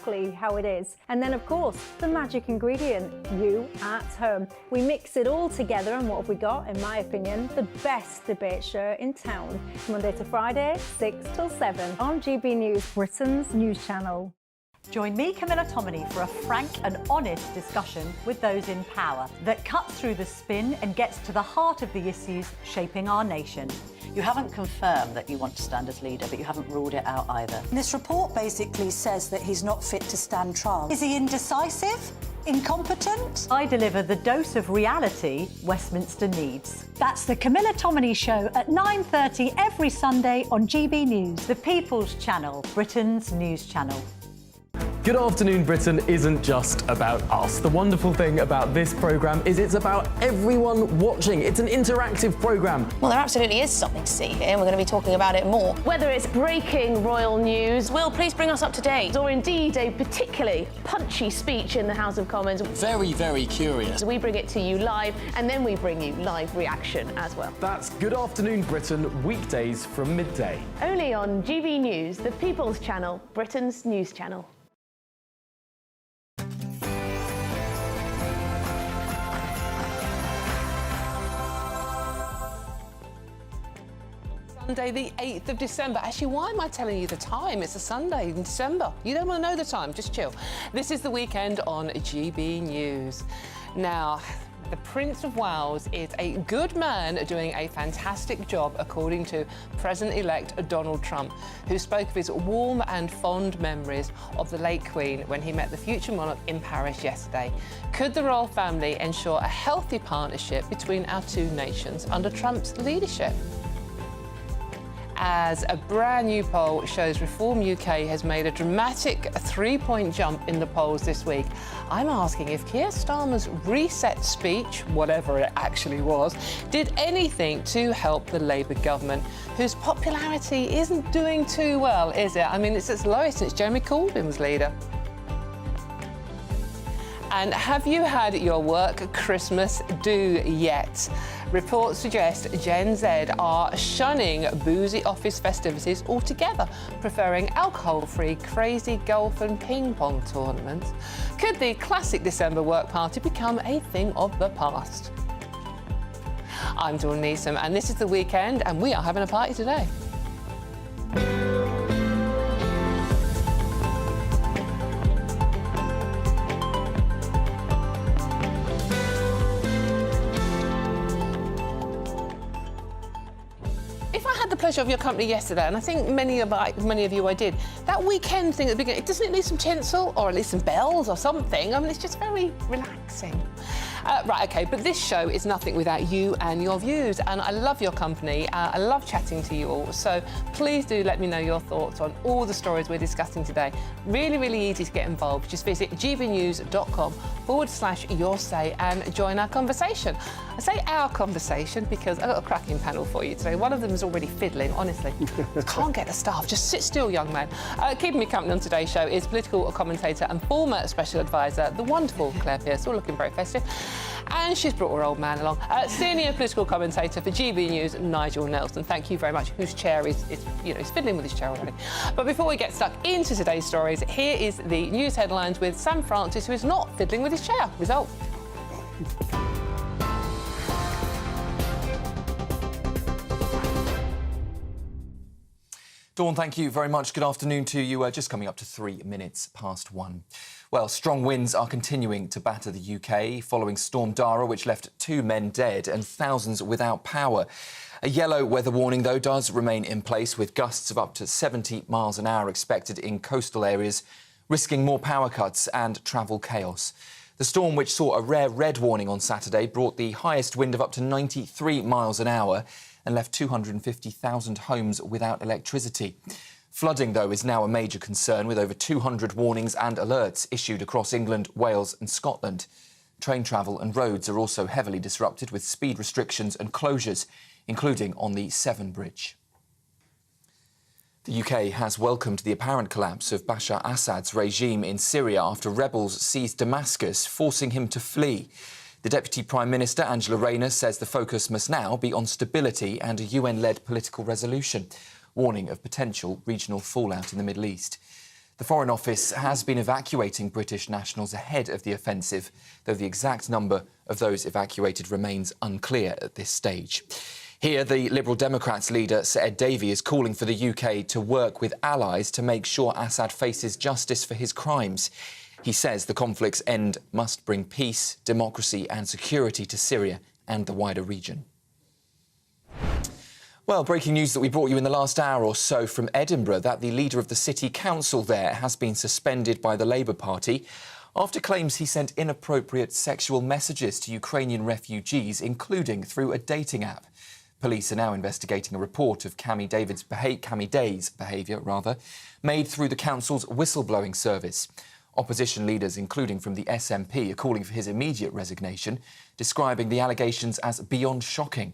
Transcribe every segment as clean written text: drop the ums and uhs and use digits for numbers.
exactly how it is. And then, of course, the magic ingredient, you at home. We mix it all together, and what have we got? In my opinion, the best debate show in town. Monday to Friday, 6 till 7 on GB News, Britain's news channel. Join me, Camilla Tominey, for a frank and honest discussion with those in power that cuts through the spin and gets to the heart of the issues shaping our nation. You haven't confirmed that you want to stand as leader, but you haven't ruled it out either. This report basically says that he's not fit to stand trial. Is he indecisive? Incompetent? I deliver the dose of reality Westminster needs. That's the Camilla Tominey Show at 9:30 every Sunday on GB News, the People's Channel, Britain's news channel. Good Afternoon Britain isn't just about us. The wonderful thing about this programme is it's about everyone watching. It's an interactive programme. Well, there absolutely is something to see here, and we're going to be talking about it more. Whether it's breaking royal news, Will, please bring us up to date, or indeed a particularly punchy speech in the House of Commons. Very, very curious. We bring it to you live, and then we bring you live reaction as well. That's Good Afternoon Britain, weekdays from midday. Only on GB News, the People's Channel, Britain's news channel. Sunday the 8th of December. Actually, why am I telling you the time? It's a Sunday in December. You don't want to know the time, just chill. This is the weekend on GB News. Now, the Prince of Wales is a good man doing a fantastic job, according to President-elect Donald Trump, who spoke of his warm and fond memories of the late Queen when he met the future monarch in Paris yesterday. Could the royal family ensure a healthy partnership between our two nations under Trump's leadership? As a brand new poll shows, Reform UK has made a dramatic 3-point jump in the polls this week. I'm asking if Keir Starmer's reset speech, whatever it actually was, did anything to help the Labour government, whose popularity isn't doing too well, is it? I mean, it's its lowest since Jeremy Corbyn was leader. And have you had your work Christmas do yet? Reports suggest Gen Z are shunning boozy office festivities altogether, preferring alcohol-free crazy golf and ping pong tournaments. Could the classic December work party become a thing of the past? I'm Dawn Neeson, and this is The Weekend, and we are having a party today. Pleasure of your company yesterday, and I think many of you I did. That weekend thing at the beginning, doesn't it need some tinsel or at least some bells or something? I mean, it's just very relaxing. Right, OK, but this show is nothing without you and your views, and I love your company. I love chatting to you all, so please do let me know your thoughts on all the stories we're discussing today. Really, really easy to get involved. Just visit gbnews.com/your-say and join our conversation. I say our conversation because I've got a cracking panel for you today. One of them is already fiddling, honestly. Can't get the staff. Just sit still, young man. Keeping me company on today's show is political commentator and former special advisor, the wonderful Claire Pearce, all looking very festive. And she's brought her old man along. Senior political commentator for GB News, Nigel Nelson. Thank you very much. Whose chair is he's fiddling with his chair already. But before we get stuck into today's stories, here is the news headlines with Sam Francis, who is not fiddling with his chair. Result. Dawn, thank you very much. Good afternoon to you. Just coming up to 3 minutes past 1. Well, strong winds are continuing to batter the UK following Storm Dara, which left 2 men dead and thousands without power. A yellow weather warning, though, does remain in place, with gusts of up to 70 miles an hour expected in coastal areas, risking more power cuts and travel chaos. The storm, which saw a rare red warning on Saturday, brought the highest wind of up to 93 miles an hour and left 250,000 homes without electricity. Flooding, though, is now a major concern, with over 200 warnings and alerts issued across England, Wales and Scotland. Train travel and roads are also heavily disrupted, with speed restrictions and closures, including on the Severn Bridge. The UK has welcomed the apparent collapse of Bashar Assad's regime in Syria after rebels seized Damascus, forcing him to flee. The Deputy Prime Minister, Angela Rayner, says the focus must now be on stability and a UN-led political resolution, warning of potential regional fallout in the Middle East. The Foreign Office has been evacuating British nationals ahead of the offensive, though the exact number of those evacuated remains unclear at this stage. Here, the Liberal Democrats leader, Sir Ed Davey, is calling for the UK to work with allies to make sure Assad faces justice for his crimes. He says the conflict's end must bring peace, democracy and security to Syria and the wider region. Well, breaking news that we brought you in the last hour or so from Edinburgh, that the leader of the city council there has been suspended by the Labour Party after claims he sent inappropriate sexual messages to Ukrainian refugees, including through a dating app. Police are now investigating a report of Cammy Day's behaviour, made through the council's whistleblowing service. Opposition leaders, including from the SNP, are calling for his immediate resignation, describing the allegations as beyond shocking.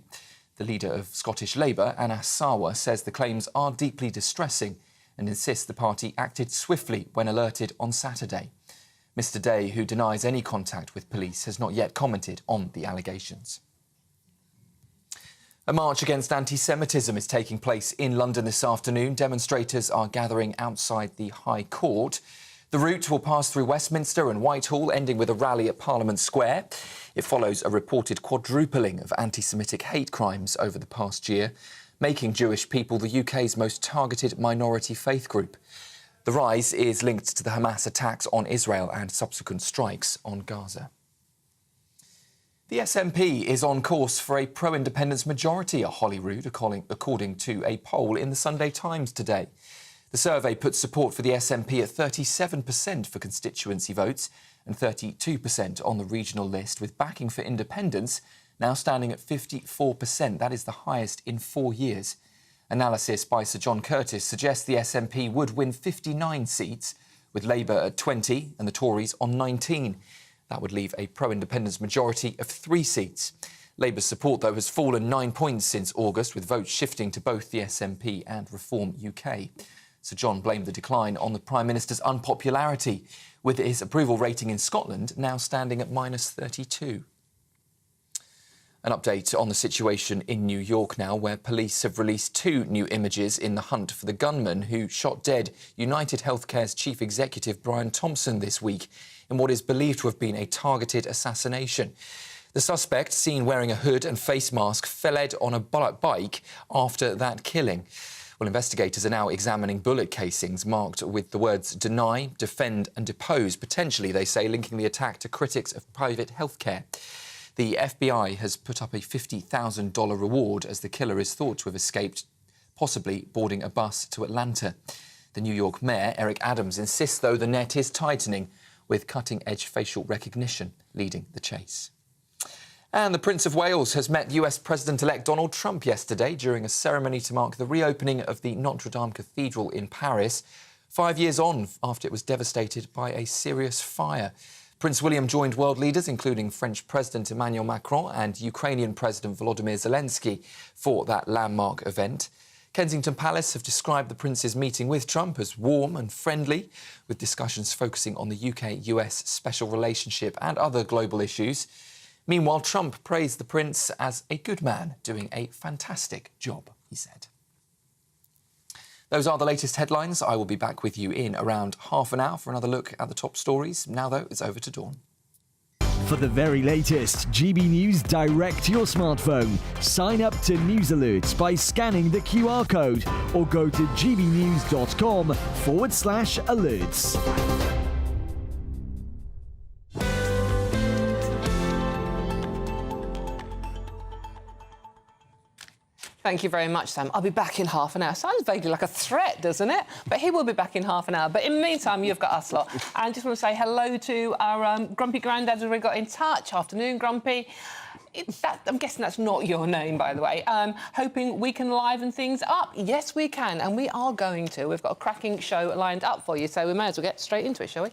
The leader of Scottish Labour, Anas Sarwar, says the claims are deeply distressing and insists the party acted swiftly when alerted on Saturday. Mr Day, who denies any contact with police, has not yet commented on the allegations. A march against anti-Semitism is taking place in London this afternoon. Demonstrators are gathering outside the High Court. The route will pass through Westminster and Whitehall, ending with a rally at Parliament Square. It follows a reported quadrupling of anti-Semitic hate crimes over the past year, making Jewish people the UK's most targeted minority faith group. The rise is linked to the Hamas attacks on Israel and subsequent strikes on Gaza. The SNP is on course for a pro-independence majority at Holyrood, according to a poll in the Sunday Times today. The survey puts support for the SNP at 37% for constituency votes and 32% on the regional list, with backing for independence now standing at 54%. That is the highest in 4 years. Analysis by Sir John Curtis suggests the SNP would win 59 seats, with Labour at 20 and the Tories on 19. That would leave a pro-independence majority of 3 seats. Labour's support, though, has fallen 9 points since August, with votes shifting to both the SNP and Reform UK. Sir John blamed the decline on the Prime Minister's unpopularity, with his approval rating in Scotland now standing at -32. An update on the situation in New York now, where police have released 2 new images in the hunt for the gunman who shot dead United Healthcare's chief executive Brian Thompson this week in what is believed to have been a targeted assassination. The suspect, seen wearing a hood and face mask, fled on a bike after that killing. Well, investigators are now examining bullet casings marked with the words deny, defend and depose, potentially, they say, linking the attack to critics of private healthcare. The FBI has put up a $50,000 reward as the killer is thought to have escaped, possibly boarding a bus to Atlanta. The New York mayor, Eric Adams, insists, though, the net is tightening, with cutting-edge facial recognition leading the chase. And the Prince of Wales has met US President-elect Donald Trump yesterday during a ceremony to mark the reopening of the Notre Dame Cathedral in Paris, 5 years on after it was devastated by a serious fire. Prince William joined world leaders, including French President Emmanuel Macron and Ukrainian President Volodymyr Zelensky, for that landmark event. Kensington Palace have described the Prince's meeting with Trump as warm and friendly, with discussions focusing on the UK-US special relationship and other global issues. Meanwhile, Trump praised the Prince as a good man, doing a fantastic job, he said. Those are the latest headlines. I will be back with you in around half an hour for another look at the top stories. Now, though, it's over to Dawn. For the very latest GB News direct to your smartphone, sign up to News Alerts by scanning the QR code or go to gbnews.com/alerts. Thank you very much, Sam. I'll be back in half an hour. Sounds vaguely like a threat, doesn't it? But he will be back in half an hour. But in the meantime, you've got us lot. And I just want to say hello to our Grumpy Grandad who got in touch. Afternoon, Grumpy. I'm guessing that's not your name, by the way. Hoping we can liven things up. Yes, we can, and we are going to. We've got a cracking show lined up for you, so we may as well get straight into it, shall we?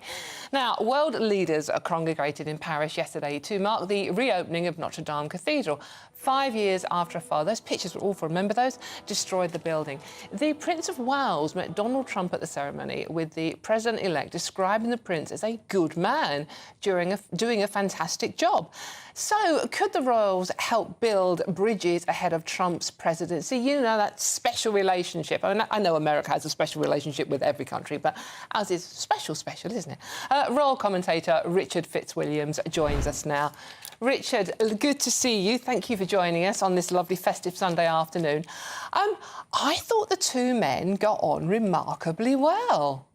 Now, world leaders are congregated in Paris yesterday to mark the reopening of Notre Dame Cathedral. 5 years after a fire, those pictures were awful, remember those? Destroyed the building. The Prince of Wales met Donald Trump at the ceremony, with the President-elect describing the Prince as a good man doing a fantastic job. So, could the royals help build bridges ahead of Trump's presidency? You know, that special relationship. I mean, I know America has a special relationship with every country, but ours is special, isn't it? Royal commentator Richard Fitzwilliams joins us now. Richard, good to see you. Thank you for joining us on this lovely festive Sunday afternoon. I thought the two men got on remarkably well.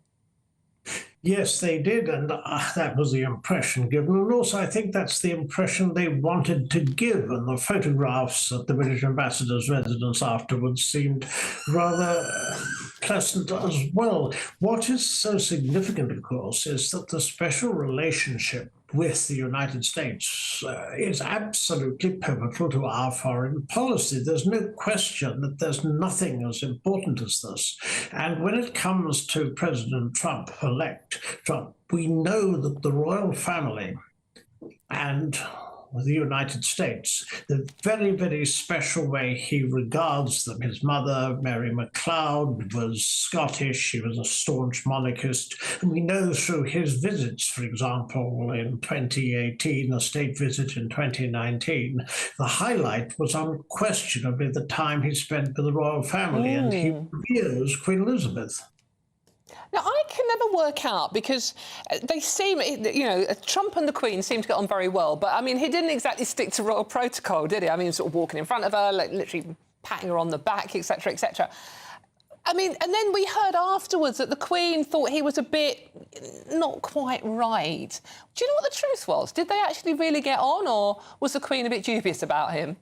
Yes, they did, and that was the impression given. And also, I think that's the impression they wanted to give, and the photographs at the British ambassador's residence afterwards seemed rather pleasant as well. What is so significant, of course, is that the special relationship with the United States is absolutely pivotal to our foreign policy. There's no question that there's nothing as important as this. And when it comes to President Trump-elect Trump, we know that the royal family and the United States, the very, very special way he regards them. His mother, Mary MacLeod, was Scottish. She was a staunch monarchist. And we know through his visits, for example, in 2018, a state visit in 2019, the highlight was unquestionably the time he spent with the royal family, and he reveres Queen Elizabeth. Now, I can never work out, because they seem, you know, Trump and the Queen seem to get on very well, but, I mean, he didn't exactly stick to royal protocol, did he? I mean, sort of walking in front of her, like, literally patting her on the back, etc., etc. I mean, and then we heard afterwards that the Queen thought he was a bit not quite right. Do you know what the truth was? Did they actually really get on, or was the Queen a bit dubious about him?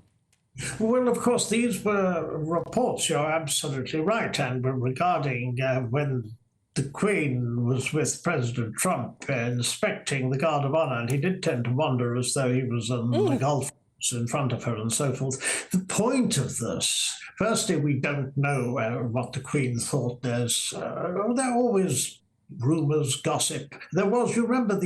Well, of course, these were reports, you're absolutely right, and regarding when the Queen was with President Trump inspecting the Guard of Honour, and he did tend to wander as though he was on the golf course in front of her and so forth. The point of this, firstly, we don't know what the Queen thought. There are always rumours, gossip. There was, you remember,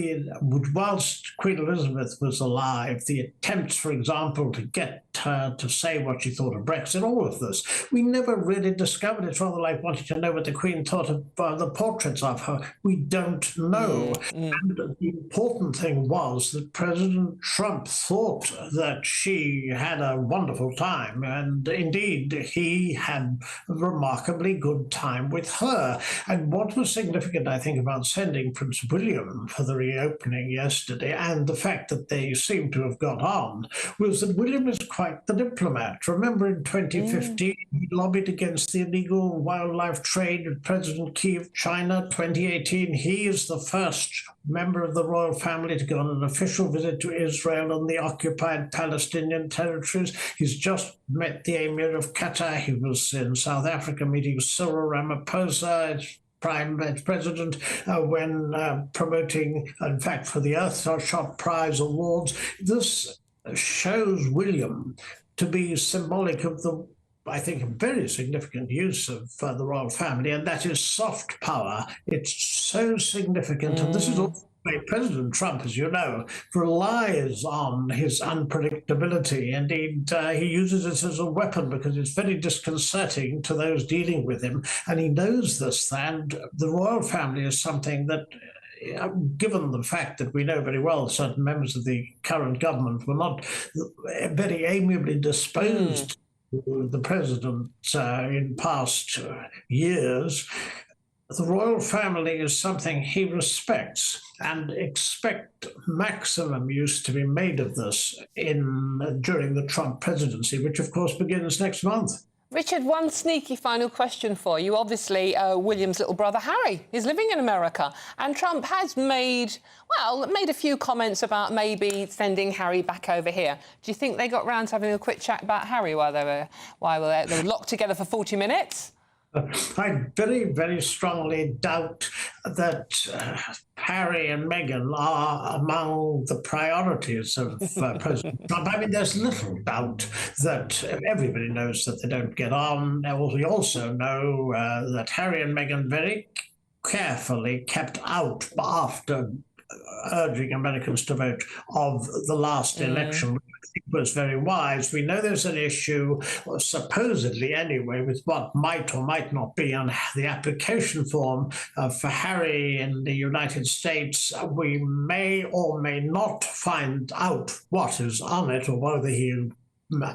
whilst Queen Elizabeth was alive, the attempts, for example, to get her to say what she thought of Brexit, all of this. We never really discovered. It's rather like wanting to know what the Queen thought of the portraits of her. We don't know. And the important thing was that President Trump thought that she had a wonderful time, and indeed he had a remarkably good time with her. And what was significant, I think, about sending Prince William for the reopening yesterday, and the fact that they seem to have got on, was that William is quite the diplomat. Remember in 2015, he lobbied against the illegal wildlife trade with President Xi of China. 2018, he is the first member of the royal family to go on an official visit to Israel and the occupied Palestinian territories. He's just met the Emir of Qatar. He was in South Africa meeting Cyril Ramaphosa, Prime President, when promoting, in fact, for the Earthshot Prize Awards. This shows William to be symbolic of the, I think, a very significant use of the royal family, and that is soft power. It's so significant, and this is also President Trump, as you know, relies on his unpredictability. Indeed, he uses it as a weapon because it's very disconcerting to those dealing with him, and he knows this. And the royal family is something that, given the fact that we know very well certain members of the current government were not very amiably disposed to the president in past years, the royal family is something he respects, and expect maximum use to be made of this during the Trump presidency, which of course begins next month. Richard, one sneaky final question for you. Obviously, William's little brother Harry is living in America, and Trump has made a few comments about maybe sending Harry back over here. Do you think they got round to having a quick chat about Harry while they were locked together for 40 minutes? I very, very strongly doubt that Harry and Meghan are among the priorities of President Trump. I mean, there's little doubt that everybody knows that they don't get on. We also know that Harry and Meghan very carefully kept out after urging Americans to vote of the last election, which I think was very wise. We know there's an issue, supposedly anyway, with what might or might not be on the application form for Harry in the United States. We may or may not find out what is on it or whether he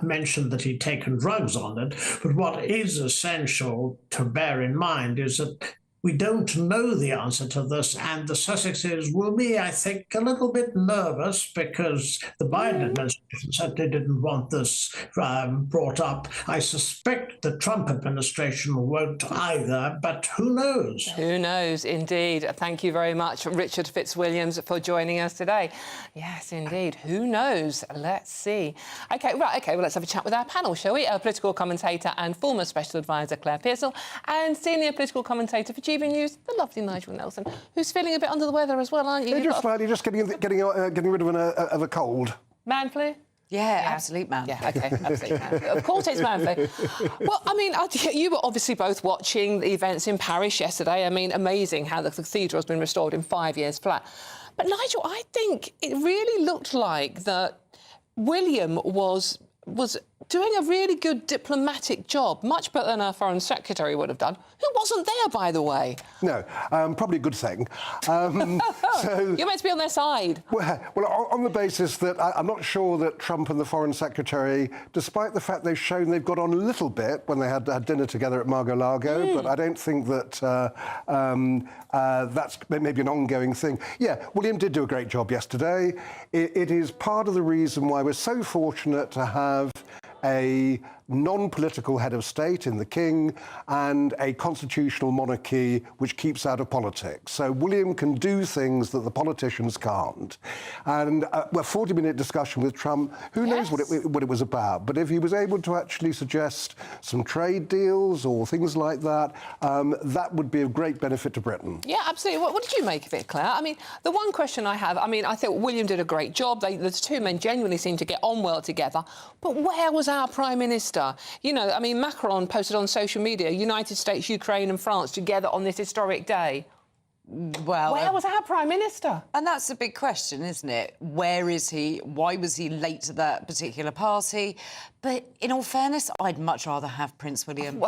mentioned that he'd taken drugs on it. But what is essential to bear in mind is that we don't know the answer to this, and the Sussexes will be, I think, a little bit nervous because the Biden administration certainly didn't want this brought up. I suspect the Trump administration won't either, but who knows? Who knows, indeed. Thank you very much, Richard Fitzwilliams, for joining us today. Yes, indeed. Who knows? Let's see. OK, right, OK, well, let's have a chat with our panel, shall we? Our political commentator and former special advisor, Claire Pearsall, and senior political commentator for GBNews, the lovely Nigel Nelson, who's feeling a bit under the weather as well, aren't you? Just slightly, just getting rid of a cold. Man flu? Yeah, absolute man. Yeah, OK, absolute man flu. Of course it's man flu. Well, I mean, you were obviously both watching the events in Paris yesterday. I mean, amazing how the cathedral's been restored in 5 years flat. But, Nigel, I think it really looked like that William was doing a really good diplomatic job, much better than our Foreign Secretary would have done, who wasn't there, by the way. No, probably a good thing. So you're meant to be on their side. Well, on the basis that I'm not sure that Trump and the Foreign Secretary, despite the fact they've shown they've got on a little bit when they had dinner together at Mar-a-Lago, but I don't think that that's maybe an ongoing thing. Yeah, William did do a great job yesterday. It is part of the reason why we're so fortunate to have a non-political head of state in the King and a constitutional monarchy which keeps out of politics. So William can do things that the politicians can't. And a 40-minute discussion with Trump, who knows what it was about. But if he was able to actually suggest some trade deals or things like that, that would be of great benefit to Britain. Yeah, absolutely. What did you make of it, Claire? I mean, the one question I have, I mean, I think William did a great job. The two men genuinely seemed to get on well together. But where was our Prime Minister? You know, I mean, Macron posted on social media, United States, Ukraine and France together on this historic day. Well, where was our Prime Minister? And that's the big question, isn't it? Where is he? Why was he late to that particular party? But in all fairness, I'd much rather have Prince William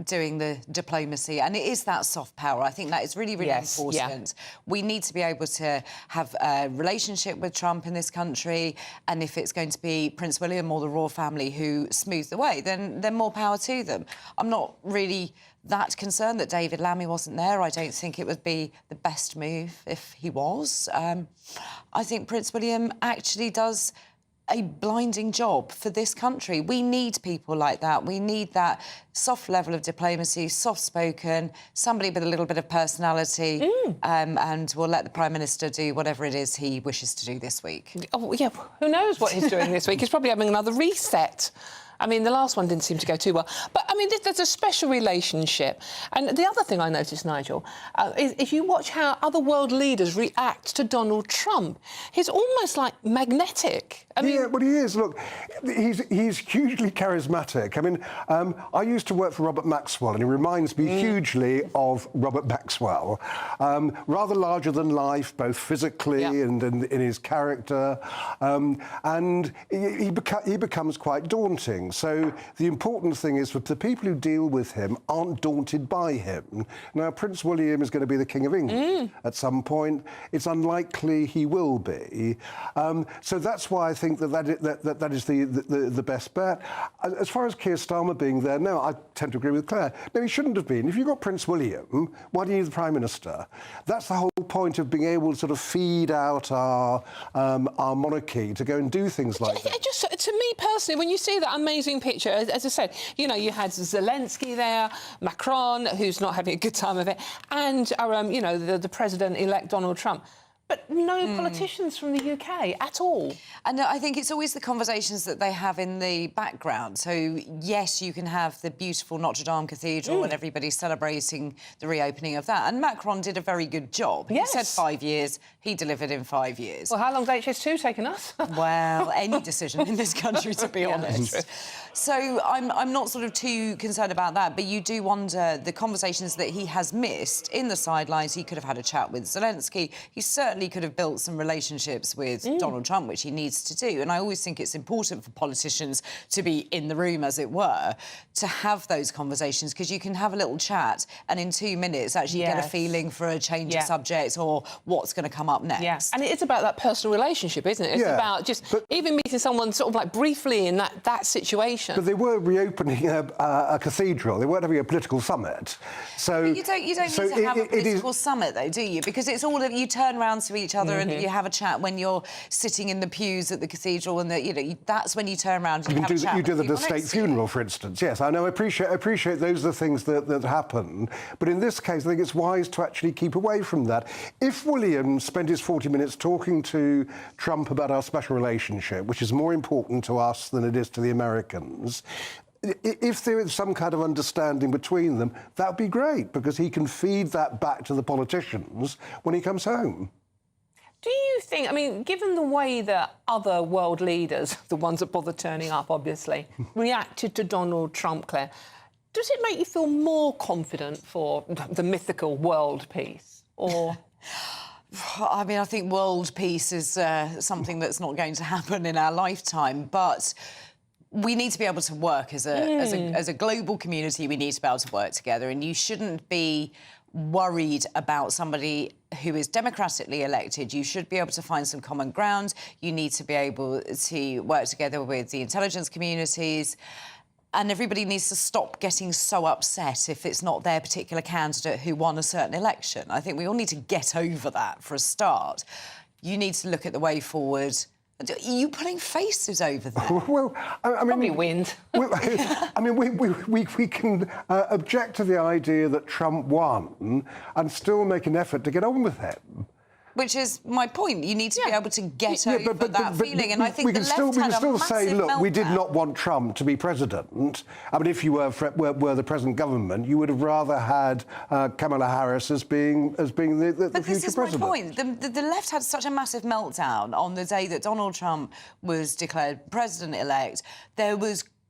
doing the diplomacy. And it is that soft power. I think that is really, really important. Yeah. We need to be able to have a relationship with Trump in this country. And if it's going to be Prince William or the royal family who smooth the way, then more power to them. I'm not really that concerned that David Lammy wasn't there. I don't think it would be the best move if he was. I think Prince William actually does a blinding job for this country. We need people like that. We need that soft level of diplomacy, soft-spoken, somebody with a little bit of personality, and we'll let the Prime Minister do whatever it is he wishes to do this week. Oh, yeah, who knows what he's doing this week? He's probably having another reset. I mean, the last one didn't seem to go too well. But, I mean, there's a special relationship. And the other thing I noticed, Nigel, is if you watch how other world leaders react to Donald Trump, he's almost like magnetic. I mean, yeah, but he is. Look, he's hugely charismatic. I mean, I used to work for Robert Maxwell, and he reminds me hugely of Robert Maxwell. Rather larger than life, both physically and in his character. And he becomes quite daunting. So the important thing is that the people who deal with him aren't daunted by him. Now, Prince William is going to be the King of England at some point. It's unlikely he will be. So that's why I think that is the best bet. As far as Keir Starmer being there, no, I tend to agree with Claire. No, he shouldn't have been. If you've got Prince William, why do you need the Prime Minister? That's the whole point of being able to sort of feed out our monarchy to go and do things like that. Just to me personally, when you see that amazing picture, as I said, you know, you had Zelensky there, Macron, who's not having a good time of it, and you know, the president-elect Donald Trump. But no politicians from the UK at all. And I think it's always the conversations that they have in the background. So, yes, you can have the beautiful Notre Dame Cathedral and everybody's celebrating the reopening of that. And Macron did a very good job. Yes. He said 5 years. He delivered in 5 years. Well, how long's HS2 taken us? Well, any decision in this country, to be honest. So I'm not sort of too concerned about that, but you do wonder the conversations that he has missed in the sidelines. He could have had a chat with Zelensky. He certainly certainly could have built some relationships with Donald Trump, which he needs to do. And I always think it's important for politicians to be in the room, as it were, to have those conversations, because you can have a little chat and in 2 minutes actually get a feeling for a change of subject or what's going to come up next. Yeah, and it is about that personal relationship, isn't it? It's about just even meeting someone sort of like briefly in that situation. But they were reopening a cathedral. They weren't having a political summit. So but you don't need to have a political summit, though, do you? Because it's all of you turn around to each other and you have a chat when you're sitting in the pews at the cathedral, and that's when you turn around and you have a chat. You do the state funeral, for instance. Yes, I know. I appreciate those are the things that happen. But in this case, I think it's wise to actually keep away from that. If William spent his 40 minutes talking to Trump about our special relationship, which is more important to us than it is to the Americans, if there is some kind of understanding between them, that would be great, because he can feed that back to the politicians when he comes home. Do you think, I mean, given the way that other world leaders, the ones that bother turning up, obviously, reacted to Donald Trump, Claire, does it make you feel more confident for the mythical world peace? Or... I mean, I think world peace is something that's not going to happen in our lifetime, but we need to be able to work as a global community. We need to be able to work together, and you shouldn't be worried about somebody who is democratically elected. You should be able to find some common ground. You need to be able to work together with the intelligence communities. And everybody needs to stop getting so upset if it's not their particular candidate who won a certain election. I think we all need to get over that for a start. You need to look at the way forward. Are you putting faces over there? Well, I mean... Probably wind. I mean, we can object to the idea that Trump won and still make an effort to get on with him. Which is my point. You need to be able to get over that feeling. And I think we can still say, look, we did not want Trump to be president. I mean, if you were the present government, you would have rather had Kamala Harris as being the future president. But this is my point. The left had such a massive meltdown on the day that Donald Trump was declared president-elect.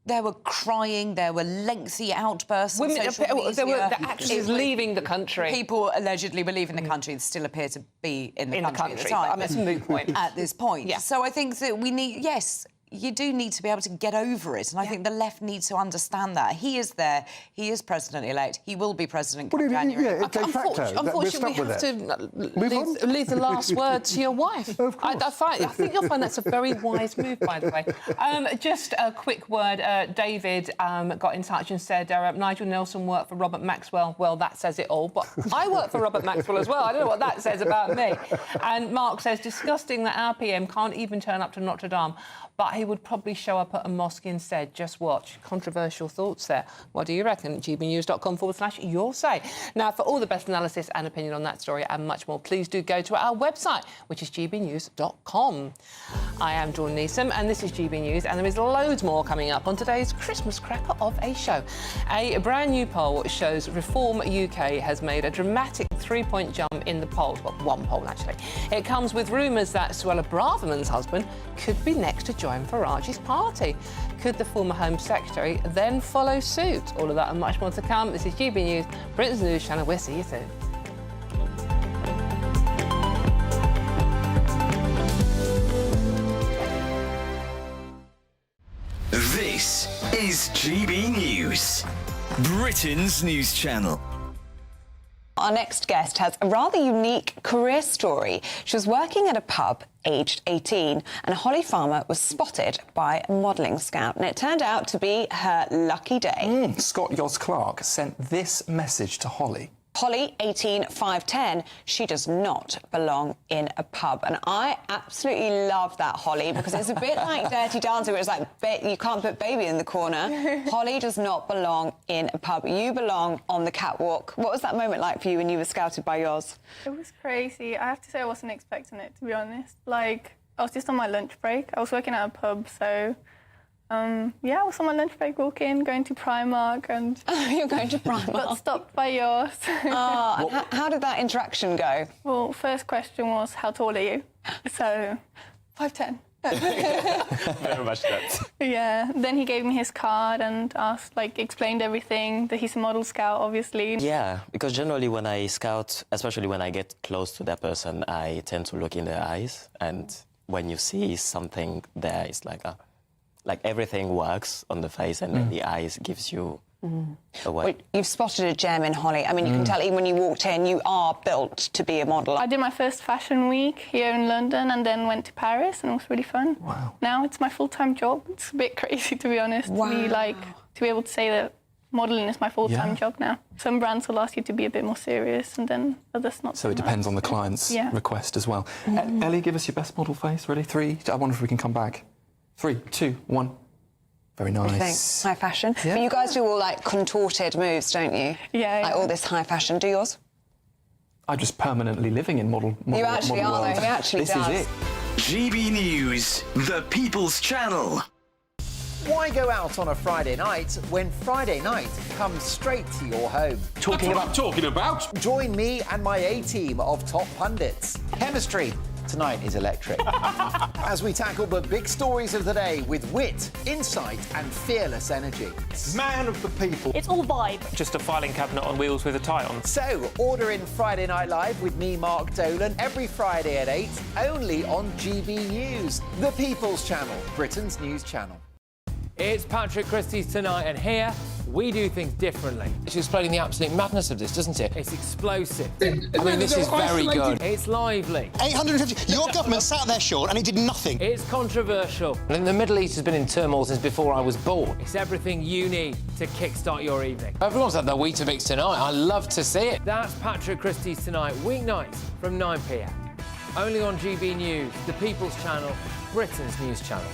There were crying, there were lengthy outbursts on social media. There were the actors leaving the country. People allegedly were leaving the country, still appear to be in the country at the time. I mean, it's a moot point. At this point. Yeah. So I think that we need, yes, you do need to be able to get over it. And I think the left needs to understand that. He is there. He is president-elect. He will be president come January. Yeah, de facto. Unfortunately, we have to leave the last word to your wife. Of course. I think you'll find that's a very wise move, by the way. Just a quick word. David got in touch and said, Nigel Nelson worked for Robert Maxwell. Well, that says it all. But I work for Robert Maxwell as well. I don't know what that says about me. And Mark says, disgusting that our PM can't even turn up to Notre Dame, but he would probably show up at a mosque instead. Just watch. Controversial thoughts there. What do you reckon? gbnews.com/your say. Now, for all the best analysis and opinion on that story and much more, please do go to our website, which is gbnews.com. I am Dawn Neeson, and this is GB News, and there is loads more coming up on today's Christmas cracker of a show. A brand new poll shows Reform UK has made a dramatic 3-point jump in the polls. Well, one poll, actually. It comes with rumours that Suella Braverman's husband could be next to join Farage's party. Could the former Home Secretary then follow suit? All of that and much more to come. This is GB News, Britain's news channel. We'll see you soon. This is GB News, Britain's news channel. Our next guest has a rather unique career story. She was working at a pub aged 18 and Holly Farmer was spotted by a modelling scout, and it turned out to be her lucky day. Scott Yoz-Clark sent this message to Holly. Holly, 18, 5'10", she does not belong in a pub. And I absolutely love that, Holly, because it's a bit like Dirty Dancing, where it's like, you can't put baby in the corner. Holly does not belong in a pub. You belong on the catwalk. What was that moment like for you when you were scouted by Yoz? It was crazy. I have to say I wasn't expecting it, to be honest. Like, I was just on my lunch break. I was working at a pub, so... yeah, I was on my lunch break walking, going to Primark and... You're going to Primark? Got stopped by yours. And how did that interaction go? Well, first question was, how tall are you? So, 5'10". Very much that. Yeah. Then he gave me his card and asked, like, explained everything. That he's a model scout, obviously. Yeah, because generally when I scout, especially when I get close to that person, I tend to look in their eyes, and when you see something there, it's like everything works on the face, and then the eyes gives you away. Well, you've spotted a gem in Holly. I mean, you can tell even when you walked in, you are built to be a model. I did my first fashion week here in London and then went to Paris, and it was really fun. Wow. Now it's my full-time job. It's a bit crazy, to be honest, to be able to say that modelling is my full-time job now. Some brands will ask you to be a bit more serious, and then others not So it depends on the client's request as well. Ellie, give us your best model face, ready? 3, I wonder if we can come back. 3, 2, 1. Very nice. High fashion. Yeah. But you guys do all, like, contorted moves, don't you? Yeah. Like, all this high fashion. Do yours? I'm just permanently living in model You actually model are, world. though. He actually This does. is it. GB News, the People's Channel. Why go out on a Friday night when Friday night comes straight to your home? Talking about. Join me and my A-team of top pundits. Chemistry tonight is electric. As we tackle the big stories of the day with wit, insight and fearless energy. Man of the people. It's all vibe. Just a filing cabinet on wheels with a tie on. So, order in Friday Night Live with me, Mark Dolan, every Friday at 8, only on GB News, the People's Channel, Britain's news channel. It's Patrick Christie's Tonight, and here we do things differently. It's explaining the absolute madness of this, doesn't it? It's explosive. I mean, this is very good. It's lively. 850. Your government sat there, Sean, and it did nothing. It's controversial. And the Middle East has been in turmoil since before I was born. It's everything you need to kickstart your evening. Everyone's had their Weetabix tonight. I love to see it. That's Patrick Christie's Tonight, weeknights from 9 p.m. Only on GB News, the People's Channel, Britain's news channel.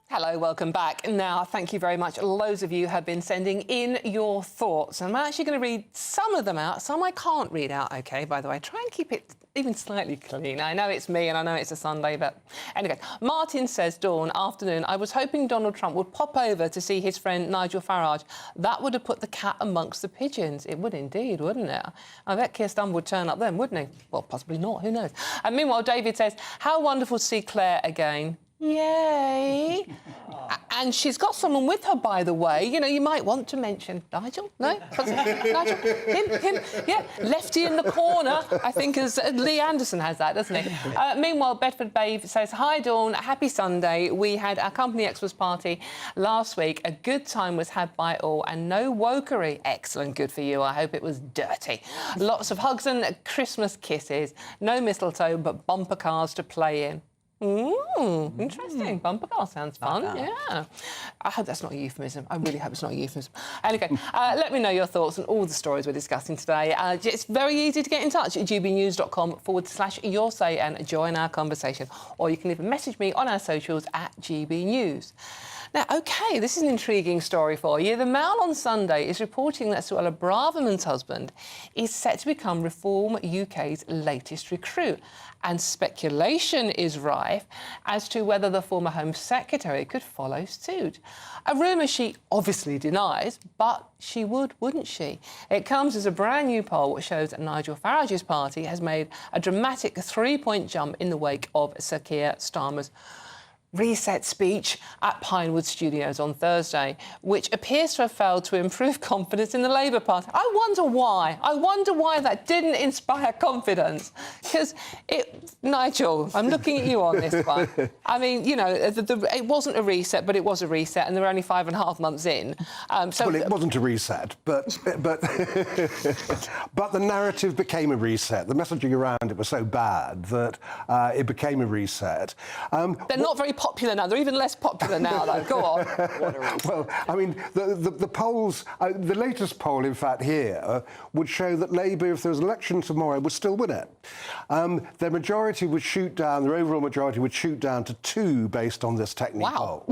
Hello, welcome back. Now, thank you very much. Loads of you have been sending in your thoughts. I'm actually going to read some of them out. Some I can't read out, OK, by the way. Try and keep it even slightly clean. I know it's me and I know it's a Sunday, but anyway. Martin says, Dawn, afternoon, I was hoping Donald Trump would pop over to see his friend Nigel Farage. That would have put the cat amongst the pigeons. It would indeed, wouldn't it? I bet Keir Starmer would turn up then, wouldn't he? Well, possibly not. Who knows? And meanwhile, David says, how wonderful to see Claire again. Yay! And she's got someone with her, by the way. You know, you might want to mention Nigel. No, Nigel, him. Yeah, lefty in the corner. I think as Lee Anderson has that, doesn't he? Meanwhile, Bedford Babe says, "Hi Dawn, happy Sunday. We had our company Xmas party last week. A good time was had by all, and no wokery. Excellent, good for you. I hope it was dirty. Lots of hugs and Christmas kisses. No mistletoe, but bumper cars to play in." Interesting. Bumper car sounds fun. Yeah. I hope that's not a euphemism. I really hope it's not a euphemism. Anyway, let me know your thoughts on all the stories we're discussing today. It's very easy to get in touch at gbnews.com/your say and join our conversation. Or you can even message me on our socials at GB News. Now, OK, this is an intriguing story for you. The Mail on Sunday is reporting that Suella Braverman's husband is set to become Reform UK's latest recruit. And speculation is rife as to whether the former Home Secretary could follow suit. A rumour she obviously denies, but she would, wouldn't she? It comes as a brand new poll which shows that Nigel Farage's party has made a dramatic 3-point jump in the wake of Sir Keir Starmer's reset speech at Pinewood Studios on Thursday, which appears to have failed to improve confidence in the Labour Party. I wonder why. I wonder why that didn't inspire confidence. Because, Nigel, I'm looking at you on this one. I mean, you know, it wasn't a reset, but it was a reset, and they were only 5.5 months in. Well, it wasn't a reset, but the narrative became a reset. The messaging around it was so bad that it became a reset. They're not very popular now. They're even less popular now, though. Go on. Well, I mean, the polls, the latest poll, in fact, here, would show that Labour, if there was an election tomorrow, would still win it. Their majority would shoot down, their overall majority would shoot down to 2 based on this technique poll.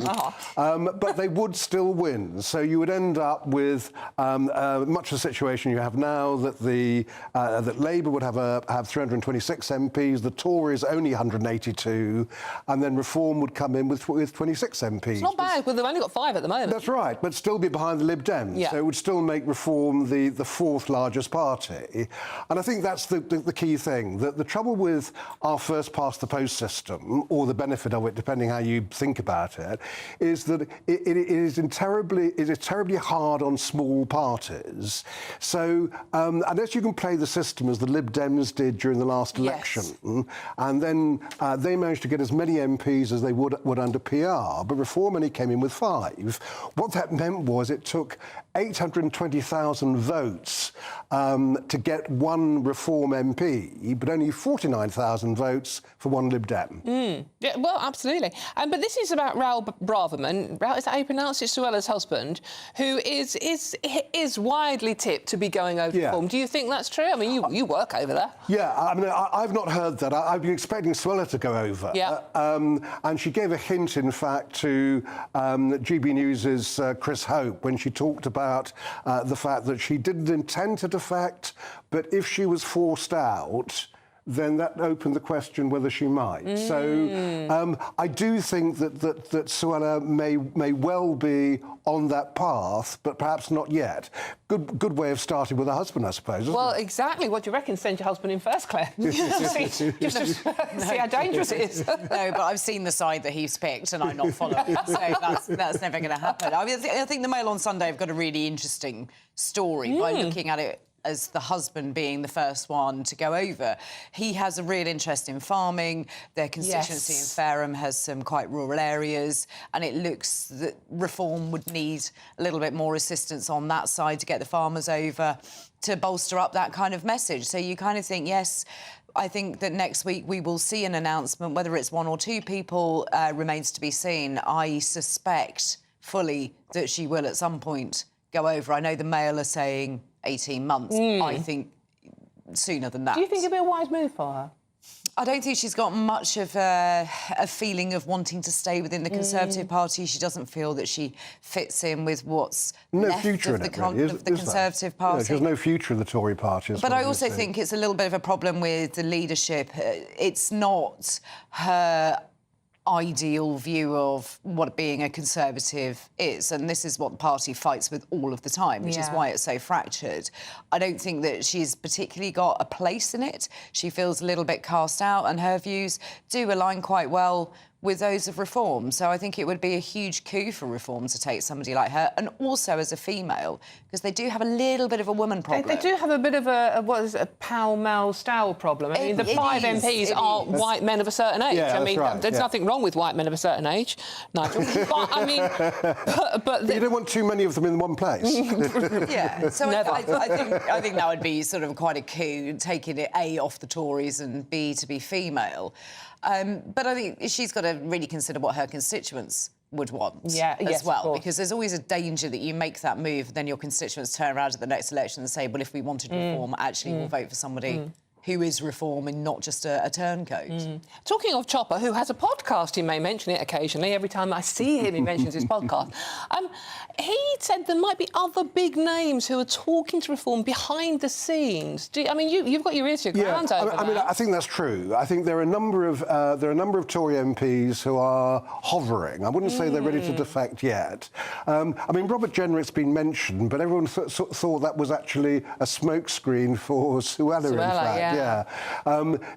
But they would still win. So you would end up with much the situation you have now, that that Labour would have 326 MPs, the Tories only 182, and then Reform would come come in with 26 MPs. It's not bad, but they've only got 5 at the moment. That's right, but still be behind the Lib Dems. Yeah. So it would still make Reform the fourth largest party. And I think that's the key thing. That the trouble with our first-past-the-post system, or the benefit of it, depending how you think about it, is that it is terribly hard on small parties. So unless you can play the system as the Lib Dems did during the last election, and then they managed to get as many MPs as they would under PR, but Reform only came in with 5. What that meant was it took 820,000 votes to get one Reform MP, but only 49,000 votes for one Lib Dem. Yeah, well, absolutely. But this is about Raoul Braverman. Raoul, is that how you pronounce it? Suella's husband, who is widely tipped to be going over Reform. Do you think that's true? I mean, you work over there. Yeah, I mean, I've not heard that. I've been expecting Suella to go over. Yeah. And she gave a hint, in fact, to GB News' Chris Hope when she talked about the fact that she didn't intend to defect, but if she was forced out, then that opened the question whether she might. So I do think that Suella may well be on that path, but perhaps not yet. Good way of starting with a husband, I suppose, isn't it? Exactly. What do you reckon? Send your husband in first, Claire? see how dangerous it is. No, but I've seen the side that he's picked and I'm not following, so that's never going to happen. I mean, I think the Mail on Sunday have got a really interesting story by looking at it as the husband being the first one to go over. He has a real interest in farming. Their constituency in Fareham has some quite rural areas, and it looks that Reform would need a little bit more assistance on that side to get the farmers over, to bolster up that kind of message. So you kind of think, yes, I think that next week we will see an announcement. Whether it's 1 or 2 people remains to be seen. I suspect fully that she will at some point go over. I know the Mail are saying 18 months. I think sooner than that. Do you think it'd be a wise move for her? I don't think she's got much of a feeling of wanting to stay within the Conservative Party. She doesn't feel that she fits in with what's left of the Conservative Party. No, she has no future in the Tory Party. But I also think it's a little bit of a problem with the leadership. It's not her ideal view of what being a Conservative is, and this is what the party fights with all of the time, which is why it's so fractured. I don't think that she's particularly got a place in it. She feels a little bit cast out, and her views do align quite well with those of Reform. So I think it would be a huge coup for Reform to take somebody like her, and also as a female, because they do have a little bit of a woman problem. They do have a bit of a Pall Mall style problem. I mean, the 5 MPs are white men of a certain age. Yeah, I mean, there's nothing wrong with white men of a certain age, Nigel. But I mean, but you don't want too many of them in one place. Yeah, so I think that would be sort of quite a coup, taking it A, off the Tories, and B, to be female. But I think she's got to really consider what her constituents would want as well, because there's always a danger that you make that move, then your constituents turn around at the next election and say, well, if we wanted Reform, actually we'll vote for somebody who is Reform and not just a turncoat. Talking of Chopper, who has a podcast, he may mention it occasionally. Every time I see him, he mentions his podcast. He said there might be other big names who are talking to Reform behind the scenes. I mean, you've got your ear to your ground over that. I mean, I think that's true. I think there are a number of Tory MPs who are hovering. I wouldn't say they're ready to defect yet. I mean, Robert Jenrick's been mentioned, but everyone thought that was actually a smokescreen for Suella, in fact.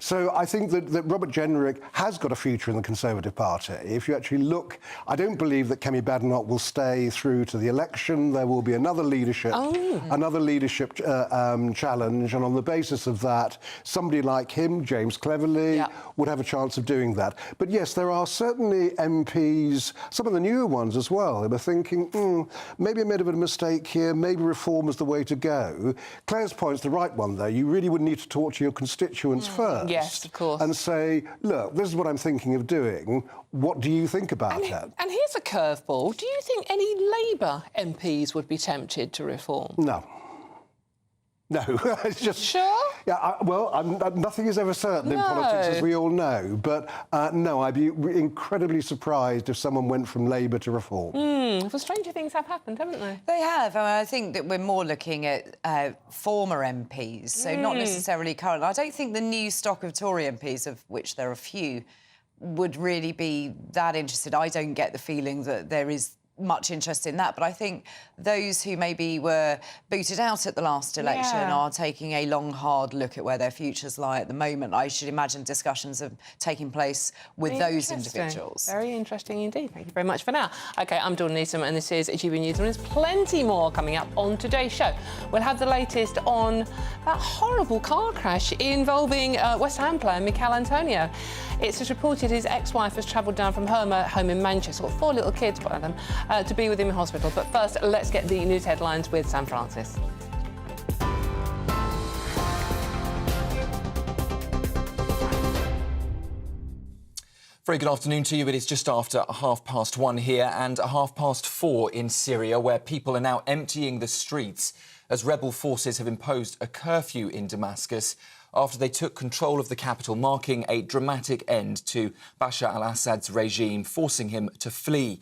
So I think that Robert Jenrick has got a future in the Conservative Party. If you actually look, I don't believe that Kemi Badenoch will stay through to the election. There will be another leadership challenge, and on the basis of that, somebody like him, James Cleverly, would have a chance of doing that. But yes, there are certainly MPs, some of the newer ones as well, who are thinking, maybe I made a bit of a mistake here, maybe Reform is the way to go. Claire's point's the right one, though. You really would need to talk to your constituents first. Yes, of course. And say, look, this is what I'm thinking of doing. What do you think about it? And here's a curveball. Do you think any Labour MPs would be tempted to Reform? No. No, it's just... Sure? Yeah, nothing is ever certain in politics, as we all know. But no, I'd be incredibly surprised if someone went from Labour to Reform. Well, stranger things have happened, haven't they? They have. I think that we're more looking at former MPs, so not necessarily current. I don't think the new stock of Tory MPs, of which there are a few, would really be that interested. I don't get the feeling that there is much interest in that, but I think those who maybe were booted out at the last election are taking a long, hard look at where their futures lie at the moment. I should imagine discussions are taking place with those individuals. Very interesting indeed. Thank you very much for now. OK, I'm Dawn Neeson and this is GB News, and there's plenty more coming up on today's show. We'll have the latest on that horrible car crash involving West Ham player Mikel Antonio. It's just reported his ex-wife has travelled down from her home in Manchester, got 4 little kids, one of them, to be with him in hospital. But first, let's get the news headlines with Sam Francis. Very good afternoon to you. It is just after 1:30 here and 4:30 in Syria, where people are now emptying the streets as rebel forces have imposed a curfew in Damascus after they took control of the capital, marking a dramatic end to Bashar al-Assad's regime, forcing him to flee.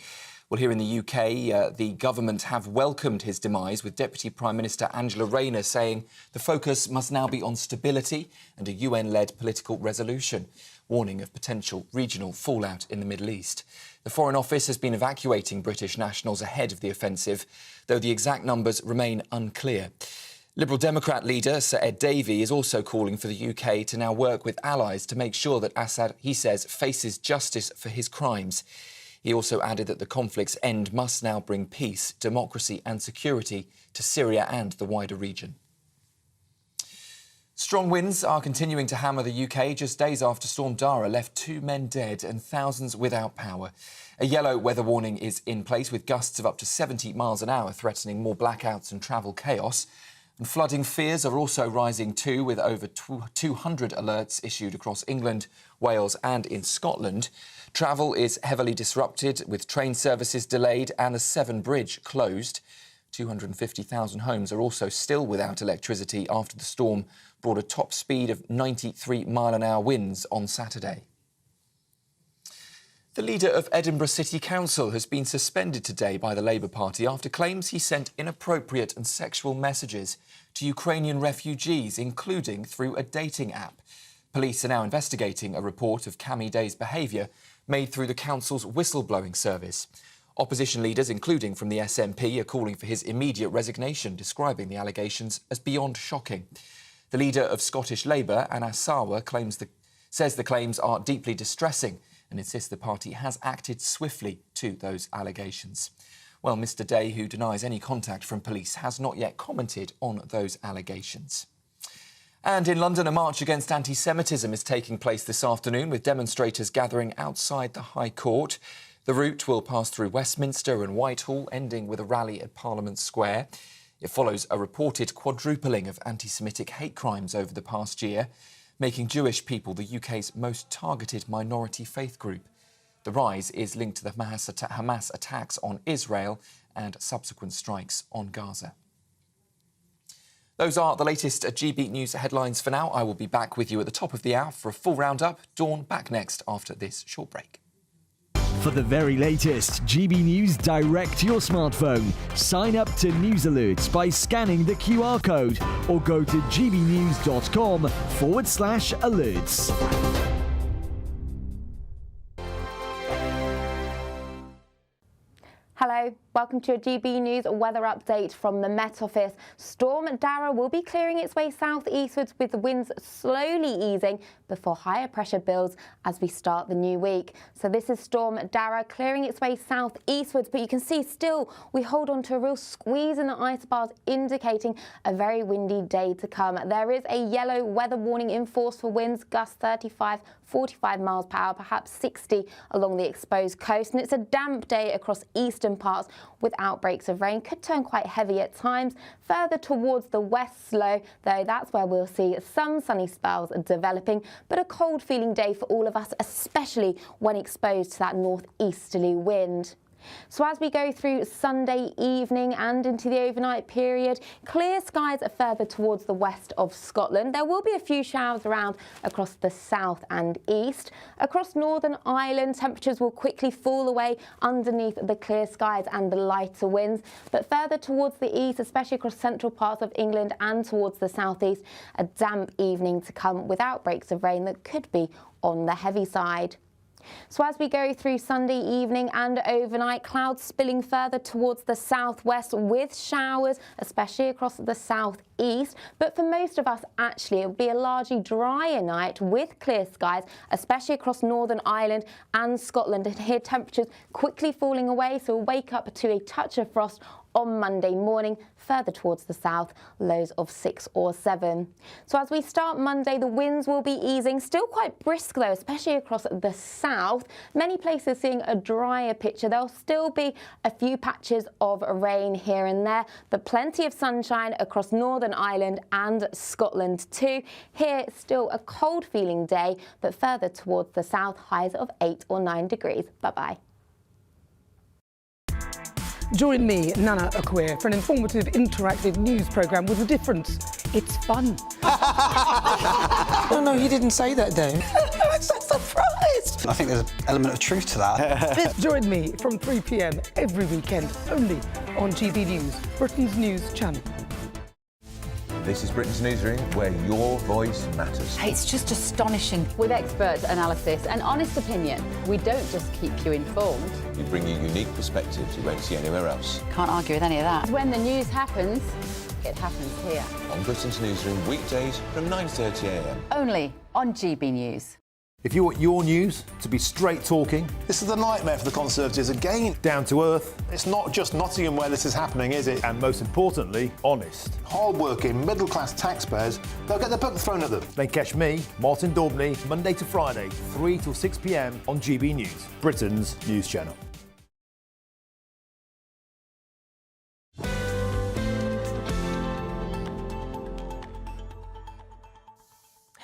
Well, here in the UK, the government have welcomed his demise, with Deputy Prime Minister Angela Rayner saying the focus must now be on stability and a UN-led political resolution, warning of potential regional fallout in the Middle East. The Foreign Office has been evacuating British nationals ahead of the offensive, though the exact numbers remain unclear. Liberal Democrat leader Sir Ed Davey is also calling for the UK to now work with allies to make sure that Assad, he says, faces justice for his crimes. He also added that the conflict's end must now bring peace, democracy and security to Syria and the wider region. Strong winds are continuing to hammer the UK just days after Storm Dara left 2 men dead and thousands without power. A yellow weather warning is in place, with gusts of up to 70 miles an hour threatening more blackouts and travel chaos. And flooding fears are also rising too, with over 200 alerts issued across England, Wales and in Scotland. Travel is heavily disrupted, with train services delayed and the Severn Bridge closed. 250,000 homes are also still without electricity after the storm brought a top speed of 93-mile-an-hour winds on Saturday. The leader of Edinburgh City Council has been suspended today by the Labour Party after claims he sent inappropriate and sexual messages to Ukrainian refugees, including through a dating app. Police are now investigating a report of Cammy Day's behaviour made through the council's whistleblowing service. Opposition leaders, including from the SNP, are calling for his immediate resignation, describing the allegations as beyond shocking. The leader of Scottish Labour, Anas Sarwar, says the claims are deeply distressing and insists the party has acted swiftly to those allegations. Well, Mr Day, who denies any contact from police, has not yet commented on those allegations. And in London, a march against anti-Semitism is taking place this afternoon, with demonstrators gathering outside the High Court. The route will pass through Westminster and Whitehall, ending with a rally at Parliament Square. It follows a reported quadrupling of anti-Semitic hate crimes over the past year, making Jewish people the UK's most targeted minority faith group. The rise is linked to the Hamas attacks on Israel and subsequent strikes on Gaza. Those are the latest GB News headlines for now. I will be back with you at the top of the hour for a full roundup. Dawn back next after this short break. For the very latest GB News direct to your smartphone, sign up to News Alerts by scanning the QR code or go to gbnews.com/alerts. Hello, welcome to a GB News weather update from the Met Office. Storm Dara will be clearing its way southeastwards, with the winds slowly easing before higher pressure builds as we start the new week. So this is Storm Dara clearing its way southeastwards, but you can see still we hold on to a real squeeze in the isobars, indicating a very windy day to come. There is a yellow weather warning in force for winds, gusts 45 miles per hour, perhaps 60 along the exposed coast. And it's a damp day across eastern parts with outbreaks of rain. Could turn quite heavy at times. Further towards the west slow, though, that's where we'll see some sunny spells developing, but a cold feeling day for all of us, especially when exposed to that northeasterly wind. So as we go through Sunday evening and into the overnight period, clear skies are further towards the west of Scotland. There will be a few showers around across the south and east. Across Northern Ireland, temperatures will quickly fall away underneath the clear skies and the lighter winds. But further towards the east, especially across central parts of England and towards the southeast, a damp evening to come with outbreaks of rain that could be on the heavy side. So as we go through Sunday evening and overnight, clouds spilling further towards the southwest with showers, especially across the southeast. But for most of us, actually, it will be a largely drier night with clear skies, especially across Northern Ireland and Scotland. And here temperatures quickly falling away, so we'll wake up to a touch of frost on Monday morning, further towards the south, lows of 6 or 7. So as we start Monday, the winds will be easing, still quite brisk though, especially across the south. Many places seeing a drier picture. There'll still be a few patches of rain here and there, but plenty of sunshine across Northern Ireland and Scotland too. Here, still a cold feeling day, but further towards the south, highs of 8 or 9 degrees. Bye-bye. Join me, Nana Akwe, for an informative, interactive news programme with a difference. It's fun. No, he didn't say that, Dave. I'm so surprised. I think there's an element of truth to that. Join me from 3 p.m. every weekend, only on GB News, Britain's news channel. This is Britain's Newsroom, where your voice matters. It's just astonishing. With expert analysis and honest opinion, we don't just keep you informed. We bring you unique perspectives you won't see anywhere else. Can't argue with any of that. When the news happens, it happens here. On Britain's Newsroom, weekdays from 9:30 a.m. Only on GB News. If you want your news to be straight talking... This is a nightmare for the Conservatives again. Down to earth. It's not just Nottingham where this is happening, is it? And most importantly, honest. Hard-working, middle-class taxpayers, they'll get their book thrown at them. Then catch me, Martin Daubney, Monday to Friday, 3 till 6 p.m. on GB News, Britain's news channel.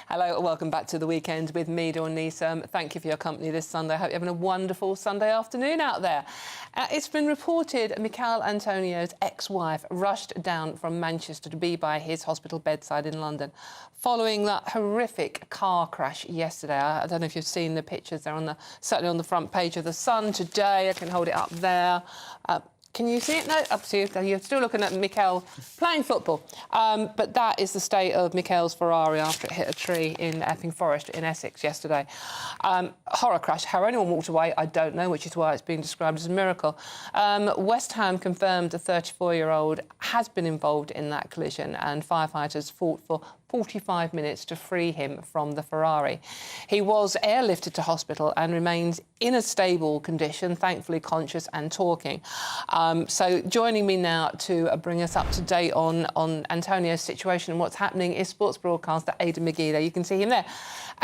Hello and welcome back to The Weekend with me, Dawn Neeson. Thank you for your company this Sunday. I hope you're having a wonderful Sunday afternoon out there. It's been reported Michael Antonio's ex-wife rushed down from Manchester to be by his hospital bedside in London following that horrific car crash yesterday. I don't know if you've seen the pictures. They're certainly on the front page of The Sun today. I can hold it up there. Can you see it? No, up to you. You're still looking at Michael playing football. But that is the state of Michael's Ferrari after it hit a tree in Epping Forest in Essex yesterday. Horror crash. How anyone walked away, I don't know, which is why it's being described as a miracle. West Ham confirmed a 34-year-old has been involved in that collision, and firefighters fought for 45 minutes to free him from the Ferrari. He was airlifted to hospital and remains in a stable condition, thankfully conscious and talking. So joining me now to bring us up to date on Antonio's situation and what's happening is sports broadcaster Aidan McGee. You can see him there.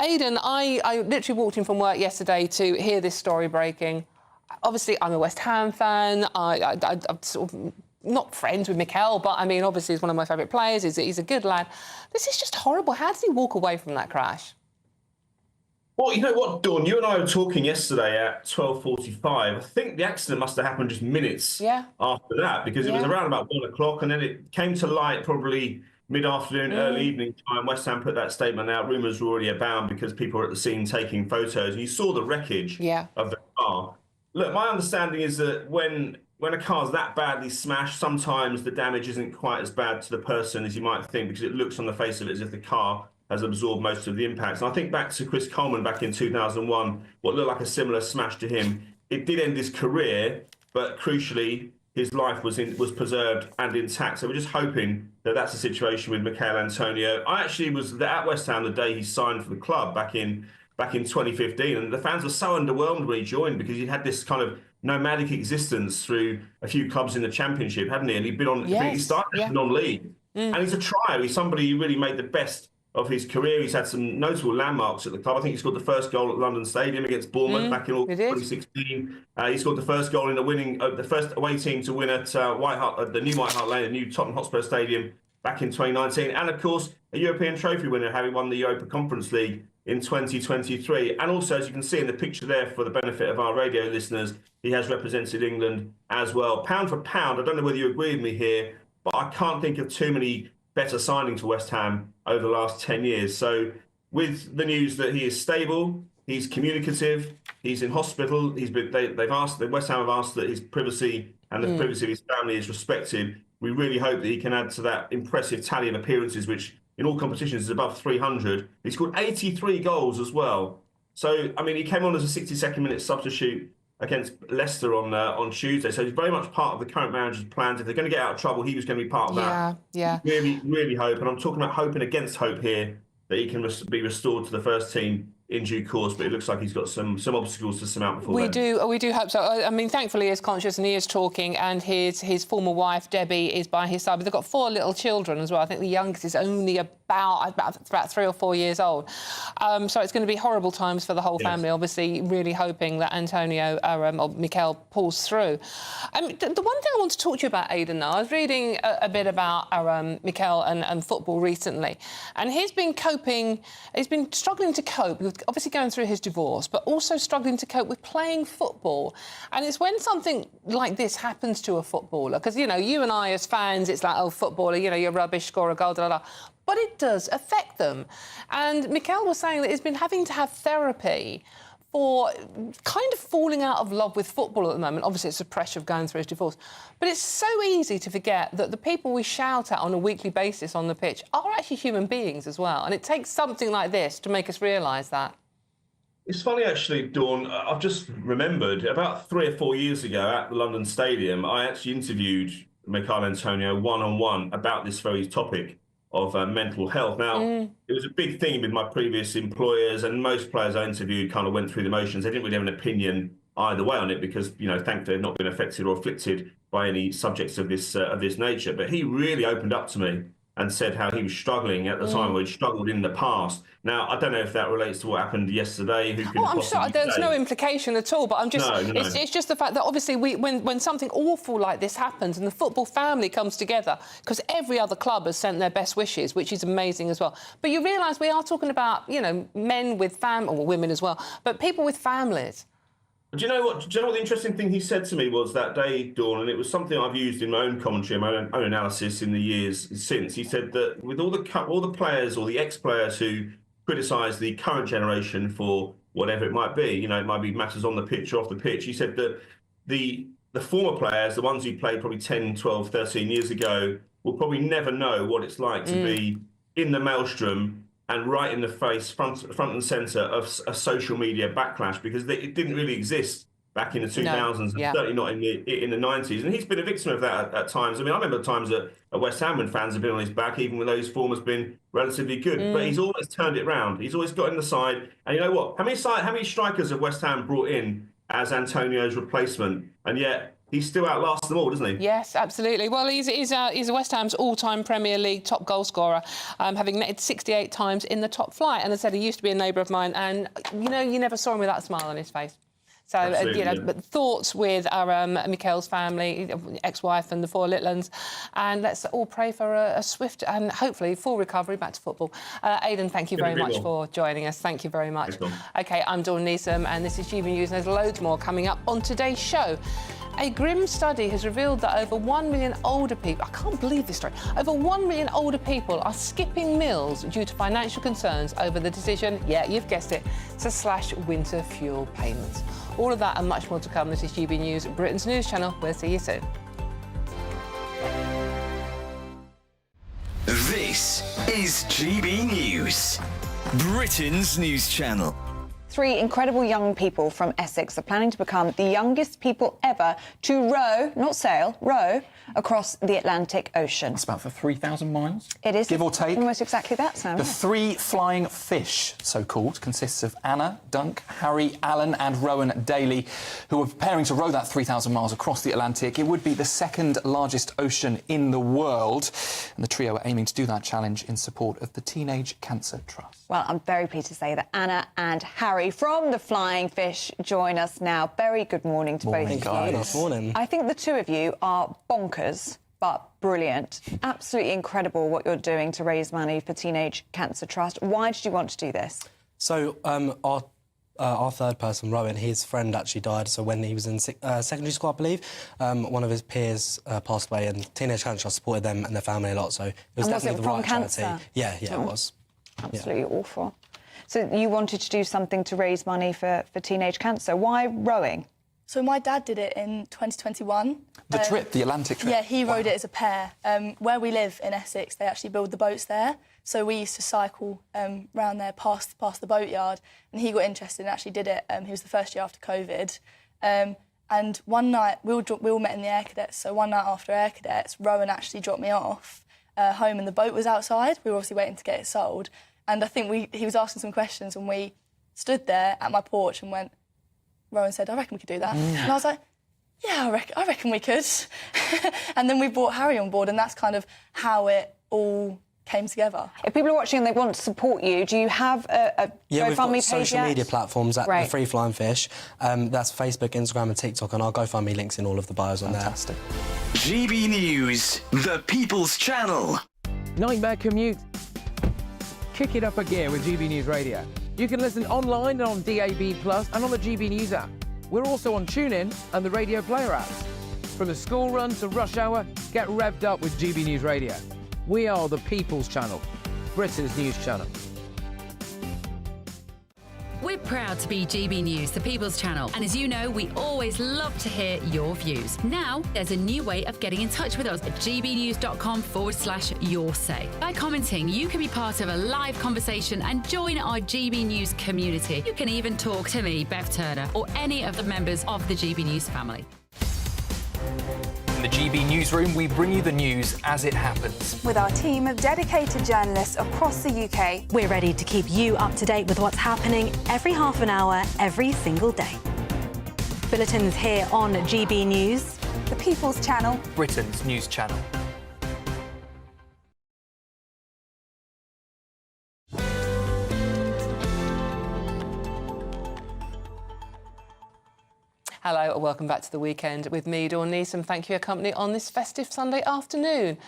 Aidan, I literally walked in from work yesterday to hear this story breaking. Obviously, I'm a West Ham fan. I'm sort of not friends with Mikel, but I mean, obviously he's one of my favourite players. He's a good lad. This is just horrible. How did he walk away from that crash? Well, you know what, Dawn? You and I were talking yesterday at 12:45. I think the accident must have happened just minutes after that, because it was around about 1 o'clock, and then it came to light probably mid-afternoon, early evening time. West Ham put that statement out. Rumours were already abound because people were at the scene taking photos, and you saw the wreckage of the car. Look, my understanding is that when a car's that badly smashed, sometimes the damage isn't quite as bad to the person as you might think, because it looks on the face of it as if the car has absorbed most of the impacts. And I think back to Chris Coleman back in 2001, what looked like a similar smash to him. It did end his career, but crucially, his life was preserved and intact. So we're just hoping that that's the situation with Michael Antonio. I actually was at West Ham the day he signed for the club back in 2015, and the fans were so underwhelmed when he joined, because he had this kind of nomadic existence through a few clubs in the Championship, hadn't he? And he'd been on, I think he started non-league. And he's a trier. He's somebody who really made the best of his career. He's had some notable landmarks at the club. I think he scored the first goal at London Stadium against Bournemouth back in August 2016. He scored the first goal in the first away team to win at the new White Hart Lane, the new Tottenham Hotspur Stadium back in 2019. And of course, a European trophy winner, having won the Europa Conference League in 2023. And also, as you can see in the picture there, for the benefit of our radio listeners, he has represented England as well. Pound for pound, I don't know whether you agree with me here, but I can't think of too many better signings for West Ham over the last 10 years. So with the news that he is stable, he's communicative, he's in hospital, West Ham have asked that his privacy and the privacy of his family is respected. We really hope that he can add to that impressive tally of appearances, which in all competitions is above 300. He scored 83 goals as well So, I mean, he came on as a 62nd minute substitute against Leicester on Tuesday. So he's very much part of the current manager's plans. If they're going to get out of trouble, he was going to be part of that. Yeah. Really, really hope. And I'm talking about hoping against hope here that he can be restored to the first team in due course, but it looks like he's got some obstacles to surmount before We then. do hope so. I mean, thankfully, he is conscious and he is talking, and his former wife, Debbie, is by his side. But they've got 4 little children as well. I think the youngest is only about 3 or 4 years old. So it's going to be horrible times for the whole family, obviously, really hoping that Antonio, or Mikel, pulls through. The one thing I want to talk to you about, Aidan, now, I was reading a bit about Mikel and football recently, and he's been struggling to cope with obviously going through his divorce, but also struggling to cope with playing football. And it's when something like this happens to a footballer, because, you know, you and I as fans, it's like, oh, footballer, you know, you're rubbish, score a goal, da, da, da. But it does affect them. And Mikel was saying that he's been having to have therapy for kind of falling out of love with football at the moment. Obviously, it's the pressure of going through his divorce. But it's so easy to forget that the people we shout at on a weekly basis on the pitch are actually human beings as well. And it takes something like this to make us realise that. It's funny, actually, Dawn. I've just remembered about 3 or 4 years ago at the London Stadium, I actually interviewed Mikel Antonio one-on-one about this very topic of mental health. Now, it was a big thing with my previous employers, and most players I interviewed kind of went through the motions. They didn't really have an opinion either way on it because, you know, thankfully they've not been affected or afflicted by any subjects of this nature. But he really opened up to me and said how he was struggling at the time, or he'd struggled in the past. Now, I don't know if that relates to what happened yesterday. Who could I'm sorry, there's no implication at all, but I'm just... No. It's just the fact that, obviously, when something awful like this happens and the football family comes together, because every other club has sent their best wishes, which is amazing as well. But you realise we are talking about, you know, men with or women as well, but people with families. Do you know what the interesting thing he said to me was that day, Dawn, and it was something I've used in my own commentary, my own analysis in the years since. He said that with all the players or the ex-players who criticise the current generation for whatever it might be, you know, it might be matters on the pitch or off the pitch, he said that the former players, the ones who played probably 10, 12, 13 years ago, will probably never know what it's like to be in the maelstrom and right in the face, front and centre of a social media backlash, because it didn't really exist back in the 2000s, and certainly not in the 90s. And he's been a victim of that at times. I mean, I remember times at West Ham when fans have been on his back, even when those form has been relatively good. But he's always turned it round. He's always got in the side. And you know what? How many strikers have West Ham brought in as Antonio's replacement? And yet he still outlasts them all, doesn't he? Yes, absolutely. Well, he's West Ham's all-time Premier League top goal scorer, having netted 68 times in the top flight. And as I said, he used to be a neighbour of mine, and, you know, you never saw him without a smile on his face. So, you know, but thoughts with our Mikel's family, ex-wife and the 4 little ones, and let's all pray for a swift and hopefully full recovery back to football. Aidan, thank you very much for joining us. Thank you very much. OK, I'm Dawn Neeson, and this is GB News, and there's loads more coming up on today's show. A grim study has revealed that over 1 million older people, I can't believe this story, over 1 million older people are skipping meals due to financial concerns over the decision, yeah, you've guessed it, to slash winter fuel payments. All of that and much more to come. This is GB News, Britain's news channel. We'll see you soon. This is GB News, Britain's news channel. 3 incredible young people from Essex are planning to become the youngest people ever to row, not sail, row, across the Atlantic Ocean. That's about for 3,000 miles? It is. Give or take. Almost exactly that, Sam. The 3 flying fish, so-called, consists of Anna, Dunk, Harry, Alan and Rowan Daly, who are preparing to row that 3,000 miles across the Atlantic. It would be the 2nd largest ocean in the world. And the trio are aiming to do that challenge in support of the Teenage Cancer Trust. Well, I'm very pleased to say that Anna and Harry from the Flying Fish join us now. Very good morning to both of you. Good morning. I think the 2 of you are bonkers, but brilliant. Absolutely incredible what you're doing to raise money for Teenage Cancer Trust. Why did you want to do this? So, our third person, Rowan, his friend actually died. So when he was in secondary school, I believe, one of his peers passed away, and Teenage Cancer Trust supported them and their family a lot. So it was definitely the right charity. Yeah, it was. Absolutely awful. So you wanted to do something to raise money for teenage cancer. Why rowing? So my dad did it in 2021. The trip, the Atlantic trip? Yeah, he rode it as a pair. Where we live in Essex, they actually build the boats there. So we used to cycle round there past the boatyard, and he got interested and actually did it. He was the first year after COVID. And one night, we all met in the Air Cadets, so one night after Air Cadets, Rowan actually dropped me off home and the boat was outside. We were obviously waiting to get it sold. And I think he was asking some questions and we stood there at my porch and went, Rowan said, I reckon we could do that. And I was like, yeah, I reckon we could. And then we brought Harry on board, and that's kind of how it all came together. If people are watching and they want to support you, do you have a Yeah, we've got GoFundMe page social yet? media platforms at Right. The Free Flying Fish. That's Facebook, Instagram and TikTok, and our GoFundMe links in all of the bios on there. Fantastic. GB News, the People's Channel. Nightmare commute? Kick it up a gear with GB News Radio. You can listen online and on DAB+ and on the GB News app. We're also on TuneIn and the Radio Player apps. From the school run to rush hour, get revved up with GB News Radio. We are the People's Channel, Britain's news channel. We're proud to be GB News, the People's Channel. And as you know, we always love to hear your views. Now, there's a new way of getting in touch with us at gbnews.com/yoursay. By commenting, you can be part of a live conversation and join our GB News community. You can even talk to me, Bev Turner, or any of the members of the GB News family. In the GB newsroom, we bring you the news as it happens. With our team of dedicated journalists across the UK, we're ready to keep you up to date with what's happening every half an hour, every single day. Bulletins here on GB News, the People's Channel, Britain's news channel. Hello and welcome back to The Weekend with me, Dawn Neeson. Thank you for your company on this festive Sunday afternoon.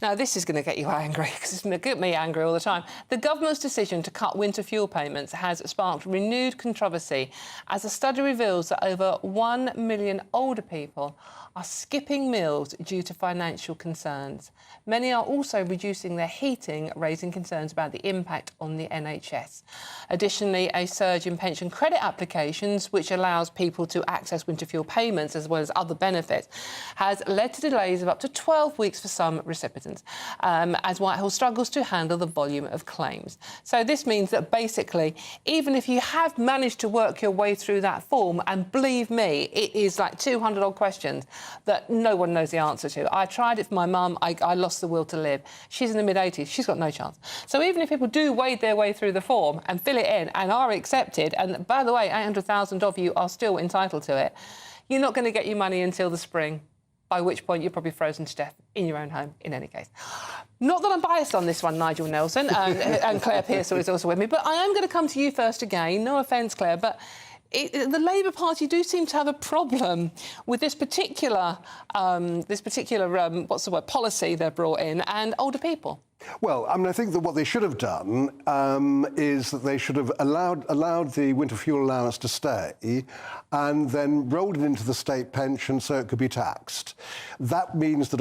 Now, this is going to get you angry, because it's going to get me angry all the time. The government's decision to cut winter fuel payments has sparked renewed controversy as a study reveals that over 1 million older people are skipping meals due to financial concerns. Many are also reducing their heating, raising concerns about the impact on the NHS. Additionally, a surge in pension credit applications, which allows people to access winter fuel payments as well as other benefits, has led to delays of up to 12 weeks for some recipients, as Whitehall struggles to handle the volume of claims. So this means that basically, even if you have managed to work your way through that form, and believe me, it is like 200 odd questions that no one knows the answer to. I tried it for my mum. I lost the will to live. She's in the mid-80s. She's got no chance. So even if people do wade their way through the form and fill it in and are accepted, and by the way, 800,000 of you are still entitled to it, you're not going to get your money until the spring, by which point you're probably frozen to death in your own home, in any case. Not that I'm biased on this one, Nigel Nelson, and Claire Pearsall is also with me, but I am going to come to you first again. No offence, Claire, but the Labour Party do seem to have a problem with this particular what's the word, policy they've brought in, and older people. Well, I mean, I think that what they should have done is that they should have allowed the winter fuel allowance to stay and then rolled it into the state pension so it could be taxed. That means that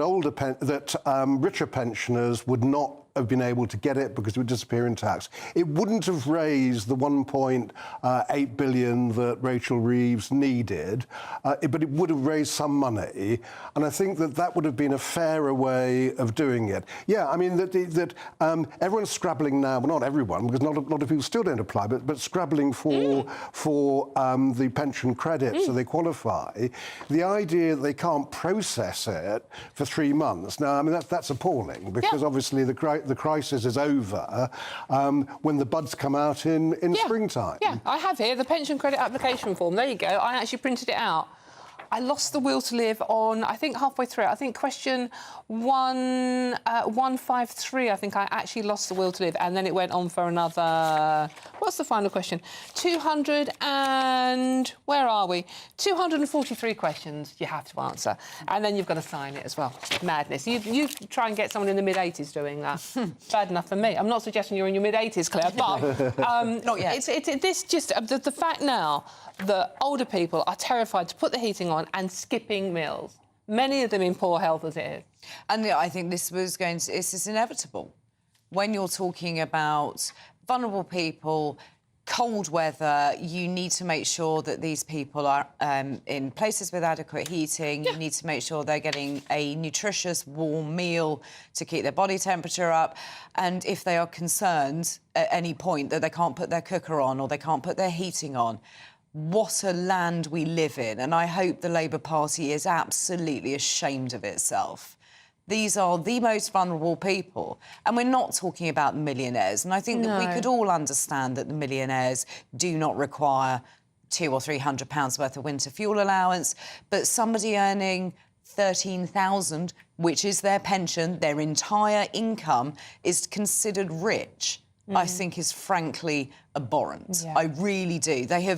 richer pensioners would not have been able to get it because it would disappear in tax. It wouldn't have raised the 1.8 billion that Rachel Reeves needed, but it would have raised some money, and I think that would have been a fairer way of doing it. Yeah, I mean, everyone's scrabbling now, well, not everyone, because not a lot of people still don't apply, but scrabbling for the pension credit so they qualify. The idea that they can't process it for 3 months, now, I mean, that's appalling, because obviously the crisis is over when the buds come out in springtime. Yeah, I have here the pension credit application form. There you go. I actually printed it out. I lost the will to live on, I think, halfway through. I think question 153, I think I actually lost the will to live, and then it went on for another... What's the final question? 200 and... Where are we? 243 questions you have to answer, and then you've got to sign it as well. Madness. You try and get someone in the mid-80s doing that. Bad enough for me. I'm not suggesting you're in your mid-80s, Claire, but... Not yet. The fact now that older people are terrified to put the heating on and skipping meals, many of them in poor health as it is. And I think this is inevitable. When you're talking about vulnerable people, cold weather, you need to make sure that these people are in places with adequate heating. You need to make sure they're getting a nutritious, warm meal to keep their body temperature up. And if they are concerned at any point that they can't put their cooker on or they can't put their heating on, what a land we live in. And I hope the Labour Party is absolutely ashamed of itself. These are the most vulnerable people. And we're not talking about millionaires. And I think that we could all understand that the millionaires do not require £200 or £300 worth of winter fuel allowance. But somebody earning £13,000, which is their pension, their entire income, is considered rich, I think is frankly abhorrent. I really do. They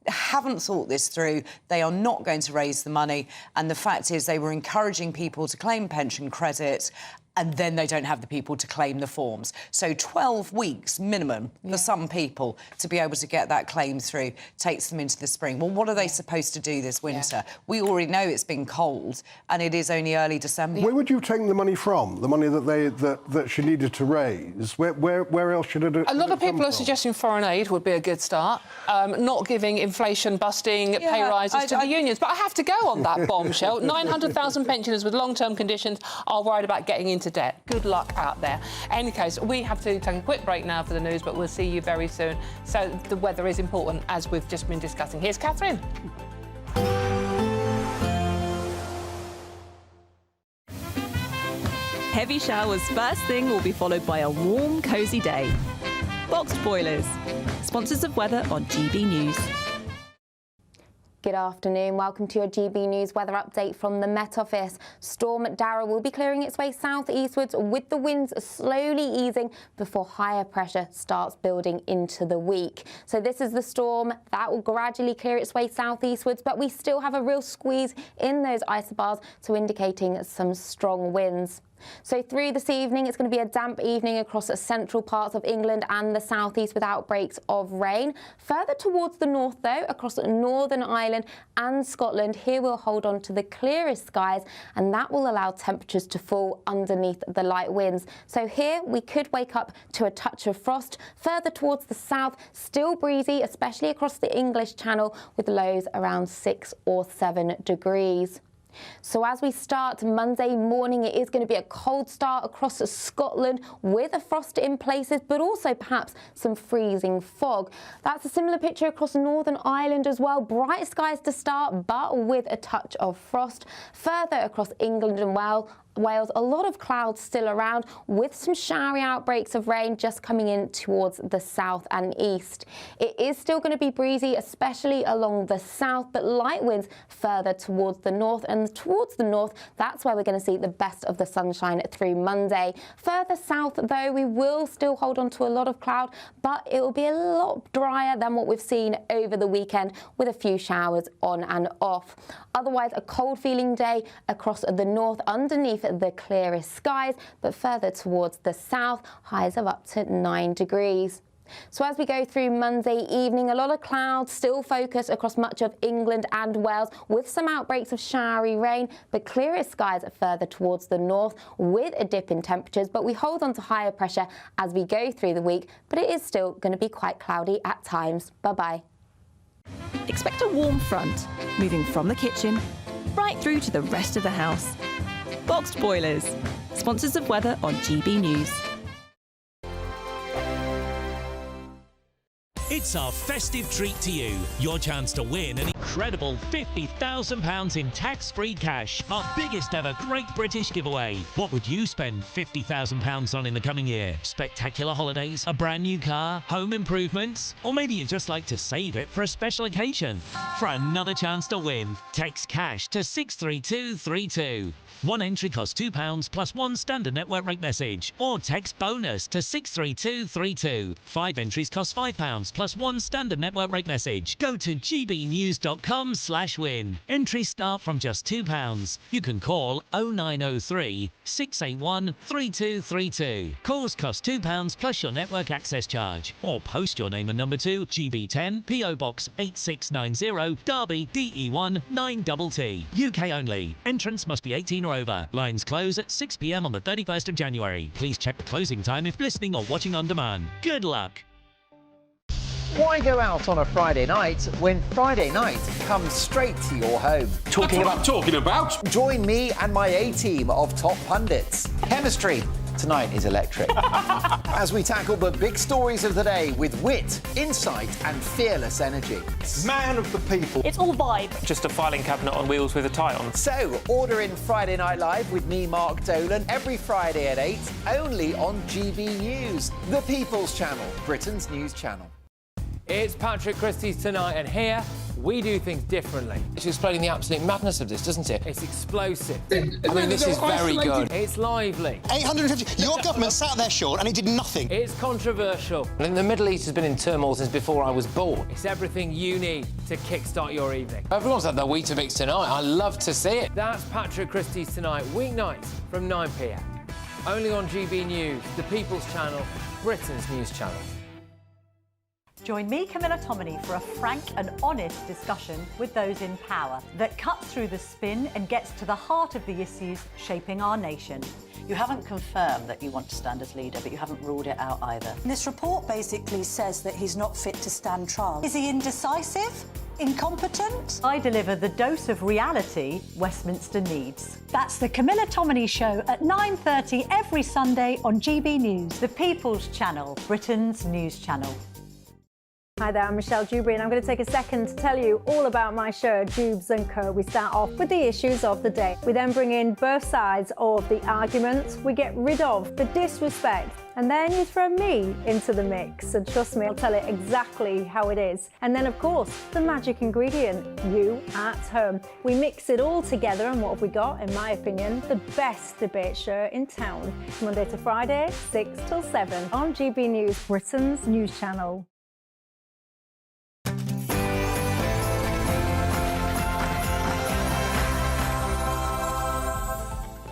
haven't thought this through. They are not going to raise the money. And the fact is they were encouraging people to claim pension credit and then they don't have the people to claim the forms. So 12 weeks minimum for some people to be able to get that claim through takes them into the spring. Well, what are they supposed to do this winter? We already know it's been cold and it is only early December. Where would you take the money from? The money that she needed to raise? Where else should it A lot of people are suggesting foreign aid would be a good start. Not giving inflation-busting pay rises to the unions. But I have to go on that bombshell. 900,000 pensioners with long-term conditions are worried about getting into debt. Good luck out there. In any case, we have to take a quick break now for the news, but we'll see you very soon. So the weather is important, as we've just been discussing. Here's Catherine. Heavy showers first thing will be followed by a warm, cosy day. Boxed Boilers, sponsors of weather on GB News. Good afternoon. Welcome to your GB News weather update from the Met Office. Storm Dara will be clearing its way southeastwards with the winds slowly easing before higher pressure starts building into the week. So this is the storm that will gradually clear its way southeastwards, but we still have a real squeeze in those isobars, so indicating some strong winds. So through this evening, it's going to be a damp evening across the central parts of England and the southeast with outbreaks of rain. Further towards the north, though, across Northern Ireland and Scotland, here we'll hold on to the clearest skies, and that will allow temperatures to fall underneath the light winds. So here we could wake up to a touch of frost. Further towards the south, still breezy, especially across the English Channel, with lows around 6 or 7 degrees. So as we start Monday morning, it is going to be a cold start across Scotland with a frost in places, but also perhaps some freezing fog. That's a similar picture across Northern Ireland as well. Bright skies to start, but with a touch of frost. Further across England and Wales, a lot of clouds still around with some showery outbreaks of rain just coming in towards the south and east. It is still going to be breezy, especially along the south, but light winds further towards the north, and towards the north, that's where we're going to see the best of the sunshine through Monday. Further south, though, we will still hold on to a lot of cloud, but it will be a lot drier than what we've seen over the weekend, with a few showers on and off. Otherwise, a cold feeling day across the north underneath the clearest skies, but further towards the south, highs of up to 9 degrees. So as we go through Monday evening, a lot of clouds still focus across much of England and Wales, with some outbreaks of showery rain, but clearest skies further towards the north with a dip in temperatures. But we hold on to higher pressure as we go through the week, but it is still going to be quite cloudy at times. Bye-bye. Expect a warm front, moving from the kitchen right through to the rest of the house. Boxed Boilers, sponsors of weather on GB News. It's our festive treat to you. Your chance to win an incredible £50,000 in tax-free cash. Our biggest ever Great British giveaway. What would you spend £50,000 on in the coming year? Spectacular holidays, a brand new car, home improvements, or maybe you just like to save it for a special occasion. For another chance to win, text cash to 63232. One entry costs £2 plus one standard network rate message, or text bonus to 63232. 5 entries cost £5 plus one standard network rate message. Go to gbnews.com/win. Entries start from just £2. You can call 0903 681 3232. Calls cost £2 plus your network access charge, or post your name and number to GB10 PO Box 8690 Derby DE1 9TT. UK only. Entrance must be 18 or over. Lines close at 6 p.m. on the 31st of January. Please check the closing time if listening or watching on demand. Good luck. Why go out on a Friday night when Friday night comes straight to your home? Talking about? Join me and my A-team of top pundits. Chemistry tonight is electric. As we tackle the big stories of the day with wit, insight and fearless energy. Man of the people. It's all vibe. Just a filing cabinet on wheels with a tie on. So, order in Friday Night Live with me, Mark Dolan, every Friday at 8, only on GB News, the People's Channel, Britain's news channel. It's Patrick Christie's Tonight, and here we do things differently. It's explaining the absolute madness of this, doesn't it? It's explosive. I mean, this is very good. It's lively. 850. Your government sat there, Sean, and it did nothing. It's controversial. And the Middle East has been in turmoil since before I was born. It's everything you need to kickstart your evening. Everyone's had their Weetabix tonight. I love to see it. That's Patrick Christie's Tonight, weeknights from 9 p.m. Only on GB News, the People's Channel, Britain's news channel. Join me, Camilla Tominey, for a frank and honest discussion with those in power that cuts through the spin and gets to the heart of the issues shaping our nation. You haven't confirmed that you want to stand as leader, but you haven't ruled it out either. This report basically says that he's not fit to stand trial. Is he indecisive? Incompetent? I deliver the dose of reality Westminster needs. That's the Camilla Tominey Show at 9:30 every Sunday on GB News, the People's Channel, Britain's news channel. Hi there, I'm Michelle Dewberry, and I'm going to take a second to tell you all about my show, Dubes & Co. We start off with the issues of the day. We then bring in both sides of the argument. We get rid of the disrespect, and then you throw me into the mix. And trust me, I'll tell it exactly how it is. And then, of course, the magic ingredient, you at home. We mix it all together, and what have we got? In my opinion, the best debate show in town. Monday to Friday, 6 till 7 on GB News, Britain's news channel.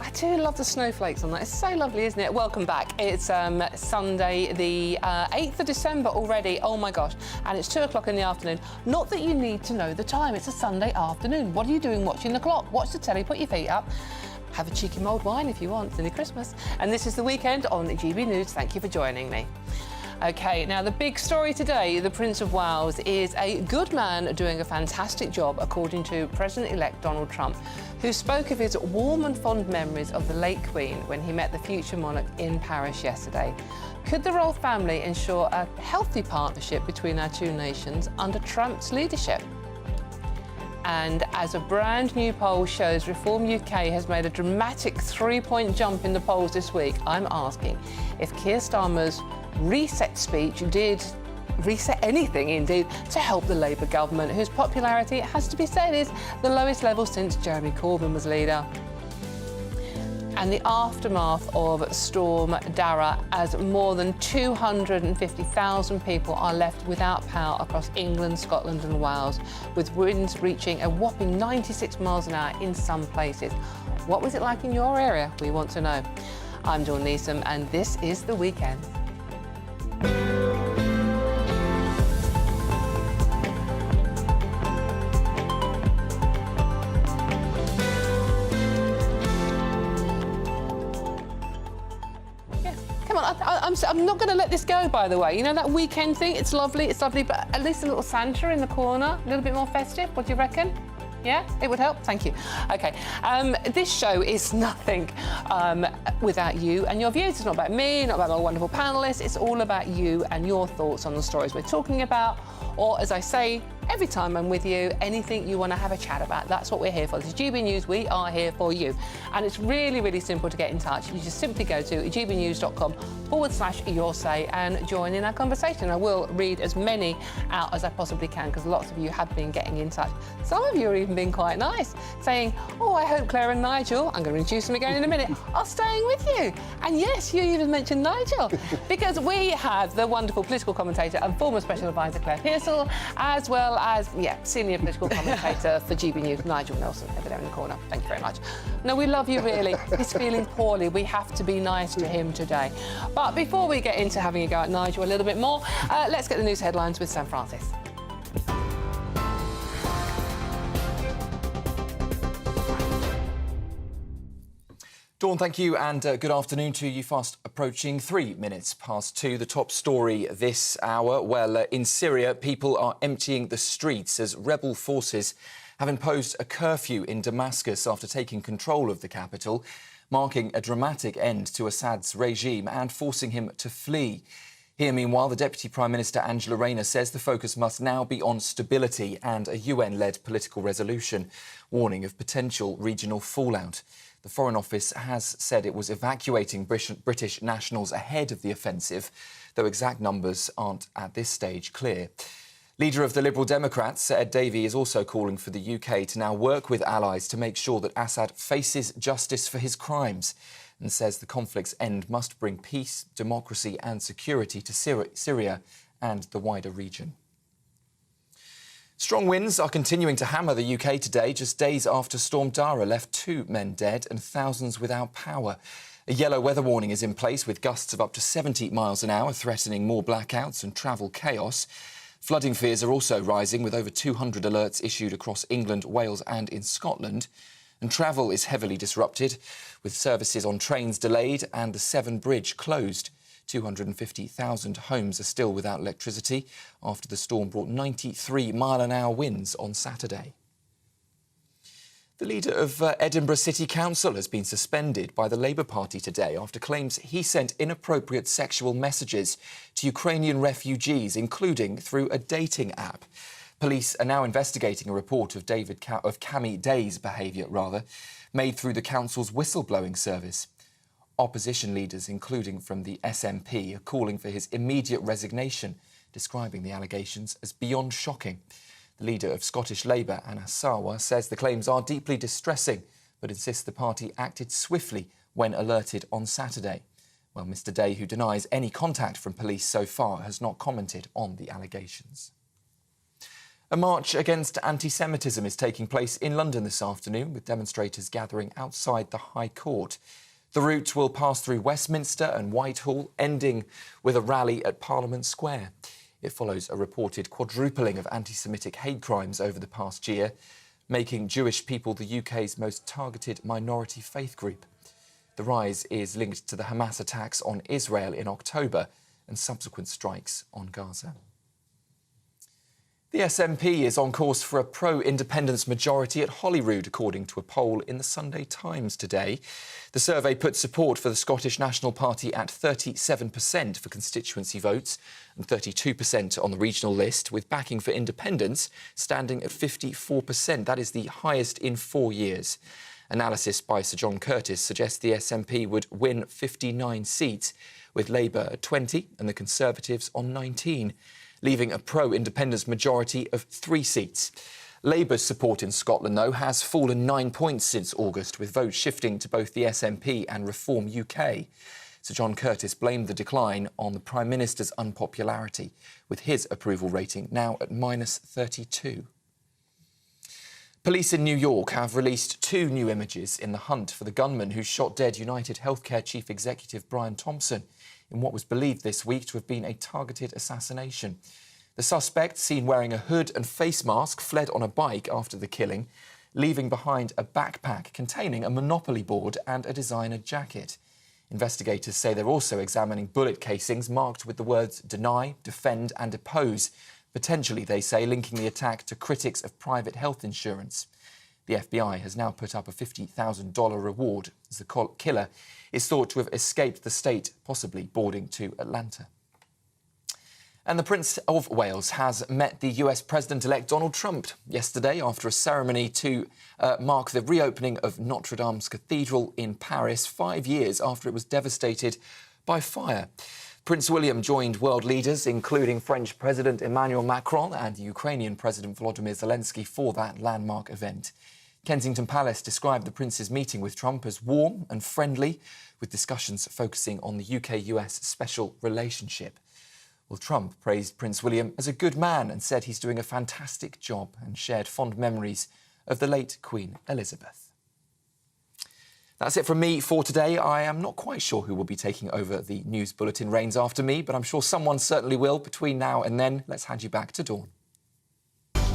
I do love the snowflakes on that. It's so lovely, isn't it? Welcome back. It's Sunday, the 8th of December already. Oh my gosh. And it's 2 o'clock in the afternoon. Not that you need to know the time. It's a Sunday afternoon. What are you doing watching the clock? Watch the telly, put your feet up. Have a cheeky mulled wine if you want. It's nearly Christmas. And this is the weekend on GB News. Thank you for joining me. OK, now the big story today, the Prince of Wales is a good man doing a fantastic job, according to President-elect Donald Trump, who spoke of his warm and fond memories of the late Queen when he met the future monarch in Paris yesterday. Could the royal family ensure a healthy partnership between our two nations under Trump's leadership? And as a brand new poll shows, Reform UK has made a dramatic 3-point jump in the polls this week. I'm asking if Keir Starmer's reset speech did reset anything, indeed, to help the Labour government, whose popularity, it has to be said, is the lowest level since Jeremy Corbyn was leader. And the aftermath of Storm Dara, as more than 250,000 people are left without power across England, Scotland and Wales, with winds reaching a whopping 96 miles an hour in some places. What was it like in your area? We want to know. I'm Dawn Neeson, and this is The Weekend. I'm not going to let this go, by the way. You know that weekend thing? It's lovely, but at least a little Santa in the corner, a little bit more festive. What do you reckon? Yeah, it would help. Thank you. OK, this show is nothing without you and your views. It's not about me, not about my wonderful panellists. It's all about you and your thoughts on the stories we're talking about, or, as I say every time I'm with you, anything you want to have a chat about. That's what we're here for. This is GB News. We are here for you. And it's really, really simple to get in touch. You just simply go to gbnews.com/yoursay and join in our conversation. I will read as many out as I possibly can, because lots of you have been getting in touch. Some of you are even being quite nice, saying, oh, I hope Claire and Nigel, I'm going to introduce them again in a minute, are staying with you. And yes, you even mentioned Nigel, because we have the wonderful political commentator and former special advisor Claire Pearsall, as well as, senior political commentator for GB News, Nigel Nelson, over there in the corner. Thank you very much. No, we love you, really. He's feeling poorly. We have to be nice to him today. But before we get into having a go at Nigel a little bit more, let's get the news headlines with Sam Francis. Dawn, thank you, and good afternoon to you. Fast approaching 3 minutes past 2. The top story this hour. Well, in Syria, people are emptying the streets as rebel forces have imposed a curfew in Damascus after taking control of the capital, marking a dramatic end to Assad's regime and forcing him to flee. Here, meanwhile, the Deputy Prime Minister Angela Rayner says the focus must now be on stability and a UN-led political resolution, warning of potential regional fallout. The Foreign Office has said it was evacuating British nationals ahead of the offensive, though exact numbers aren't at this stage clear. Leader of the Liberal Democrats, Ed Davey, is also calling for the UK to now work with allies to make sure that Assad faces justice for his crimes, and says the conflict's end must bring peace, democracy and security to Syria and the wider region. Strong winds are continuing to hammer the UK today, just days after Storm Dara left 2 men dead and thousands without power. A yellow weather warning is in place with gusts of up to 70 miles an hour, threatening more blackouts and travel chaos. Flooding fears are also rising, with over 200 alerts issued across England, Wales and in Scotland. And travel is heavily disrupted, with services on trains delayed and the Severn Bridge closed. 250,000 homes are still without electricity after the storm brought 93-mile-an-hour winds on Saturday. The leader of Edinburgh City Council has been suspended by the Labour Party today after claims he sent inappropriate sexual messages to Ukrainian refugees, including through a dating app. Police are now investigating a report of Cammy Day's behaviour, made through the council's whistleblowing service. Opposition leaders, including from the SNP, are calling for his immediate resignation, describing the allegations as beyond shocking. The leader of Scottish Labour, Anna Sarwar, says the claims are deeply distressing, but insists the party acted swiftly when alerted on Saturday. Well, Mr Day, who denies any contact from police so far, has not commented on the allegations. A march against anti-Semitism is taking place in London this afternoon, with demonstrators gathering outside the High Court. The route will pass through Westminster and Whitehall, ending with a rally at Parliament Square. It follows a reported quadrupling of anti-Semitic hate crimes over the past year, making Jewish people the UK's most targeted minority faith group. The rise is linked to the Hamas attacks on Israel in October and subsequent strikes on Gaza. The SNP is on course for a pro-independence majority at Holyrood, according to a poll in the Sunday Times today. The survey puts support for the Scottish National Party at 37% for constituency votes and 32% on the regional list, with backing for independence standing at 54%. That is the highest in 4 years. Analysis by Sir John Curtis suggests the SNP would win 59 seats, with Labour at 20 and the Conservatives on 19. Leaving a pro-independence majority of 3 seats. Labour's support in Scotland, though, has fallen 9 points since August, with votes shifting to both the SNP and Reform UK. Sir John Curtis blamed the decline on the Prime Minister's unpopularity, with his approval rating now at -32. Police in New York have released 2 new images in the hunt for the gunman who shot dead United Healthcare Chief Executive Brian Thompson in what was believed this week to have been a targeted assassination. The suspect, seen wearing a hood and face mask, fled on a bike after the killing, leaving behind a backpack containing a Monopoly board and a designer jacket. Investigators say they're also examining bullet casings marked with the words deny, defend and oppose, potentially, they say, linking the attack to critics of private health insurance. The FBI has now put up a $50,000 reward as the killer is thought to have escaped the state, possibly boarding to Atlanta. And the Prince of Wales has met the US President-elect Donald Trump yesterday after a ceremony to mark the reopening of Notre Dame's Cathedral in Paris 5 years after it was devastated by fire. Prince William joined world leaders, including French President Emmanuel Macron and Ukrainian President Volodymyr Zelensky, for that landmark event. Kensington Palace described the Prince's meeting with Trump as warm and friendly, with discussions focusing on the UK-US special relationship. Well, Trump praised Prince William as a good man and said he's doing a fantastic job, and shared fond memories of the late Queen Elizabeth. That's it from me for today. I am not quite sure who will be taking over the news bulletin reins after me, but I'm sure someone certainly will between now and then. Let's hand you back to Dawn.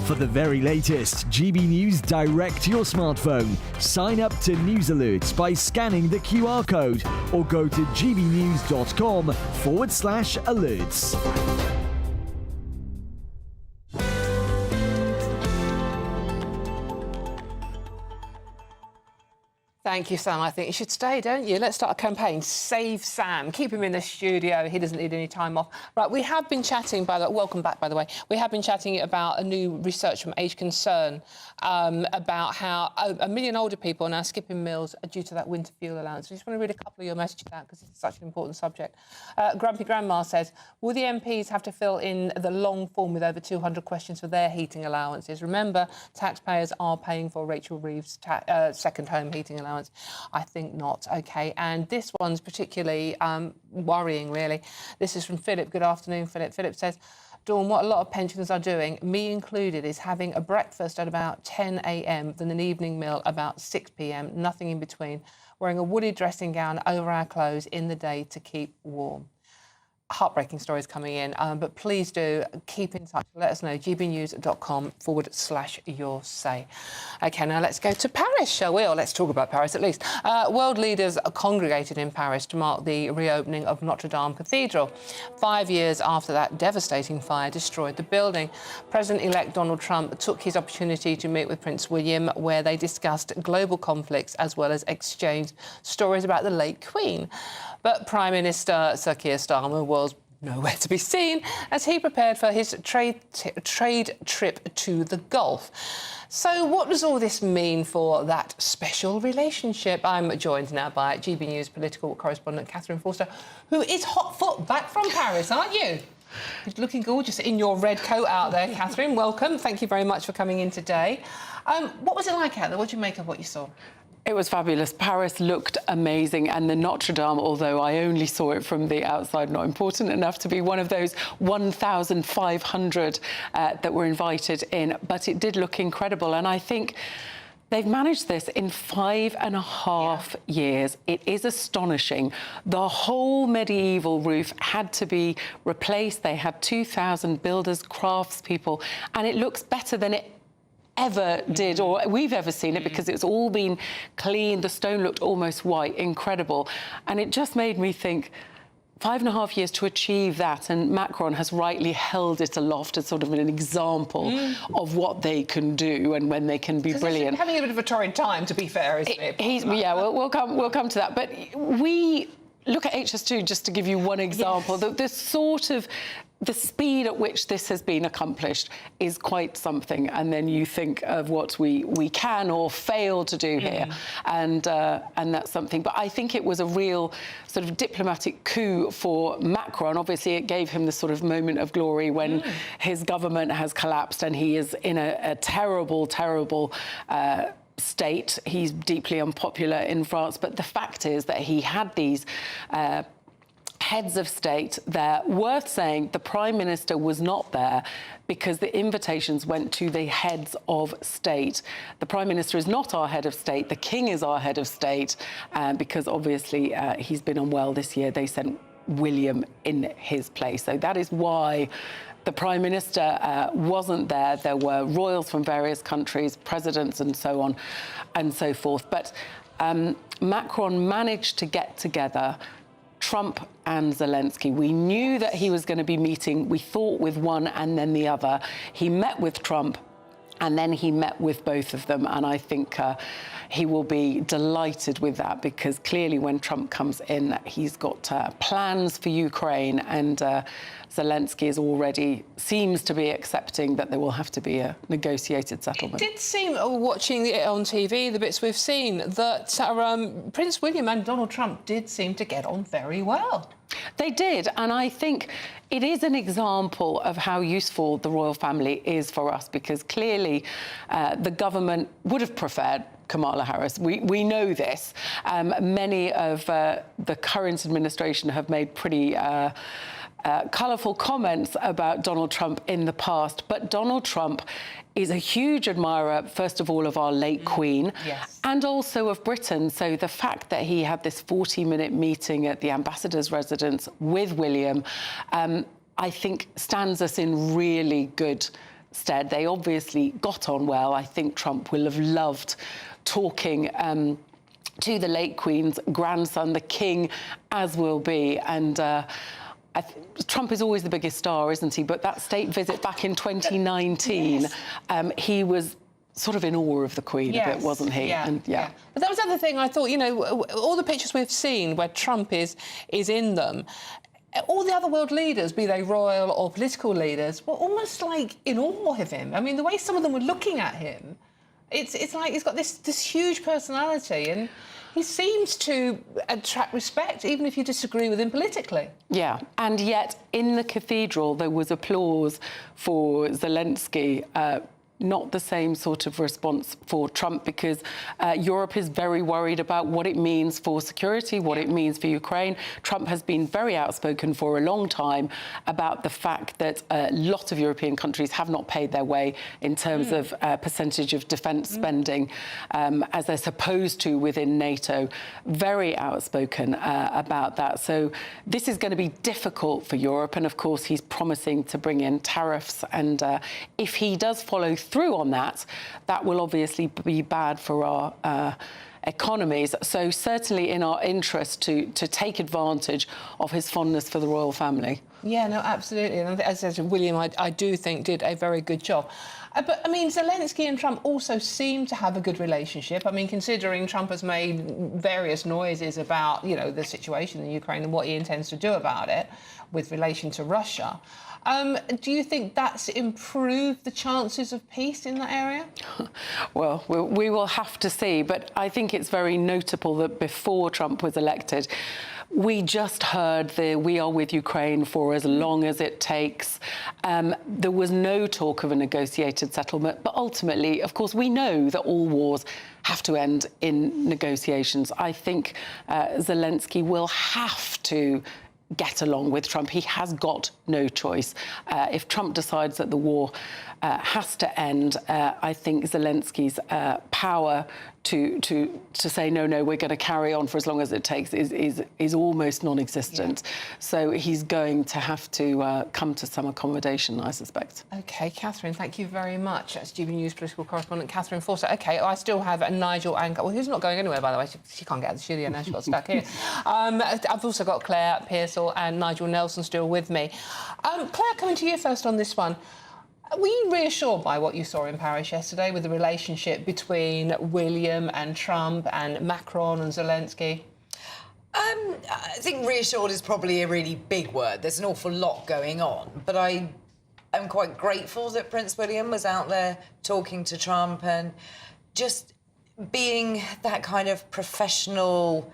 For the very latest GB News direct to your smartphone, sign up to News Alerts by scanning the QR code or go to gbnews.com/alerts. Thank you, Sam. I think you should stay, don't you? Let's start a campaign. Save Sam. Keep him in the studio. He doesn't need any time off. Right, we have been chatting, welcome back, by the way. We have been chatting about a new research from Age Concern about how 1 million older people are now skipping meals due to that winter fuel allowance. I just want to read a couple of your messages out because it's such an important subject. Grumpy Grandma says, will the MPs have to fill in the long form with over 200 questions for their heating allowances? Remember, taxpayers are paying for Rachel Reeves' second home heating allowance. I think not. OK, and this one's particularly worrying, really. This is from Philip. Good afternoon, Philip. Philip says, Dawn, what a lot of pensioners are doing, me included, is having a breakfast at about 10 a.m, then an evening meal about 6 p.m, nothing in between, wearing a woolly dressing gown over our clothes in the day to keep warm. Heartbreaking stories coming in, but please do keep in touch. Let us know, gbnews.com/your say. OK, now let's go to Paris, shall we? Or let's talk about Paris at least. World leaders congregated in Paris to mark the reopening of Notre Dame Cathedral, 5 years after that devastating fire destroyed the building. President-elect Donald Trump took his opportunity to meet with Prince William, where they discussed global conflicts as well as exchanged stories about the late Queen. But Prime Minister Sir Keir Starmer was nowhere to be seen as he prepared for his trade trip to the Gulf. So what does all this mean for that special relationship? I'm joined now by GB News political correspondent Catherine Forster, who is hot foot back from Paris, aren't you? You're looking gorgeous in your red coat out there, Catherine. Welcome. Thank you very much for coming in today. What was it like out there? What did you make of what you saw? It was fabulous. Paris looked amazing, and the Notre Dame, although I only saw it from the outside, not important enough to be one of those 1,500 that were invited in, but it did look incredible. And I think they've managed this in 5.5 years. It is astonishing. The whole medieval roof had to be replaced. They had 2,000 builders, craftspeople, and it looks better than it ever did, or we've ever seen it, because it's all been clean. The stone looked almost white, incredible. And it just made me think, 5.5 years to achieve that, and Macron has rightly held it aloft as sort of an example of what they can do and when they can be brilliant. He's having a bit of a torrid time, to be fair, isn't it? Yeah, we'll come to that. But we look at HS2, just to give you one example. Yes. The speed at which this has been accomplished is quite something, and then you think of what we can or fail to do here, and that's something. But I think it was a real sort of diplomatic coup for Macron. Obviously, it gave him the sort of moment of glory when his government has collapsed and he is in a terrible state. He's deeply unpopular in France, but the fact is that he had these heads of state there. Worth saying, the Prime Minister was not there because the invitations went to the heads of state. The Prime Minister is not our head of state. The King is our head of state, because obviously he's been unwell this year. They sent William in his place. So that is why the Prime Minister wasn't there. There were royals from various countries, presidents and so on and so forth. But Macron managed to get together Trump and Zelensky. We knew that he was going to be meeting, we thought, with one and then the other. He met with Trump and then he met with both of them. And I think he will be delighted with that, because clearly when Trump comes in, he's got plans for Ukraine, and Zelensky is already seems to be accepting that there will have to be a negotiated settlement. It did seem, watching it on TV, the bits we've seen, that Prince William and Donald Trump did seem to get on very well. They did, and I think it is an example of how useful the royal family is for us, because clearly the government would have preferred Kamala Harris. We know this. Many of the current administration have made pretty colourful comments about Donald Trump in the past, but Donald Trump is a huge admirer, first of all, of our late Queen, and also of Britain. So the fact that he had this 40-minute meeting at the ambassador's residence with William, I think stands us in really good stead. They obviously got on well. I think Trump will have loved talking to the late Queen's grandson, the King, as will be. And Trump is always the biggest star, isn't he? But that state visit back in 2019, he was sort of in awe of the Queen a bit, wasn't he? Yeah, and, But that was the other thing I thought, you know, all the pictures we've seen where Trump is in them, all the other world leaders, be they royal or political leaders, were almost like in awe of him. I mean, the way some of them were looking at him, it's like he's got this huge personality, and he seems to attract respect, even if you disagree with him politically. Yeah, and yet in the cathedral there was applause for Zelensky. Not the same sort of response for Trump, because Europe is very worried about what it means for security, what it means for Ukraine. Trump has been very outspoken for a long time about the fact that a lot of European countries have not paid their way in terms of percentage of defence spending as they're supposed to within NATO. Very outspoken about that. So this is going to be difficult for Europe, and of course he's promising to bring in tariffs, and if he does follow through on that, that will obviously be bad for our economies. So certainly in our interest to take advantage of his fondness for the royal family. Yeah, no, absolutely. And as I said, William, I do think did a very good job. But, I mean, Zelensky and Trump also seem to have a good relationship. I mean, considering Trump has made various noises about, you know, the situation in Ukraine and what he intends to do about it with relation to Russia. Do you think that's improved the chances of peace in that area? Well, we will have to see, but I think it's very notable that before Trump was elected, we just heard the "we are with Ukraine for as long as it takes." There was no talk of a negotiated settlement, but ultimately, of course, we know that all wars have to end in negotiations. I think Zelensky will have to get along with Trump. He has got no choice. If Trump decides that the war has to end, I think Zelensky's power to say no, we're going to carry on for as long as it takes is almost non-existent. So he's going to have to come to some accommodation, I suspect. OK, Catherine, thank you very much. That's GBNews political correspondent Catherine Fawcett. OK, I still have Nigel and... Well, who's not going anywhere, by the way. She can't get out of the studio now. She got stuck here. I've also got Claire Pearsall and Nigel Nelson still with me. Claire, coming to you first on this one. Were you reassured by what you saw in Paris yesterday with the relationship between William and Trump and Macron and Zelensky? I think reassured is probably a really big word. There's an awful lot going on. But I am quite grateful that Prince William was out there talking to Trump and just being that kind of professional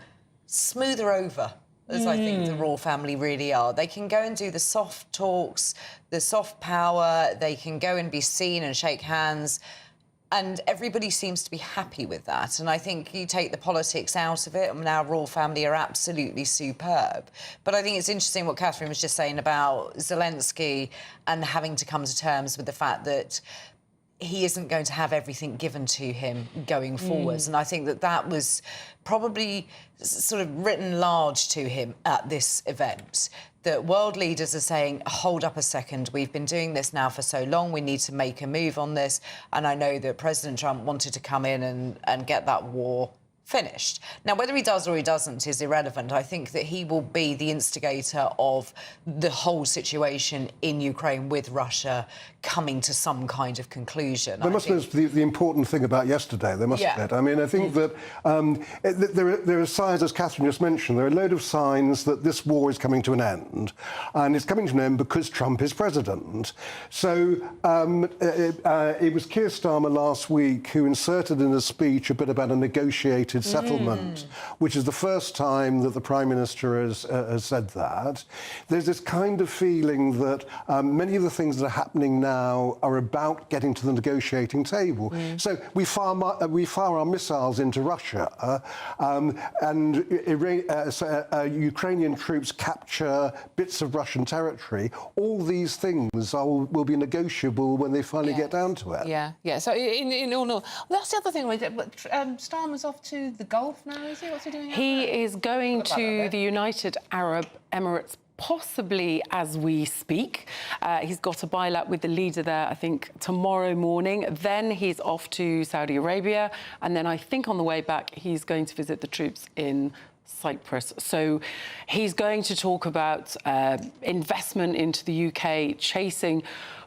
smoother over, as I think the royal family really are. They can go and do the soft talks, the soft power, they can go and be seen and shake hands, and everybody seems to be happy with that. And I think you take the politics out of it, and our royal family are absolutely superb. But I think it's interesting what Catherine was just saying about Zelensky and having to come to terms with the fact that he isn't going to have everything given to him going forwards. And I think that was probably sort of written large to him at this event, that world leaders are saying, hold up a second, we've been doing this now for so long, we need to make a move on this. And I know that President Trump wanted to come in and get that war finished. Now, whether he does or he doesn't is irrelevant. I think that he will be the instigator of the whole situation in Ukraine with Russia coming to some kind of conclusion. There must have been the important thing about yesterday, there must have been. I mean, I think that there are signs, as Catherine just mentioned, there are a load of signs that this war is coming to an end, and it's coming to an end because Trump is president. So it was Keir Starmer last week who inserted in a speech a bit about a negotiated settlement, which is the first time that the Prime Minister has said that. There's this kind of feeling that many of the things that are happening now are about getting to the negotiating table. So we fire our missiles into Russia, and Ukrainian troops capture bits of Russian territory. All these things will be negotiable when they finally get down to it. Yeah. So in all, that's the other thing. Starmer's off to the Gulf now, is he? What's he doing? He is going to the United Arab Emirates possibly as we speak. He's got a bilat with the leader there, I think, tomorrow morning. Then he's off to Saudi Arabia. And then I think on the way back, he's going to visit the troops in Cyprus. So he's going to talk about investment into the UK, chasing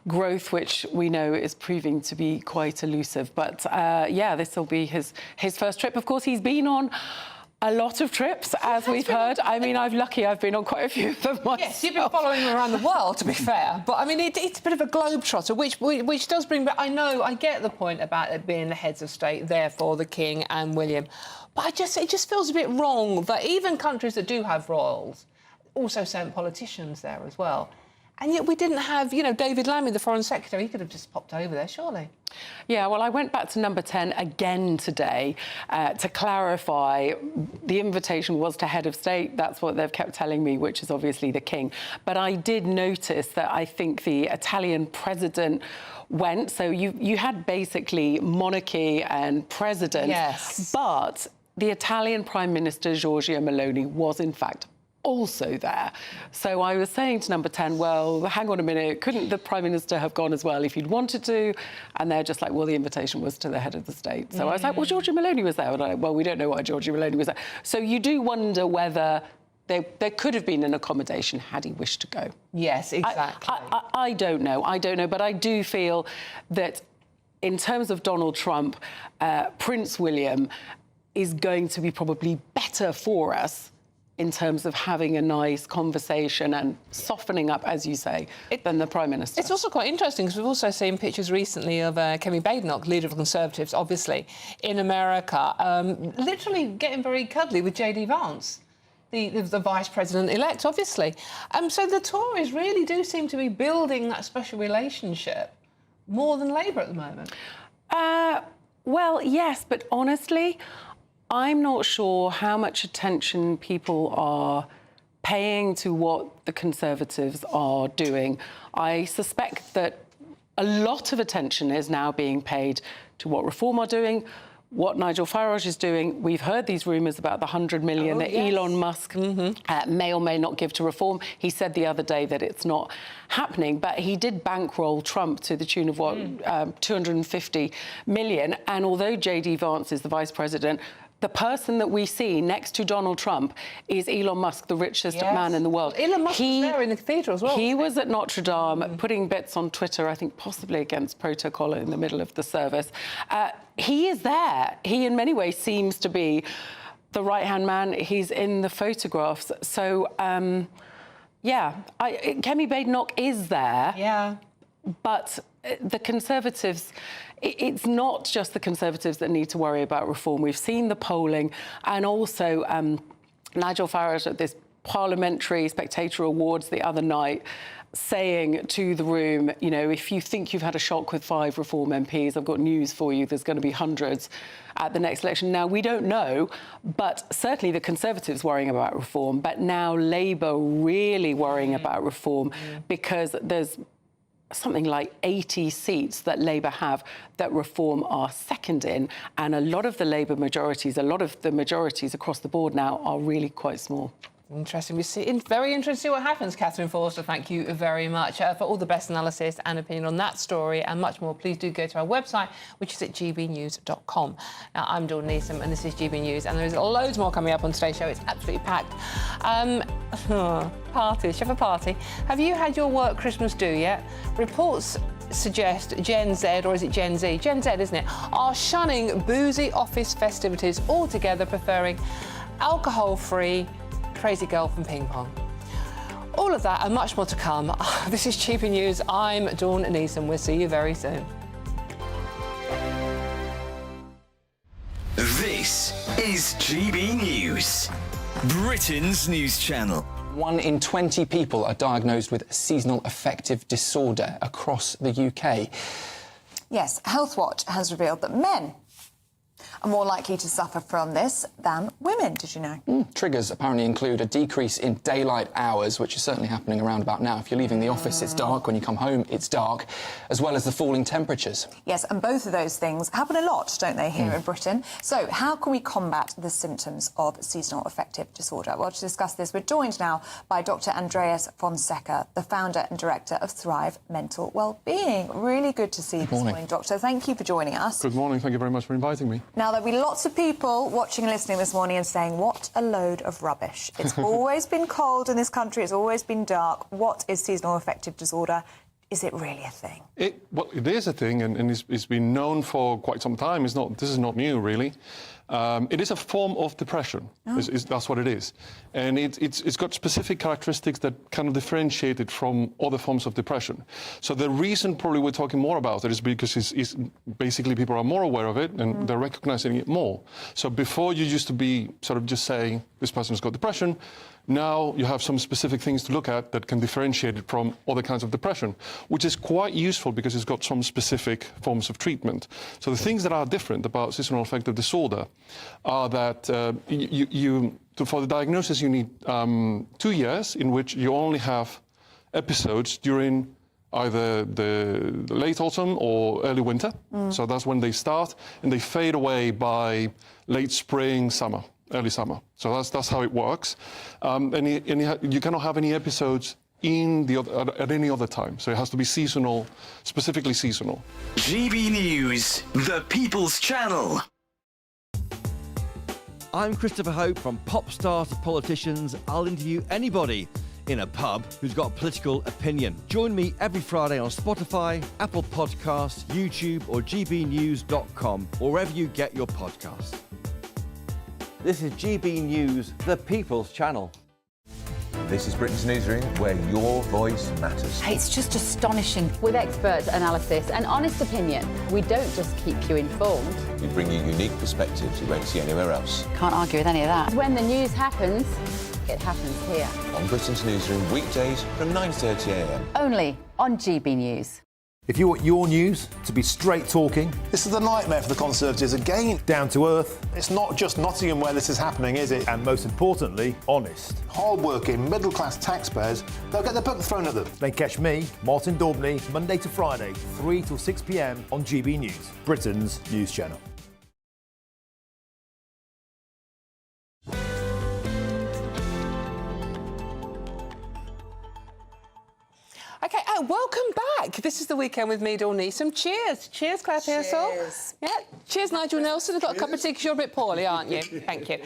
growth, which we know is proving to be quite elusive. But yeah, this will be his first trip. Of course, he's been on a lot of trips, as we've heard. I mean, I've been on quite a few of them myself. Yes, you've been following him around the world, to be fair. But, I mean, it's a bit of a globetrotter, which does bring... But I get the point about it being the heads of state, therefore the King and William. But it just feels a bit wrong that even countries that do have royals also sent politicians there as well. And yet we didn't have, you know, David Lammy, the Foreign Secretary. He could have just popped over there, surely. Yeah, well, I went back to number 10 again today to clarify the invitation was to head of state. That's what they've kept telling me, which is obviously the King. But I did notice that I think the Italian president went. So you had basically monarchy and president. Yes. But the Italian Prime Minister, Giorgia Meloni, was in fact also there. So I was saying to number 10, well, hang on a minute, couldn't the Prime Minister have gone as well if he'd wanted to? And they're just like, well, the invitation was to the head of the state. So I was like, well, Giorgia Meloni was there. And I'm like, well, we don't know why Giorgia Meloni was there. So you do wonder whether there could have been an accommodation had he wished to go. Yes, exactly. I don't know. But I do feel that in terms of Donald Trump, Prince William is going to be probably better for us in terms of having a nice conversation and softening up, as you say, than the Prime Minister. It's also quite interesting because we've also seen pictures recently of Kemi Badenoch, leader of the Conservatives, obviously, in America, literally getting very cuddly with J.D. Vance, the Vice President-elect, obviously. So the Tories really do seem to be building that special relationship more than Labour at the moment. Well, yes, but honestly, I'm not sure how much attention people are paying to what the Conservatives are doing. I suspect that a lot of attention is now being paid to what Reform are doing, what Nigel Farage is doing. We've heard these rumours about the 100 million that Elon Musk may or may not give to Reform. He said the other day that it's not happening, but he did bankroll Trump to the tune of, 250 million. And although J.D. Vance is the Vice President, the person that we see next to Donald Trump is Elon Musk, the richest man in the world. Well, Elon Musk was there in the cathedral as well. He was at Notre Dame putting bits on Twitter, I think possibly against protocol in the middle of the service. He is there. He, in many ways, seems to be the right-hand man. He's in the photographs. So, yeah, Kemi Badenoch is there. Yeah. But the Conservatives... It's not just the Conservatives that need to worry about Reform. We've seen the polling, and also Nigel Farage at this Parliamentary Spectator Awards the other night saying to the room, you know, if you think you've had a shock with 5 Reform MPs, I've got news for you. There's going to be hundreds at the next election. Now, we don't know, but certainly the Conservatives worrying about Reform, but now Labour really worrying about Reform because there's something like 80 seats that Labour have that Reform are second in, and a lot of the Labour majorities, a lot of the majorities across the board now are really quite small. Interesting. Very interesting to see what happens, Catherine Forster. Thank you very much for all the best analysis and opinion on that story and much more. Please do go to our website, which is at gbnews.com. Now, I'm Dawn Neeson, and this is GB News, and there's loads more coming up on today's show. It's absolutely packed. Parties, chef a party. Have you had your work Christmas do yet? Reports suggest Gen Z, or is it Gen Z? Gen Z, isn't it? Are shunning boozy office festivities altogether, preferring alcohol-free crazy golf and ping pong. All of that and much more to come. This is GB News. I'm Dawn Neeson. We'll see you very soon. This is GB News, Britain's news channel. 1 in 20 people are diagnosed with seasonal affective disorder across the UK. Yes, Health Watch has revealed that men are more likely to suffer from this than women. Did you know? Triggers apparently include a decrease in daylight hours, which is certainly happening around about now. If you're leaving the office, it's dark. When you come home, it's dark, as well as the falling temperatures. Yes, and both of those things happen a lot, don't they, here in Britain? So how can we combat the symptoms of seasonal affective disorder? Well, to discuss this, we're joined now by Dr. Andreas Fonseca, the founder and director of Thrive Mental Wellbeing. Really good to see you this morning, Doctor. Thank you for joining us. Good morning. Thank you very much for inviting me. Now, there'll be lots of people watching and listening this morning and saying, what a load of rubbish. It's always been cold in this country. It's always been dark. What is seasonal affective disorder? Is it really a thing? Well, it is a thing, and it's been known for quite some time. This is not new, really. It is a form of depression. That's what it is. And it's got specific characteristics that kind of differentiate it from other forms of depression. So the reason probably we're talking more about it is because it's basically people are more aware of it and they're recognizing it more. So before you used to be sort of just saying this person's got depression, now you have some specific things to look at that can differentiate it from other kinds of depression, which is quite useful because it's got some specific forms of treatment. So the things that are different about seasonal affective disorder are that for the diagnosis you need 2 years in which you only have episodes during either the late autumn or early winter. So that's when they start, and they fade away by late spring, summer. Early summer. So that's how it works. And you cannot have any episodes at any other time. So it has to be seasonal, specifically seasonal. GB News, the People's Channel. I'm Christopher Hope. From pop stars to politicians, I'll interview anybody in a pub who's got a political opinion. Join me every Friday on Spotify, Apple Podcasts, YouTube or gbnews.com, or wherever you get your podcasts. This is GB News, the People's Channel. This is Britain's Newsroom, where your voice matters. It's just astonishing. With expert analysis and honest opinion, we don't just keep you informed. We bring you unique perspectives you won't see anywhere else. Can't argue with any of that. When the news happens, it happens here. On Britain's Newsroom, weekdays from 9:30 a.m. Only on GB News. If you want your news to be straight talking... This is a nightmare for the Conservatives again. Down to earth. It's not just Nottingham where this is happening, is it? And most importantly, honest. Hard-working, middle-class taxpayers, they'll get their book thrown at them. Then catch me, Martin Daubney, Monday to Friday, 3 till 6 p.m. on GB News, Britain's news channel. OK, welcome back. This is The Weekend with me, Dawn Neeson. Cheers. Cheers, Claire Pearsall. Yeah. Cheers, Nigel Nelson. I've got a cup of tea because you're a bit poorly, aren't you? Thank you.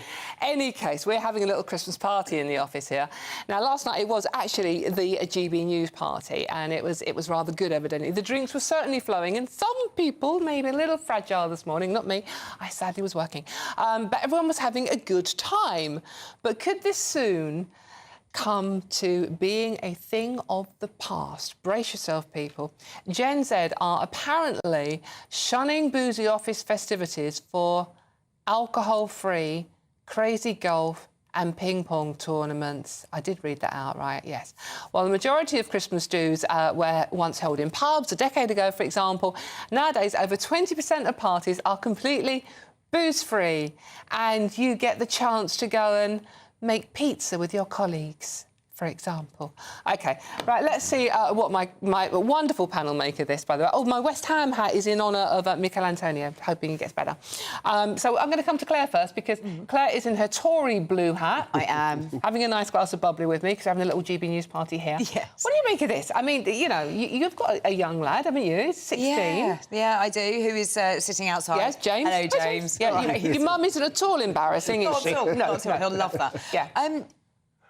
Any case, we're having a little Christmas party in the office here. Now, last night it was actually the GB News party, and it was rather good, evidently. The drinks were certainly flowing, and some people maybe a little fragile this morning. Not me. I sadly was working. But everyone was having a good time. But could this soon come to being a thing of the past? Brace yourself, people. Gen Z are apparently shunning boozy office festivities for alcohol-free crazy golf and ping-pong tournaments. I did read that out, right? Yes. While the majority of Christmas do's were once held in pubs, a decade ago, for example, nowadays over 20% of parties are completely booze-free, and you get the chance to go and make pizza with your colleagues, for example. OK, right, let's see what my wonderful panel make of this, by the way. Oh, my West Ham hat is in honour of Michael Antonio, hoping he gets better. So I'm going to come to Claire first, because Claire is in her Tory blue hat. I am. Having a nice glass of bubbly with me, because we're having a little GB News party here. Yes. What do you make of this? I mean, you know, you've got a young lad, haven't you? He's 16. Yeah, I do, who is sitting outside. Yes, James. Hello, James. Yeah, Right. your mum isn't at all embarrassing, is she? Not at all. He'll love that. Yeah.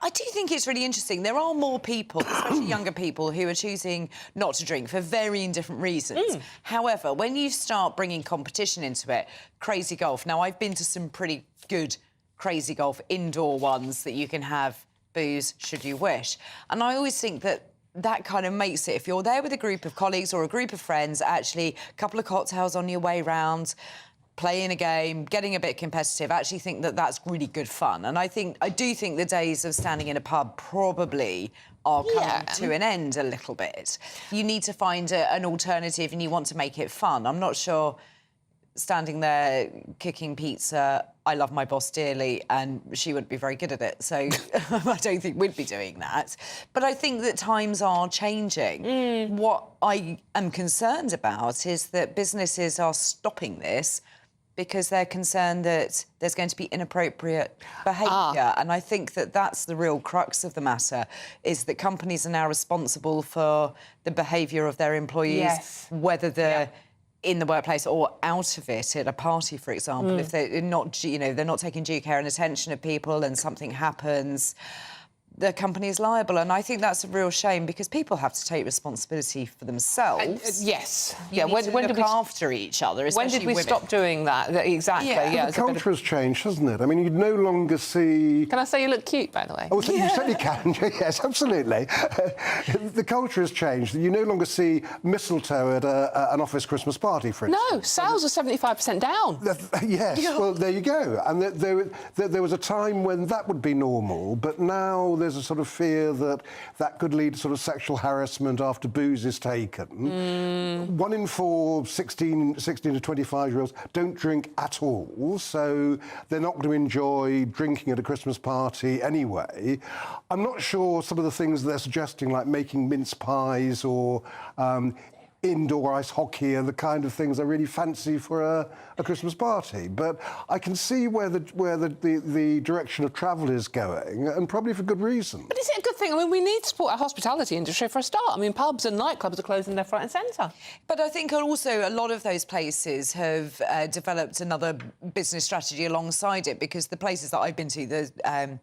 I do think it's really interesting. There are more people, especially younger people, who are choosing not to drink for varying different reasons. However, when you start bringing competition into it, crazy golf. Now, I've been to some pretty good crazy golf indoor ones that you can have booze should you wish. And I always think that kind of makes it, if you're there with a group of colleagues or a group of friends, actually a couple of cocktails on your way round, playing a game, getting a bit competitive, I actually think that that's really good fun. And I do think the days of standing in a pub probably are coming to an end a little bit. You need to find an alternative and you want to make it fun. I'm not sure standing there kicking pizza. I love my boss dearly, and she wouldn't be very good at it. So I don't think we'd be doing that. But I think that times are changing. What I am concerned about is that businesses are stopping this because they're concerned that there's going to be inappropriate behaviour. And I think that that's the real crux of the matter, is that companies are now responsible for the behaviour of their employees, whether they're in the workplace or out of it at a party, for example. If they're not, you know, they're not taking due care and attention of people and something happens, the company is liable. And I think that's a real shame, because people have to take responsibility for themselves. Yes. You need to look after each other, especially When did we women. stop doing that? Exactly, yeah. The culture has changed, hasn't it? I mean, you no longer see... Can I say you look cute, by the way? Oh, you certainly can. Yes, absolutely. The culture has changed. You no longer see mistletoe at an office Christmas party, for instance. No, sales are 75% down. Yes, well, there you go. And there was a time when that would be normal, but now there's a sort of fear that that could lead to sort of sexual harassment after booze is taken. 1 in 4 16 to 25-year-olds don't drink at all, so they're not going to enjoy drinking at a Christmas party anyway. I'm not sure some of the things they're suggesting, like making mince pies or indoor ice hockey, are the kind of things I really fancy for a Christmas party. But I can see where the direction of travel is going, and probably for good reason. But is it a good thing? I mean, we need to support our hospitality industry for a start. I mean, pubs and nightclubs are closing left, right and centre. But I think also a lot of those places have developed another business strategy alongside it, because the places that I've been to, the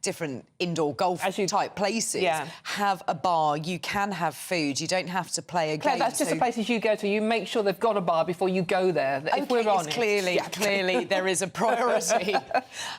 different indoor golf type places, have a bar. You can have food. You don't have to play a game. That's just the places you go to. You make sure they've got a bar before you go there. If we're honest. Clearly there is a priority.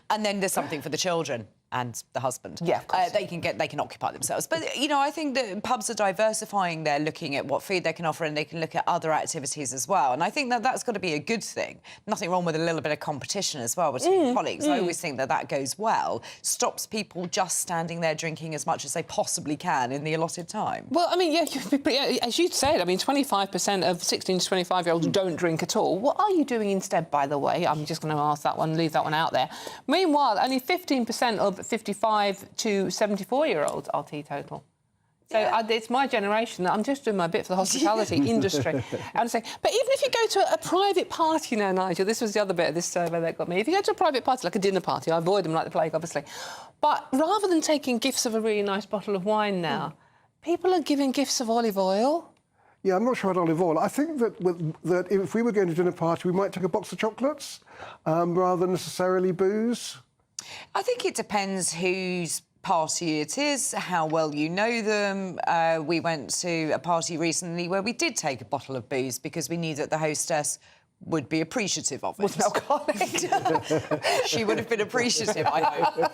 And then there's something for the children and the husband. Yeah, of course. They can occupy themselves. But, you know, I think that pubs are diversifying. They're looking at what food they can offer, and they can look at other activities as well. And I think that that's got to be a good thing. Nothing wrong with a little bit of competition as well between colleagues. I always think that goes well. Stops people just standing there drinking as much as they possibly can in the allotted time. Well, I mean, as you said, I mean, 25% of 16 to 25-year-olds don't drink at all. What are you doing instead, by the way? I'm just going to ask that one, leave that one out there. Meanwhile, only 15% of 55 to 74-year-olds are teetotal. So it's my generation that I'm just doing my bit for the hospitality industry. But even if you go to a private party now, Nigel, this was the other bit of this survey that got me. If you go to a private party, like a dinner party, I avoid them like the plague, obviously. But rather than taking gifts of a really nice bottle of wine now, people are giving gifts of olive oil. Yeah, I'm not sure about olive oil. I think that if we were going to dinner party, we might take a box of chocolates rather than necessarily booze. I think it depends whose party it is, how well you know them. We went to a party recently where we did take a bottle of booze because we knew that the hostess would be appreciative of it. Wasn't alcoholic. She would have been appreciative, I hope.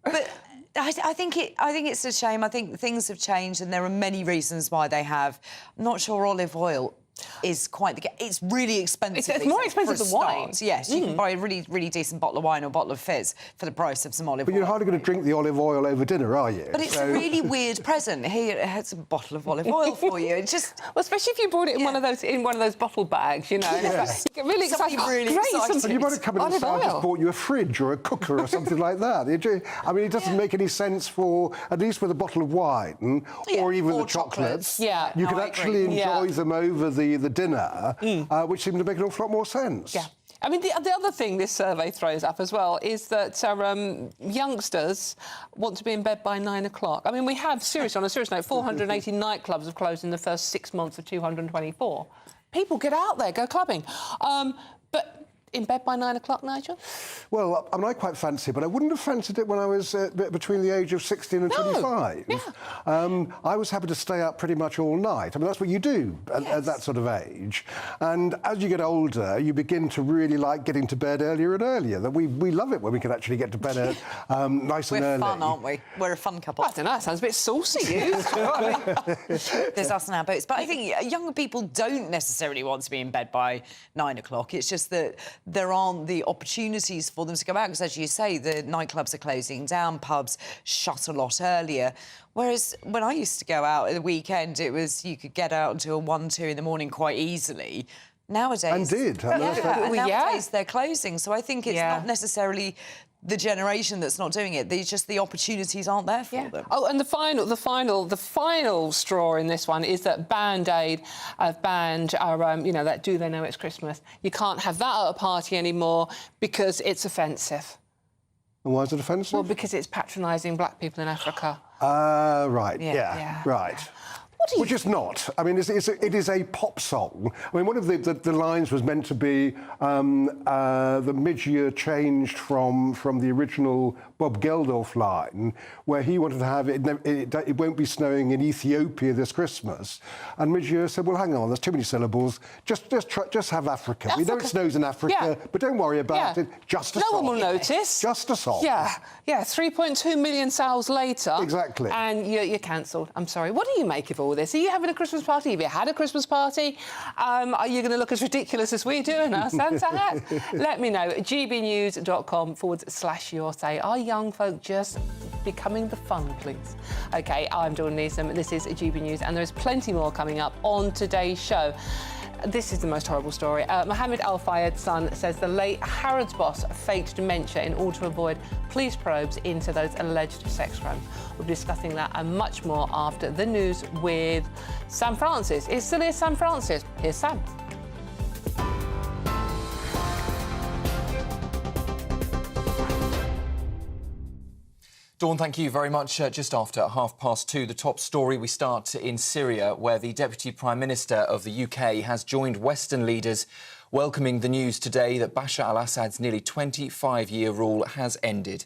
But I think it's a shame. I think things have changed, and there are many reasons why they have. I'm not sure olive oil is quite the... It's really expensive. It's more expensive than wine. Yes, you can buy a really, really decent bottle of wine or bottle of fizz for the price of some olive oil. But you're hardly going to drink the olive oil over dinner, are you? But it's a really weird present. Here, it's a bottle of olive oil for you. It's just... Well, especially if you brought it in one of those bottle bags, you know. Yes. It's really exciting. Really exciting. But you might have come in and just bought you a fridge or a cooker or something like that. I mean, it doesn't make any sense for, at least with a bottle of wine or even the chocolates, you could actually enjoy them over the dinner, which seemed to make an awful lot more sense. Yeah. I mean, the other thing this survey throws up as well is that youngsters want to be in bed by 9 o'clock. I mean, we have, seriously, on a serious note, 480 nightclubs have closed in the first 6 months of 224. People get out there, go clubbing. But in bed by 9 o'clock, Nigel? Well, I mean, I quite fancy it, but I wouldn't have fancied it when I was between the age of 16 and 25. Yeah. I was happy to stay up pretty much all night. I mean, that's what you do at that sort of age. And as you get older, you begin to really like getting to bed earlier and earlier. That we love it when we can actually get to bed nice and early. We're fun, aren't we? We're a fun couple. I don't know, that sounds a bit saucy, you. There's us and our boats. But I think younger people don't necessarily want to be in bed by 9 o'clock. It's just that there aren't the opportunities for them to go out, because, as you say, the nightclubs are closing down, pubs shut a lot earlier. Whereas when I used to go out at the weekend, it was you could get out until 1, 2 in the morning quite easily. nowadays. And did. And nowadays they're closing. So I think it's not necessarily the generation that's not doing it. It's just the opportunities aren't there for them. Oh, and the final straw in this one is that Band Aid have banned our, you know, that Do They Know It's Christmas. You can't have that at a party anymore because it's offensive. And why is it offensive? Well, because it's patronising black people in Africa. Right. Yeah. Right. Which is not. I mean, it is a pop song. I mean, one of the lines was meant to be the mid-year changed from the original Bob Geldof line, where he wanted to have it won't be snowing in Ethiopia this Christmas. And mid-year said, well, hang on, there's too many syllables. Just have Africa. We know it snows in Africa, but don't worry about it. Just a song. No one will notice. Just a song. Yeah. 3.2 million sales later. Exactly. And you're cancelled. I'm sorry. What do you make of all this? Are you having a Christmas party? Have you had a Christmas party? Are you going to look as ridiculous as we do in our Santa hat? Let me know. gbnews.com/your say. Are young folk just becoming the fun, please? OK, I'm Dawn Neeson. This is GB News, and there's plenty more coming up on today's show. This is the most horrible story. Mohammed Al Fayed's son says the late Harrods boss faked dementia in order to avoid police probes into those alleged sex crimes. We'll be discussing that and much more after the news with Sam Francis. It still is Sam Francis. Here's Sam. Dawn, thank you very much. Just after 2:30, the top story, we start in Syria, where the Deputy Prime Minister of the UK has joined Western leaders welcoming the news today that Bashar al-Assad's nearly 25-year rule has ended.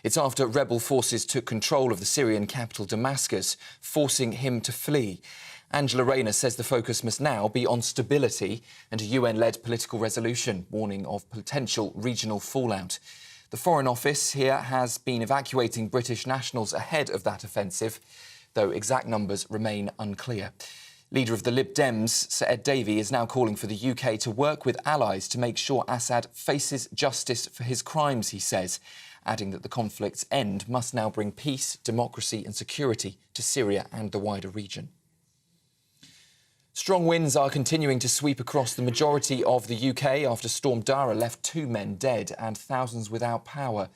It's after rebel forces took control of the Syrian capital, Damascus, forcing him to flee. Angela Rayner says the focus must now be on stability and a UN-led political resolution, warning of potential regional fallout. The Foreign Office here has been evacuating British nationals ahead of that offensive, though exact numbers remain unclear. Leader of the Lib Dems, Sir Ed Davey, is now calling for the UK to work with allies to make sure Assad faces justice for his crimes, he says, adding that the conflict's end must now bring peace, democracy and security to Syria and the wider region. Strong winds are continuing to sweep across the majority of the UK after Storm Dara left 2 men dead and thousands without power.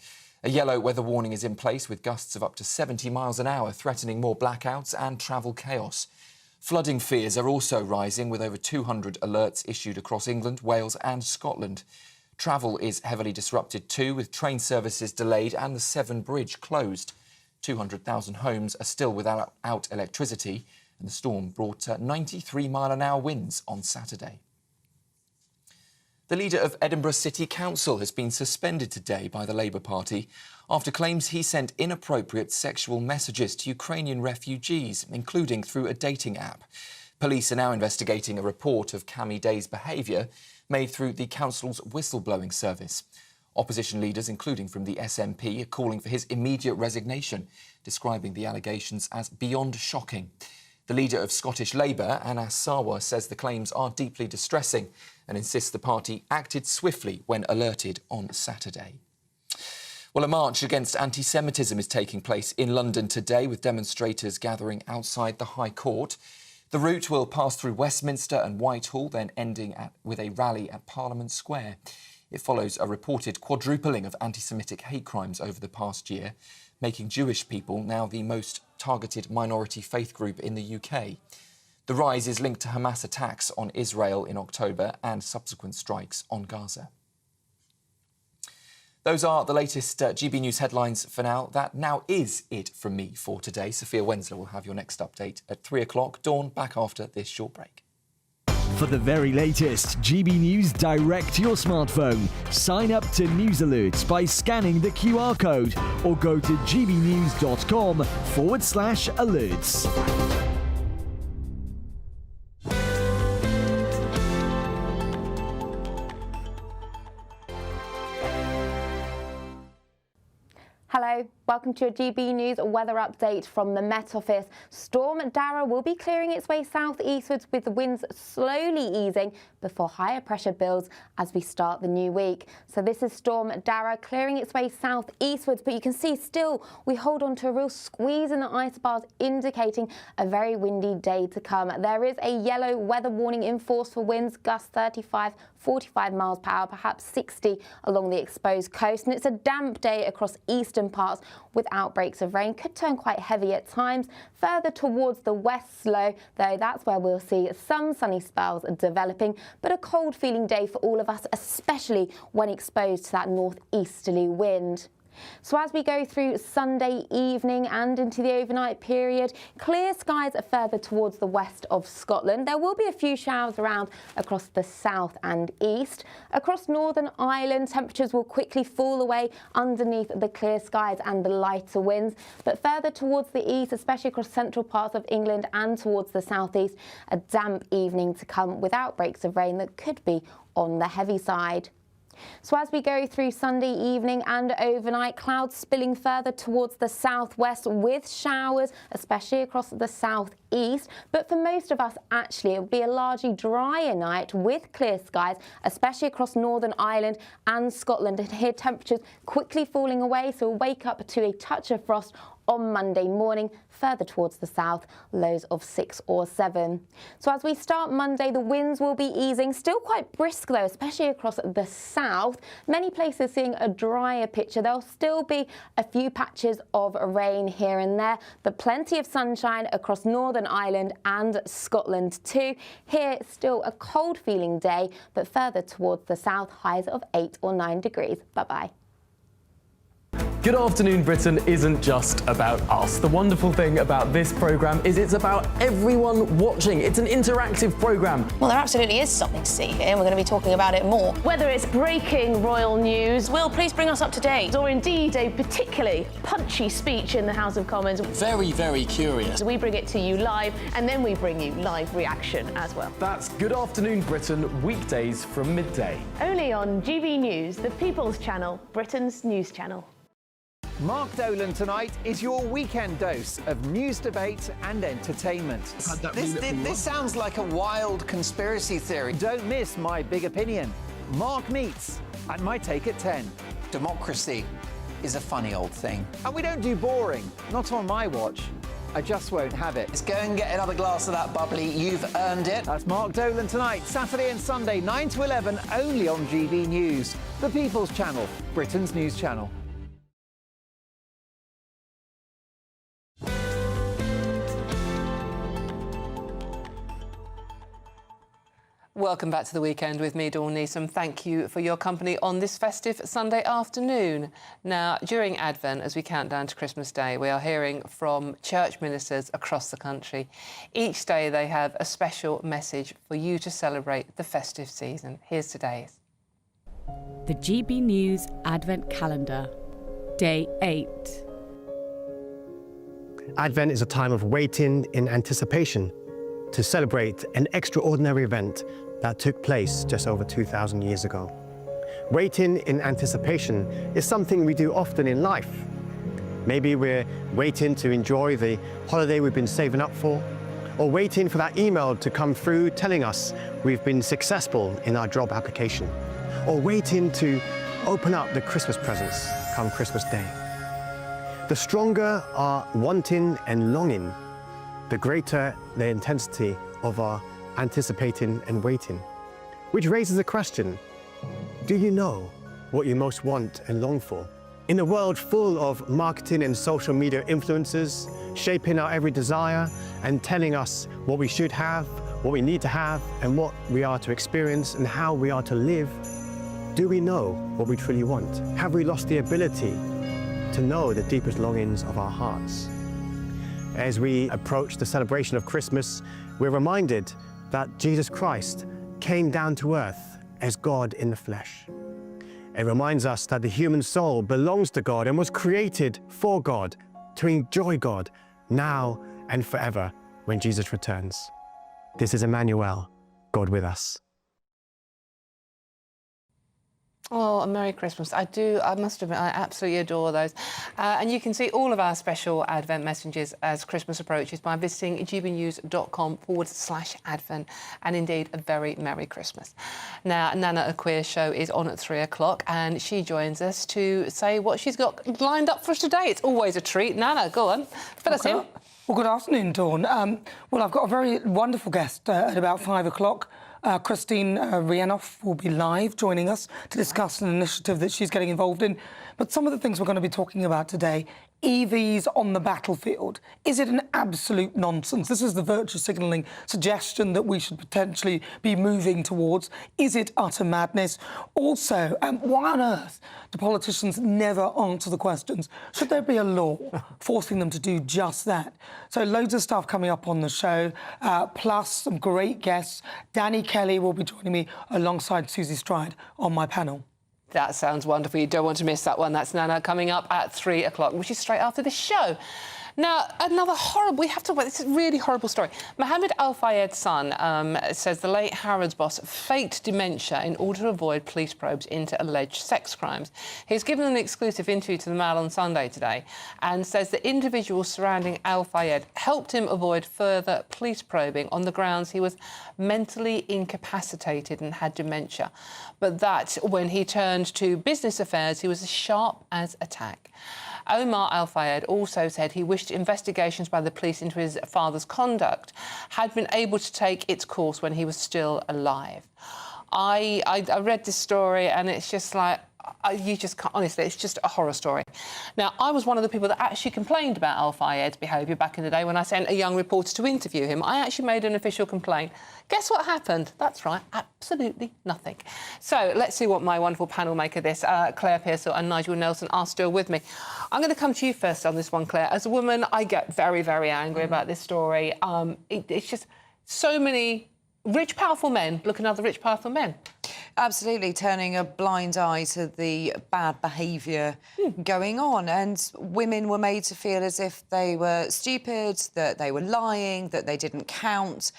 A yellow weather warning is in place with gusts of up to 70 miles an hour threatening more blackouts and travel chaos. Flooding fears are also rising with over 200 alerts issued across England, Wales and Scotland. Travel is heavily disrupted too, with train services delayed and the Severn Bridge closed. 200,000 homes are still without electricity, and the storm brought 93-mile-an-hour winds on Saturday. The leader of Edinburgh City Council has been suspended today by the Labour Party after claims he sent inappropriate sexual messages to Ukrainian refugees, including through a dating app. Police are now investigating a report of Cammy Day's behaviour made through the council's whistleblowing service. Opposition leaders, including from the SNP, are calling for his immediate resignation, describing the allegations as beyond shocking. The leader of Scottish Labour, Anas Sarwar, says the claims are deeply distressing and insists the party acted swiftly when alerted on Saturday. Well, a march against anti-Semitism is taking place in London today, with demonstrators gathering outside the High Court. The route will pass through Westminster and Whitehall, then ending with a rally at Parliament Square. It follows a reported quadrupling of anti-Semitic hate crimes over the past year, making Jewish people now the most targeted minority faith group in the UK. The rise is linked to Hamas attacks on Israel in October and subsequent strikes on Gaza. Those are the latest GB News headlines for now. That now is it from me for today. Sophia Wensler will have your next update at 3 o'clock. Dawn, back after this short break. For the very latest GB News direct to your smartphone, sign up to News Alerts by scanning the QR code or go to gbnews.com/alerts. Hello, Welcome to your GB News weather update from the Met Office. Storm Dara will be clearing its way southeastwards with the winds slowly easing before higher pressure builds as we start the new week. So this is Storm Dara clearing its way southeastwards, but you can see still we hold on to a real squeeze in the isobars, indicating a very windy day to come. There is a yellow weather warning in force for winds gusts 45 miles per hour, perhaps 60 along the exposed coast. And it's a damp day across eastern parts with outbreaks of rain. Could turn quite heavy at times. Further towards the west slow, though, that's where we'll see some sunny spells developing, but a cold feeling day for all of us, especially when exposed to that northeasterly wind. So as we go through Sunday evening and into the overnight period, clear skies are further towards the west of Scotland. There will be a few showers around across the south and east. Across Northern Ireland, temperatures will quickly fall away underneath the clear skies and the lighter winds. But further towards the east, especially across central parts of England and towards the southeast, a damp evening to come with outbreaks of rain that could be on the heavy side. So as we go through Sunday evening and overnight, clouds spilling further towards the southwest with showers, especially across the southeast. But for most of us, actually, it will be a largely drier night with clear skies, especially across Northern Ireland and Scotland. And here temperatures quickly falling away, so we'll wake up to a touch of frost on Monday morning, further towards the south, lows of 6 or 7. So as we start Monday, the winds will be easing, still quite brisk though, especially across the south. Many places seeing a drier picture. There'll still be a few patches of rain here and there, but plenty of sunshine across Northern Ireland and Scotland too. Here, still a cold feeling day, but further towards the south, highs of 8 or 9 degrees. Bye-bye. Good Afternoon Britain isn't just about us. The wonderful thing about this programme is it's about everyone watching. It's an interactive programme. Well, there absolutely is something to see here, and we're going to be talking about it more. Whether it's breaking royal news, Will, please bring us up to date, or indeed a particularly punchy speech in the House of Commons. Very, very curious. We bring it to you live, and then we bring you live reaction as well. That's Good Afternoon Britain, weekdays from midday. Only on GB News, the People's Channel, Britain's news channel. Mark Dolan tonight is your weekend dose of news, debate and entertainment. This sounds like a wild conspiracy theory. Don't miss My Big Opinion. Mark Meets at My Take at 10. Democracy is a funny old thing. And we don't do boring, not on my watch. I just won't have it. Let's go and get another glass of that bubbly. You've earned it. That's Mark Dolan tonight, Saturday and Sunday, 9 to 11, only on GB News, the People's Channel, Britain's news channel. Welcome back to the weekend with me, Dawn Neeson. Thank you for your company on this festive Sunday afternoon. Now, during Advent, as we count down to Christmas Day, we are hearing from church ministers across the country. Each day they have a special message for you to celebrate the festive season. Here's today's. The GB News Advent Calendar, Day 8. Advent is a time of waiting in anticipation to celebrate an extraordinary event that took place just over 2,000 years ago. Waiting in anticipation is something we do often in life. Maybe we're waiting to enjoy the holiday we've been saving up for, or waiting for that email to come through telling us we've been successful in our job application, or waiting to open up the Christmas presents come Christmas Day. The stronger our wanting and longing, the greater the intensity of our anticipating and waiting. Which raises a question: do you know what you most want and long for? In a world full of marketing and social media influencers shaping our every desire and telling us what we should have, what we need to have, and what we are to experience and how we are to live, do we know what we truly want? Have we lost the ability to know the deepest longings of our hearts? As we approach the celebration of Christmas, we're reminded that Jesus Christ came down to earth as God in the flesh. It reminds us that the human soul belongs to God and was created for God, to enjoy God now and forever when Jesus returns. This is Emmanuel, God with us. Oh, a Merry Christmas. I do, I must admit, I absolutely adore those. And you can see all of our special Advent messages as Christmas approaches by visiting gbnews.com/Advent. And indeed, a very Merry Christmas. Now, Nana, A Queer Show is on at 3 o'clock and she joins us to say what she's got lined up for us today. It's always a treat. Nana, go on, fill us in. Well, good afternoon, Dawn. Well, I've got a very wonderful guest at about 5 o'clock. Christine Rienoff will be live joining us to discuss an initiative that she's getting involved in. But some of the things we're going to be talking about today, EVs on the battlefield. Is it an absolute nonsense? This is the virtue signalling suggestion that we should potentially be moving towards. Is it utter madness? Also, why on earth do politicians never answer the questions? Should there be a law forcing them to do just that? So loads of stuff coming up on the show, plus some great guests. Danny Kelly will be joining me alongside Susie Stride on my panel. That sounds wonderful. You don't want to miss that one. That's Nana coming up at 3 o'clock, which is straight after the show. Now, another horrible... We have to talk about this. It's a really horrible story. Mohammed Al-Fayed's son says the late Harrods boss faked dementia in order to avoid police probes into alleged sex crimes. He's given an exclusive interview to the Mail on Sunday today and says the individuals surrounding Al-Fayed helped him avoid further police probing on the grounds he was mentally incapacitated and had dementia. But that, when he turned to business affairs, he was as sharp as a tack. Omar Al-Fayed also said he wished investigations by the police into his father's conduct had been able to take its course when he was still alive. I read this story and it's just like, you just can't, honestly, it's just a horror story. Now, I was one of the people that actually complained about Al-Fayed's behaviour back in the day when I sent a young reporter to interview him. I actually made an official complaint. Guess what happened? That's right, absolutely nothing. So let's see what my wonderful panel make of this. Claire Pearsall and Nigel Nelson are still with me. I'm going to come to you first on this one, Claire. As a woman, I get very, very angry about this story. It's just so many rich, powerful men looking at other rich, powerful men. Absolutely, turning a blind eye to the bad behaviour going on. And women were made to feel as if they were stupid, that they were lying, that they didn't count.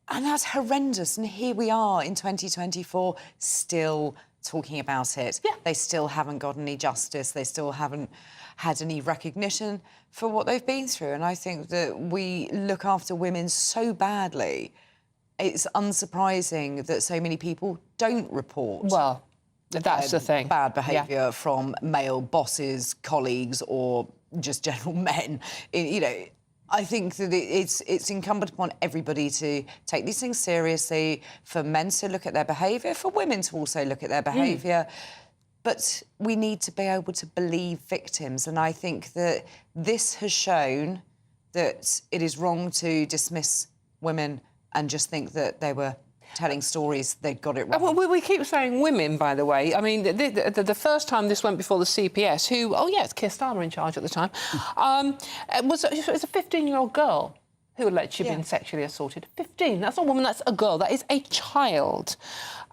And that's horrendous. And here we are in 2024, still talking about it. Yeah. They still haven't got any justice. They still haven't had any recognition for what they've been through. And I think that we look after women so badly. It's unsurprising that so many people don't report. Well, that's the thing. Bad behaviour from male bosses, colleagues, or just general men. You know, I think that it's incumbent upon everybody to take these things seriously, for men to look at their behaviour, for women to also look at their behaviour. But we need to be able to believe victims. And I think that this has shown that it is wrong to dismiss women and just think that they were telling stories, they got it wrong. Well, we keep saying women, by the way. I mean, the first time this went before the CPS, who, oh, yes, Keir Starmer in charge at the time, it was a 15-year-old girl who alleged she'd been sexually assaulted. 15, that's not a woman, that's a girl, that is a child.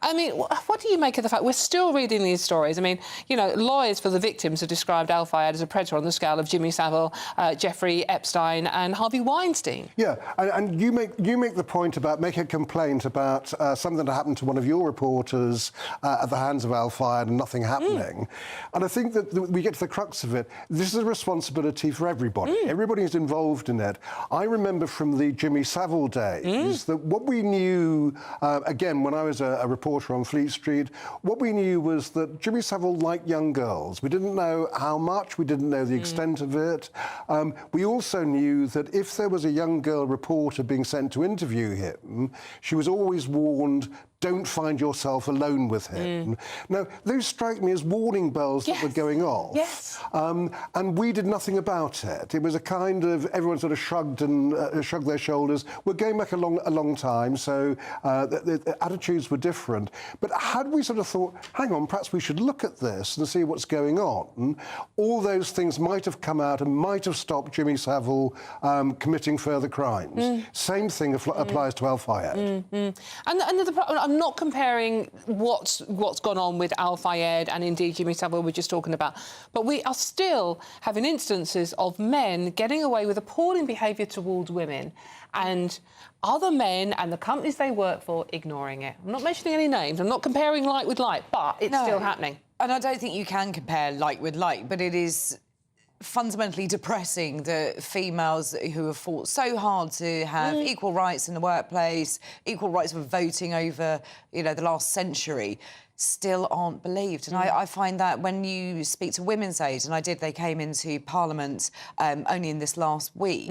I mean, what do you make of the fact we're still reading these stories? I mean, you know, lawyers for the victims have described Al-Fayed as a predator on the scale of Jimmy Savile, Jeffrey Epstein and Harvey Weinstein. Yeah, and you make the point about making a complaint about something that happened to one of your reporters at the hands of Al-Fayed and nothing happening. And I think that we get to the crux of it. This is a responsibility for everybody. Everybody is involved in it. I remember from the Jimmy Savile days that what we knew, again, when I was a reporter on Fleet Street, what we knew was that Jimmy Savile liked young girls. We didn't know how much, we didn't know the extent of it. We also knew that if there was a young girl reporter being sent to interview him, she was always warned, don't find yourself alone with him. Now, those strike me as warning bells that were going off. Yes. And we did nothing about it. It was a kind of, everyone sort of shrugged their shoulders. We're going back a long time, so the attitudes were different. But had we sort of thought, hang on, perhaps we should look at this and see what's going on, all those things might have come out and might have stopped Jimmy Savile committing further crimes. Same thing applies to Al-Fayed. And another problem, I'm not comparing what's gone on with Al Fayed and indeed Jimmy Savile we're just talking about, but we are still having instances of men getting away with appalling behaviour towards women and other men and the companies they work for ignoring it. I'm not mentioning any names, I'm not comparing like with like, but it's still happening. And I don't think you can compare like with like, but it is fundamentally depressing that females who have fought so hard to have equal rights in the workplace, equal rights for voting over, you know, the last century, still aren't believed. And I find that when you speak to Women's Aid, and I did, they came into Parliament only in this last week,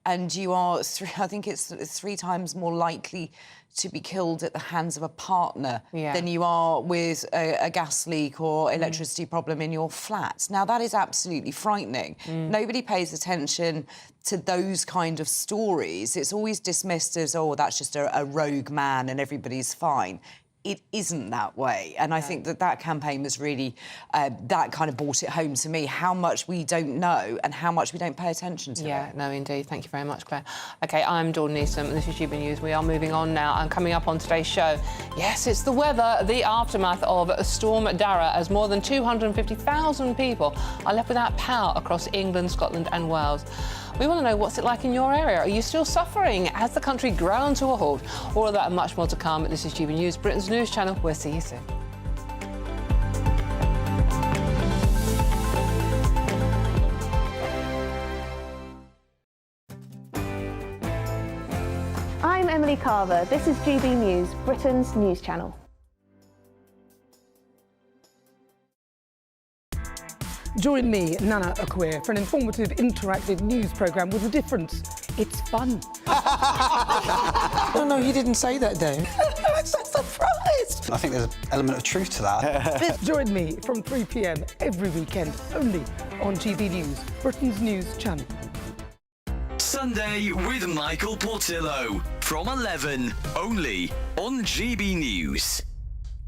and you are, I think it's 3 times more likely to be killed at the hands of a partner than you are with a gas leak or electricity problem in your flat. Now, that is absolutely frightening. Nobody pays attention to those kind of stories. It's always dismissed as, oh, that's just a rogue man and everybody's fine. It isn't that way. And I think that campaign was really, that kind of brought it home to me, how much we don't know and how much we don't pay attention to it. Yeah, no, indeed. Thank you very much, Claire. OK, I'm Dawn Neeson, and this is GB News. We are moving on now, and coming up on today's show, yes, it's the weather, the aftermath of Storm Dara, as more than 250,000 people are left without power across England, Scotland and Wales. We want to know what's it like in your area. Are you still suffering? Has the country ground to a halt? All of that and much more to come. This is GB News, Britain's news channel. We'll see you soon. I'm Emily Carver. This is GB News, Britain's news channel. Join me, Nana Akwe, for an informative, interactive news programme with a difference. It's fun. No, you didn't say that, Dave. I'm so surprised. I think there's an element of truth to that. Join me from 3 p.m. every weekend, only on GB News, Britain's news channel. Sunday with Michael Portillo from 11, only on GB News.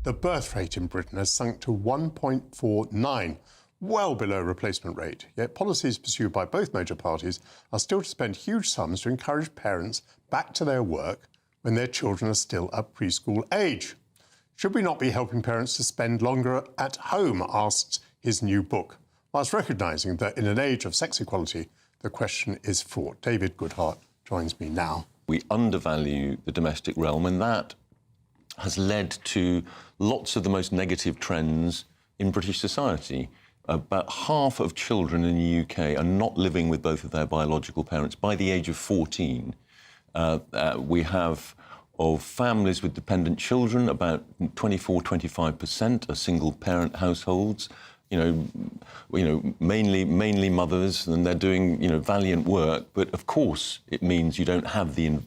The birth rate in Britain has sunk to 1.49. Well below replacement rate, yet policies pursued by both major parties are still to spend huge sums to encourage parents back to their work when their children are still at preschool age. Should we not be helping parents to spend longer at home, asks his new book, whilst recognising that in an age of sex equality, the question is fraught. David Goodhart joins me now. We undervalue the domestic realm, and that has led to lots of the most negative trends in British society. About half of children in the UK are not living with both of their biological parents by the age of 14. We have, of families with dependent children, about 24-25% are single-parent households. You know, mainly mothers, and they're doing, valiant work. But of course, it means you don't have the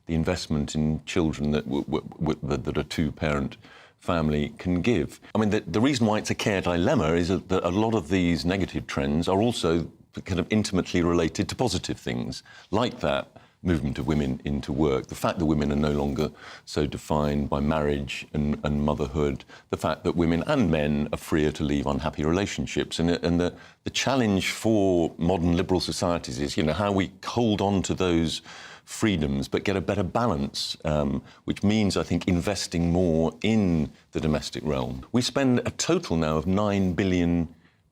investment in children that a two-parent family can give. I mean, the reason why it's a care dilemma is that a lot of these negative trends are also kind of intimately related to positive things, like that movement of women into work, the fact that women are no longer so defined by marriage and motherhood, the fact that women and men are freer to leave unhappy relationships. And the challenge for modern liberal societies is, how we hold on to those freedoms but get a better balance, which means, I think, investing more in the domestic realm. We spend a total now of £9 billion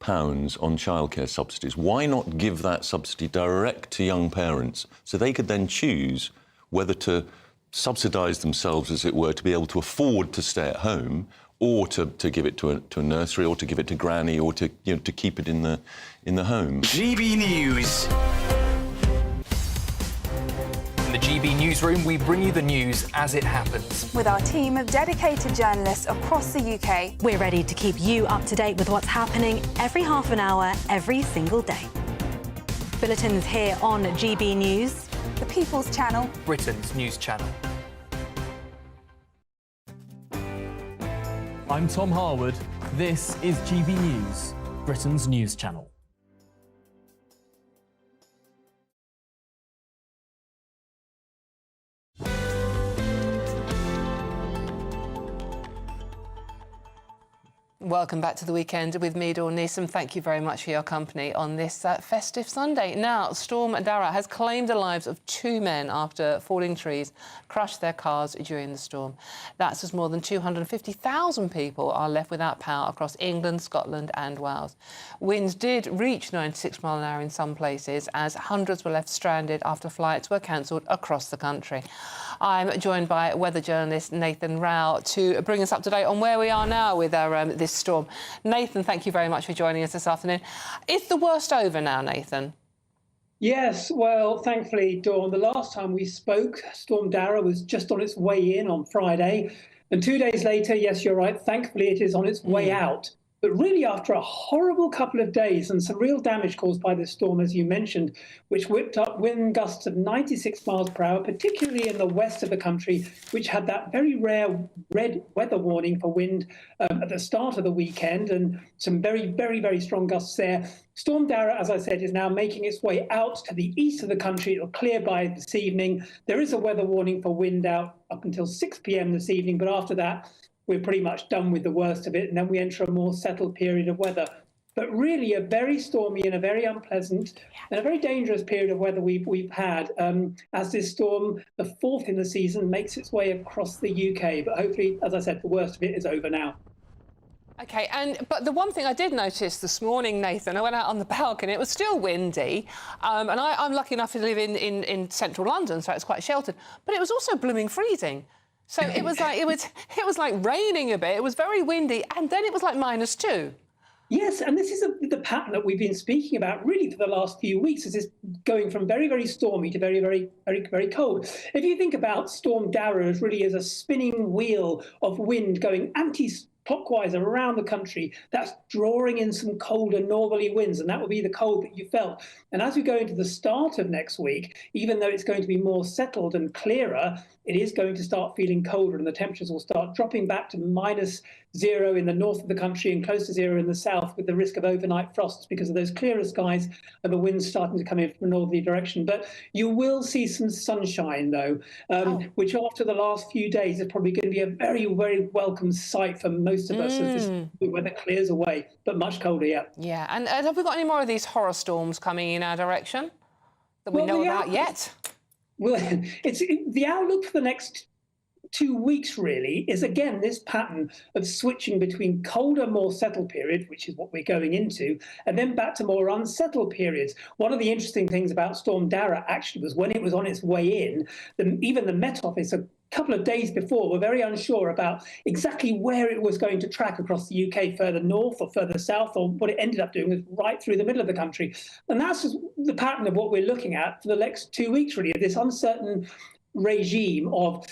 on childcare subsidies. Why not give that subsidy direct to young parents so they could then choose whether to subsidise themselves, as it were, to be able to afford to stay at home, or to give it to a nursery, or to give it to granny, or to keep it in the home. GB News. In the GB Newsroom, we bring you the news as it happens. With our team of dedicated journalists across the UK, we're ready to keep you up to date with what's happening every half an hour, every single day. Bulletins here on GB News, the People's Channel, Britain's news channel. I'm Tom Harwood. This is GB News, Britain's news channel. Welcome back to the weekend with me, Dawn Neeson. Thank you very much for your company on this festive Sunday. Now, Storm Dara has claimed the lives of 2 men after falling trees crushed their cars during the storm. That's as more than 250,000 people are left without power across England, Scotland and Wales. Winds did reach 96 miles an hour in some places, as hundreds were left stranded after flights were cancelled across the country. I'm joined by weather journalist Nathan Rao to bring us up to date on where we are now with our this storm. Nathan, thank you very much for joining us this afternoon. Is the worst over now, Nathan? Yes, well, thankfully, Dawn, the last time we spoke, Storm Dara was just on its way in on Friday. And 2 days later, yes, you're right, thankfully it is on its way out. But really, after a horrible couple of days and some real damage caused by this storm, as you mentioned, which whipped up wind gusts of 96 miles per hour, particularly in the west of the country, which had that very rare red weather warning for wind at the start of the weekend, and some very, very, very strong gusts there. Storm Dara, as I said, is now making its way out to the east of the country. It'll clear by this evening. There is a weather warning for wind out up until 6 p.m. this evening, but after that, we're pretty much done with the worst of it, and then we enter a more settled period of weather. But really a very stormy and a very unpleasant and a very dangerous period of weather we've had as this storm, the 4th in the season, makes its way across the UK. But hopefully, as I said, the worst of it is over now. OK, but the one thing I did notice this morning, Nathan, I went out on the balcony, it was still windy, and I'm lucky enough to live in central London, so it's quite sheltered, but it was also blooming freezing. So it was like raining a bit. It was very windy, and then it was like -2. Yes, and this is the pattern that we've been speaking about really for the last few weeks. This is going from very, very stormy to very, very, very, very cold. If you think about Storm Dara as really as a spinning wheel of wind going clockwise around the country, that's drawing in some colder northerly winds, and that will be the cold that you felt. And as we go into the start of next week, even though it's going to be more settled and clearer, it is going to start feeling colder, and the temperatures will start dropping back to -0 in the north of the country and close to 0 in the south, with the risk of overnight frosts because of those clearer skies and the winds starting to come in from a northerly direction. But you will see some sunshine, though, which after the last few days is probably going to be a very, very welcome sight for most of us as this weather clears away, but much colder, yeah. Yeah, and have we got any more of these horror storms coming in our direction that we know about yet? Well, the outlook for the next 2 weeks, really, is again this pattern of switching between colder, more settled periods, which is what we're going into, and then back to more unsettled periods. One of the interesting things about Storm Dara actually was when it was on its way in, even the Met Office a couple of days before were very unsure about exactly where it was going to track across the UK, further north or further south, or what it ended up doing was right through the middle of the country. And that's just the pattern of what we're looking at for the next 2 weeks, really, this uncertain regime of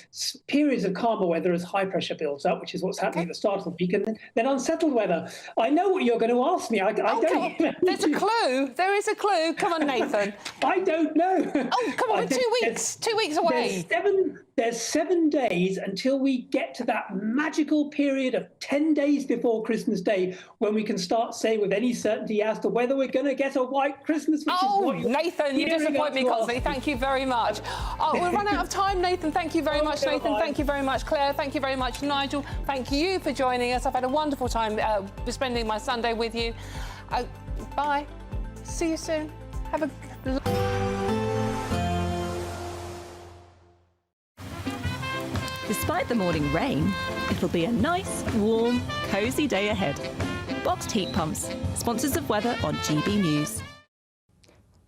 periods of calmer weather as high pressure builds up, which is what's happening at the start of the week, and then unsettled weather. I know what you're going to ask me. I don't. There's a clue. There is a clue. Come on, Nathan. I don't know. Oh, come on, 2 weeks. 2 weeks away. There's 7 days until we get to that magical period of 10 days before Christmas Day, when we can start saying with any certainty as to whether we're going to get a white Christmas. Which is what Nathan, you disappoint me constantly. Thank you very much. We'll run out of time, Nathan. Thank you very much, Nathan. Thank you very much, Claire. Thank you very much, Nigel. Thank you for joining us. I've had a wonderful time spending my Sunday with you. Bye. See you soon. Have a... Despite the morning rain, it'll be a nice, warm, cosy day ahead. Boxed heat pumps, sponsors of weather on GB News.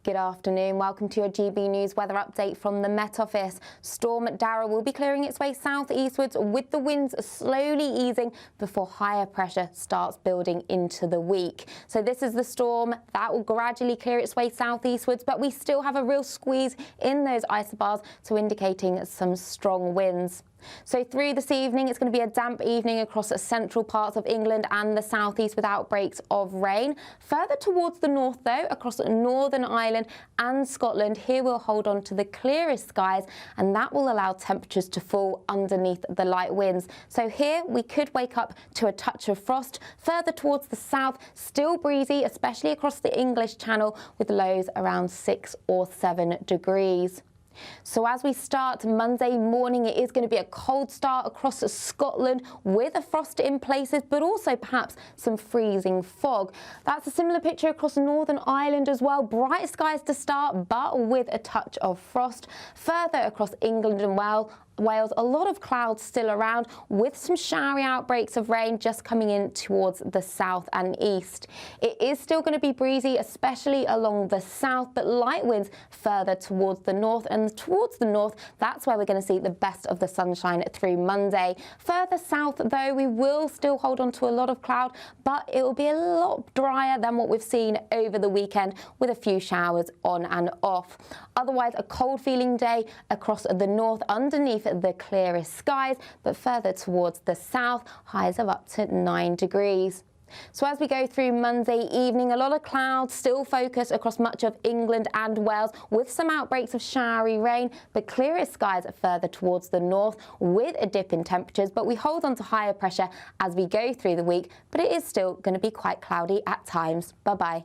Good afternoon. Welcome to your GB News weather update from the Met Office. Storm Dara will be clearing its way southeastwards, with the winds slowly easing before higher pressure starts building into the week. So this is the storm that will gradually clear its way southeastwards, but we still have a real squeeze in those isobars, so indicating some strong winds. So through this evening, it's going to be a damp evening across central parts of England and the southeast with outbreaks of rain. Further towards the north, though, across Northern Ireland and Scotland, here we'll hold on to the clearest skies, and that will allow temperatures to fall underneath the light winds. So here we could wake up to a touch of frost. Further towards the south, still breezy, especially across the English Channel, with lows around 6 or 7 degrees. So as we start Monday morning, it is going to be a cold start across Scotland with a frost in places, but also perhaps some freezing fog. That's a similar picture across Northern Ireland as well. Bright skies to start, but with a touch of frost. Further across England and Wales, a lot of clouds still around with some showery outbreaks of rain just coming in towards the south and east. It is still going to be breezy, especially along the south, but light winds further towards the north, and towards the north, that's where we're going to see the best of the sunshine through Monday. Further south, though, we will still hold on to a lot of cloud, but it will be a lot drier than what we've seen over the weekend with a few showers on and off. Otherwise, a cold feeling day across the north underneath the clearest skies, but further towards the south, highs of up to 9 degrees. So as we go through Monday evening, a lot of clouds still focus across much of England and Wales with some outbreaks of showery rain, but clearest skies further towards the north with a dip in temperatures. But we hold on to higher pressure as we go through the week, but it is still going to be quite cloudy at times. Bye-bye.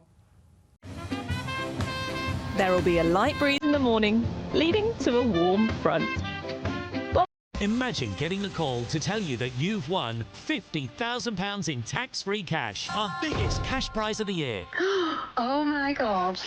There will be a light breeze in the morning, leading to a warm front. Imagine getting a call to tell you that you've won £50,000 in tax-free cash, our biggest cash prize of the year. Oh my God.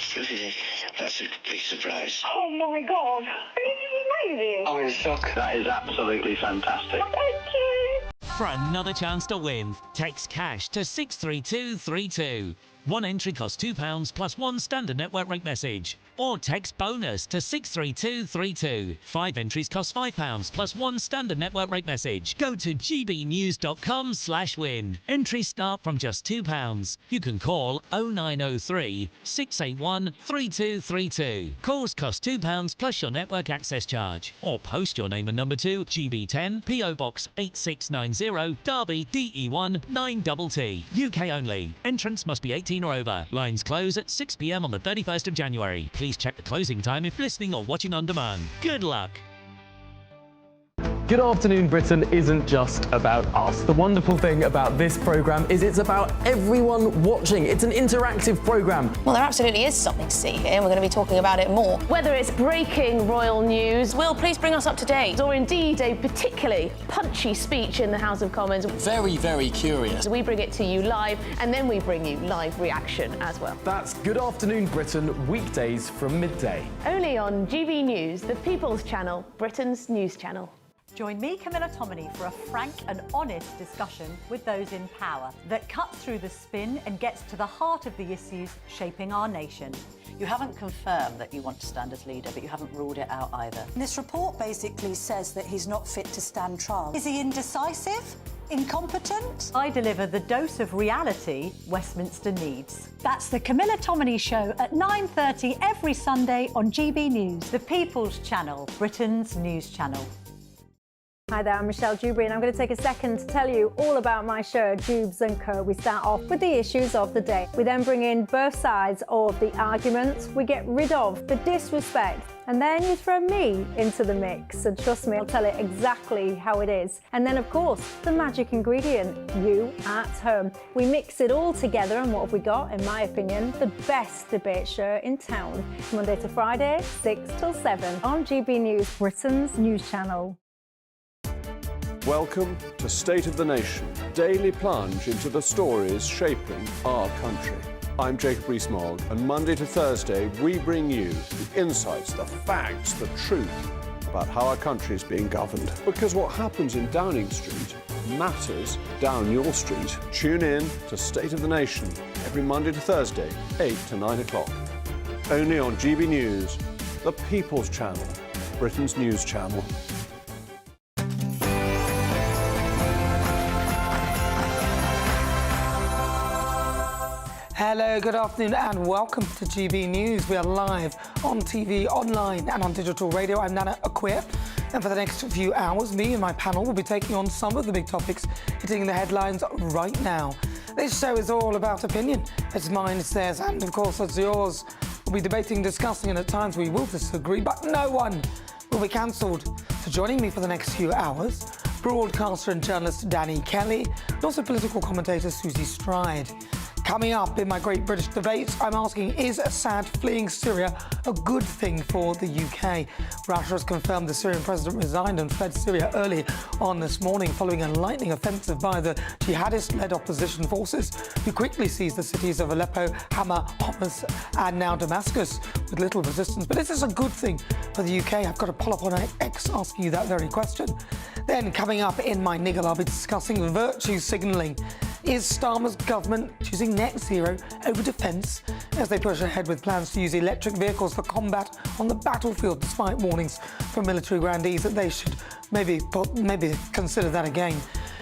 That's a big surprise. Oh my God. This is amazing. I'm in shock. That is absolutely fantastic. Thank you. For another chance to win, text cash to 63232. One entry costs £2 plus one standard network rate message. Or text bonus to 63232. 5 entries cost £5 plus one standard network rate message. Go to gbnews.com/win. Entries start from just £2. You can call 0903 681 3232. Calls cost £2 plus your network access charge. Or post your name and number to GB10 PO Box 8690 Derby DE1 9TT. UK only. Entrance must be 18 or over. Lines close at 6 p.m. on the 31st of January. Please check the closing time if listening or watching on demand. Good luck. Good Afternoon Britain isn't just about us. The wonderful thing about this programme is it's about everyone watching. It's an interactive programme. Well, there absolutely is something to see here, and we're going to be talking about it more. Whether it's breaking royal news, Will, please bring us up to date, or indeed a particularly punchy speech in the House of Commons. Very, very curious. We bring it to you live, and then we bring you live reaction as well. That's Good Afternoon Britain, weekdays from midday. Only on GB News, the People's Channel, Britain's news channel. Join me, Camilla Tominey, for a frank and honest discussion with those in power that cuts through the spin and gets to the heart of the issues shaping our nation. You haven't confirmed that you want to stand as leader, but you haven't ruled it out either. This report basically says that he's not fit to stand trial. Is he indecisive? Incompetent? I deliver the dose of reality Westminster needs. That's the Camilla Tominey Show at 9:30 every Sunday on GB News, the People's Channel, Britain's news channel. Hi there, I'm Michelle Dewberry, and I'm going to take a second to tell you all about my show, Jubes & Co. We start off with the issues of the day. We then bring in both sides of the arguments. We get rid of the disrespect, and then you throw me into the mix. And trust me, I'll tell it exactly how it is. And then, of course, the magic ingredient, you at home. We mix it all together, and what have we got? In my opinion, the best debate show in town. Monday to Friday, 6 till 7 on GB News, Britain's news channel. Welcome to State of the Nation, daily plunge into the stories shaping our country. I'm Jacob Rees-Mogg, and Monday to Thursday we bring you the insights, the facts, the truth about how our country is being governed. Because what happens in Downing Street matters down your street. Tune in to State of the Nation every Monday to Thursday, 8 to 9 o'clock. Only on GB News, the People's Channel, Britain's news channel. Hello, good afternoon and welcome to GB News. We are live on TV, online and on digital radio. I'm Nana Akwe, and for the next few hours, me and my panel will be taking on some of the big topics hitting the headlines right now. This show is all about opinion. It's mine, it's theirs, and of course it's yours. We'll be debating, discussing, and at times we will disagree, but no one will be cancelled. So joining me for the next few hours, broadcaster and journalist Danny Kelly, and also political commentator Susie Stride. Coming up in my Great British Debate, I'm asking, is Assad fleeing Syria a good thing for the UK? Russia has confirmed the Syrian president resigned and fled Syria early on this morning following a lightning offensive by the jihadist-led opposition forces, who quickly seized the cities of Aleppo, Hama, Homs and now Damascus with little resistance. But is this a good thing for the UK? I've got a poll up on X asking you that very question. Then coming up in my niggle, I'll be discussing virtue signalling. Is Starmer's government choosing net zero over defence as they push ahead with plans to use electric vehicles for combat on the battlefield, despite warnings from military grandees that they should maybe consider that again?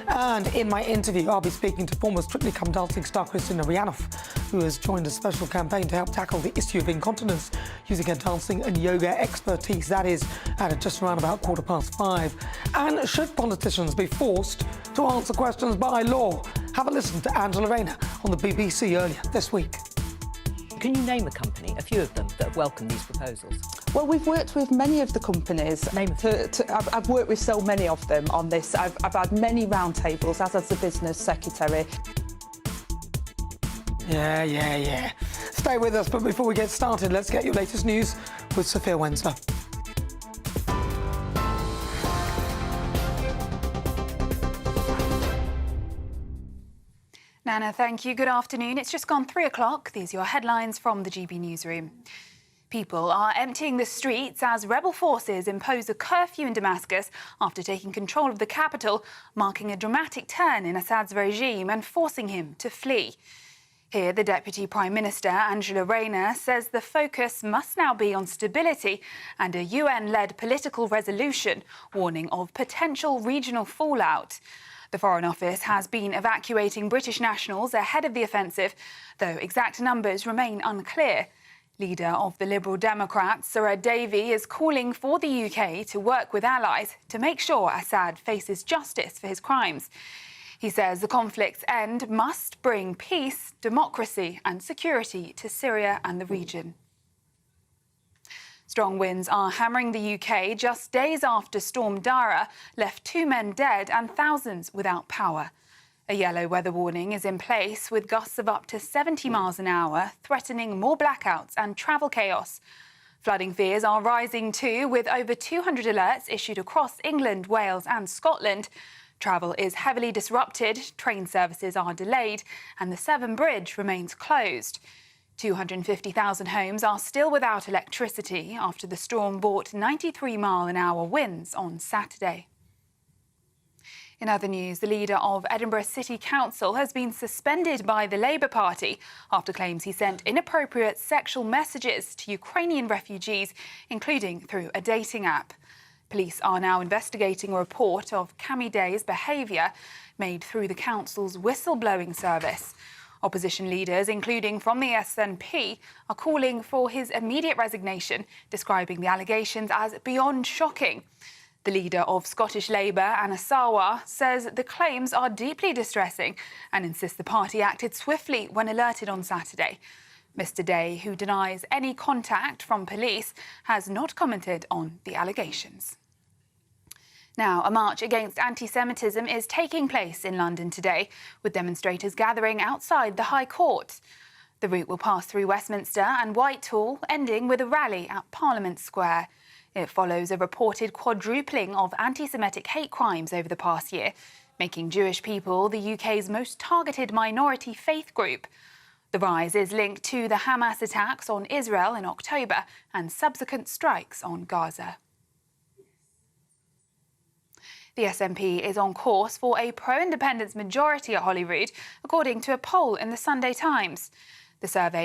And in my interview, I'll be speaking to former Strictly Come Dancing star Christina Rihanoff, who has joined a special campaign to help tackle the issue of incontinence using her dancing and yoga expertise. That is at just around about 5:15. And should politicians be forced to answer questions by law? Have a listen to Angela Rayner on the BBC earlier this week. Can you name a company, a few of them, that have welcomed these proposals? Well, we've worked with many of the companies. I've worked with so many of them on this. I've had many roundtables, as has the business secretary. Yeah. Stay with us, but before we get started, let's get your latest news with Sophia Wensler. Nana, thank you. Good afternoon. It's just gone 3 o'clock. These are your headlines from the GB Newsroom. People are emptying the streets as rebel forces impose a curfew in Damascus after taking control of the capital, marking a dramatic turn in Assad's regime and forcing him to flee. Here, the Deputy Prime Minister, Angela Rayner, says the focus must now be on stability and a UN-led political resolution, warning of potential regional fallout. The Foreign Office has been evacuating British nationals ahead of the offensive, though exact numbers remain unclear. Leader of the Liberal Democrats, Sir Ed Davey, is calling for the UK to work with allies to make sure Assad faces justice for his crimes. He says the conflict's end must bring peace, democracy and security to Syria and the region. Strong winds are hammering the UK just days after Storm Dara left 2 men dead and thousands without power. A yellow weather warning is in place with gusts of up to 70 miles an hour, threatening more blackouts and travel chaos. Flooding fears are rising too, with over 200 alerts issued across England, Wales and Scotland. Travel is heavily disrupted, train services are delayed and the Severn Bridge remains closed. 250,000 homes are still without electricity after the storm brought 93-mile-an-hour winds on Saturday. In other news, the leader of Edinburgh City Council has been suspended by the Labour Party after claims he sent inappropriate sexual messages to Ukrainian refugees, including through a dating app. Police are now investigating a report of Cammy Day's behaviour made through the council's whistleblowing service. Opposition leaders, including from the SNP, are calling for his immediate resignation, describing the allegations as beyond shocking. The leader of Scottish Labour, Anna Sarwar, says the claims are deeply distressing and insists the party acted swiftly when alerted on Saturday. Mr Day, who denies any contact from police, has not commented on the allegations. Now, a march against anti-Semitism is taking place in London today, with demonstrators gathering outside the High Court. The route will pass through Westminster and Whitehall, ending with a rally at Parliament Square. It follows a reported quadrupling of anti-Semitic hate crimes over the past year, making Jewish people the UK's most targeted minority faith group. The rise is linked to the Hamas attacks on Israel in October and subsequent strikes on Gaza. The SNP is on course for a pro-independence majority at Holyrood, according to a poll in the Sunday Times. The survey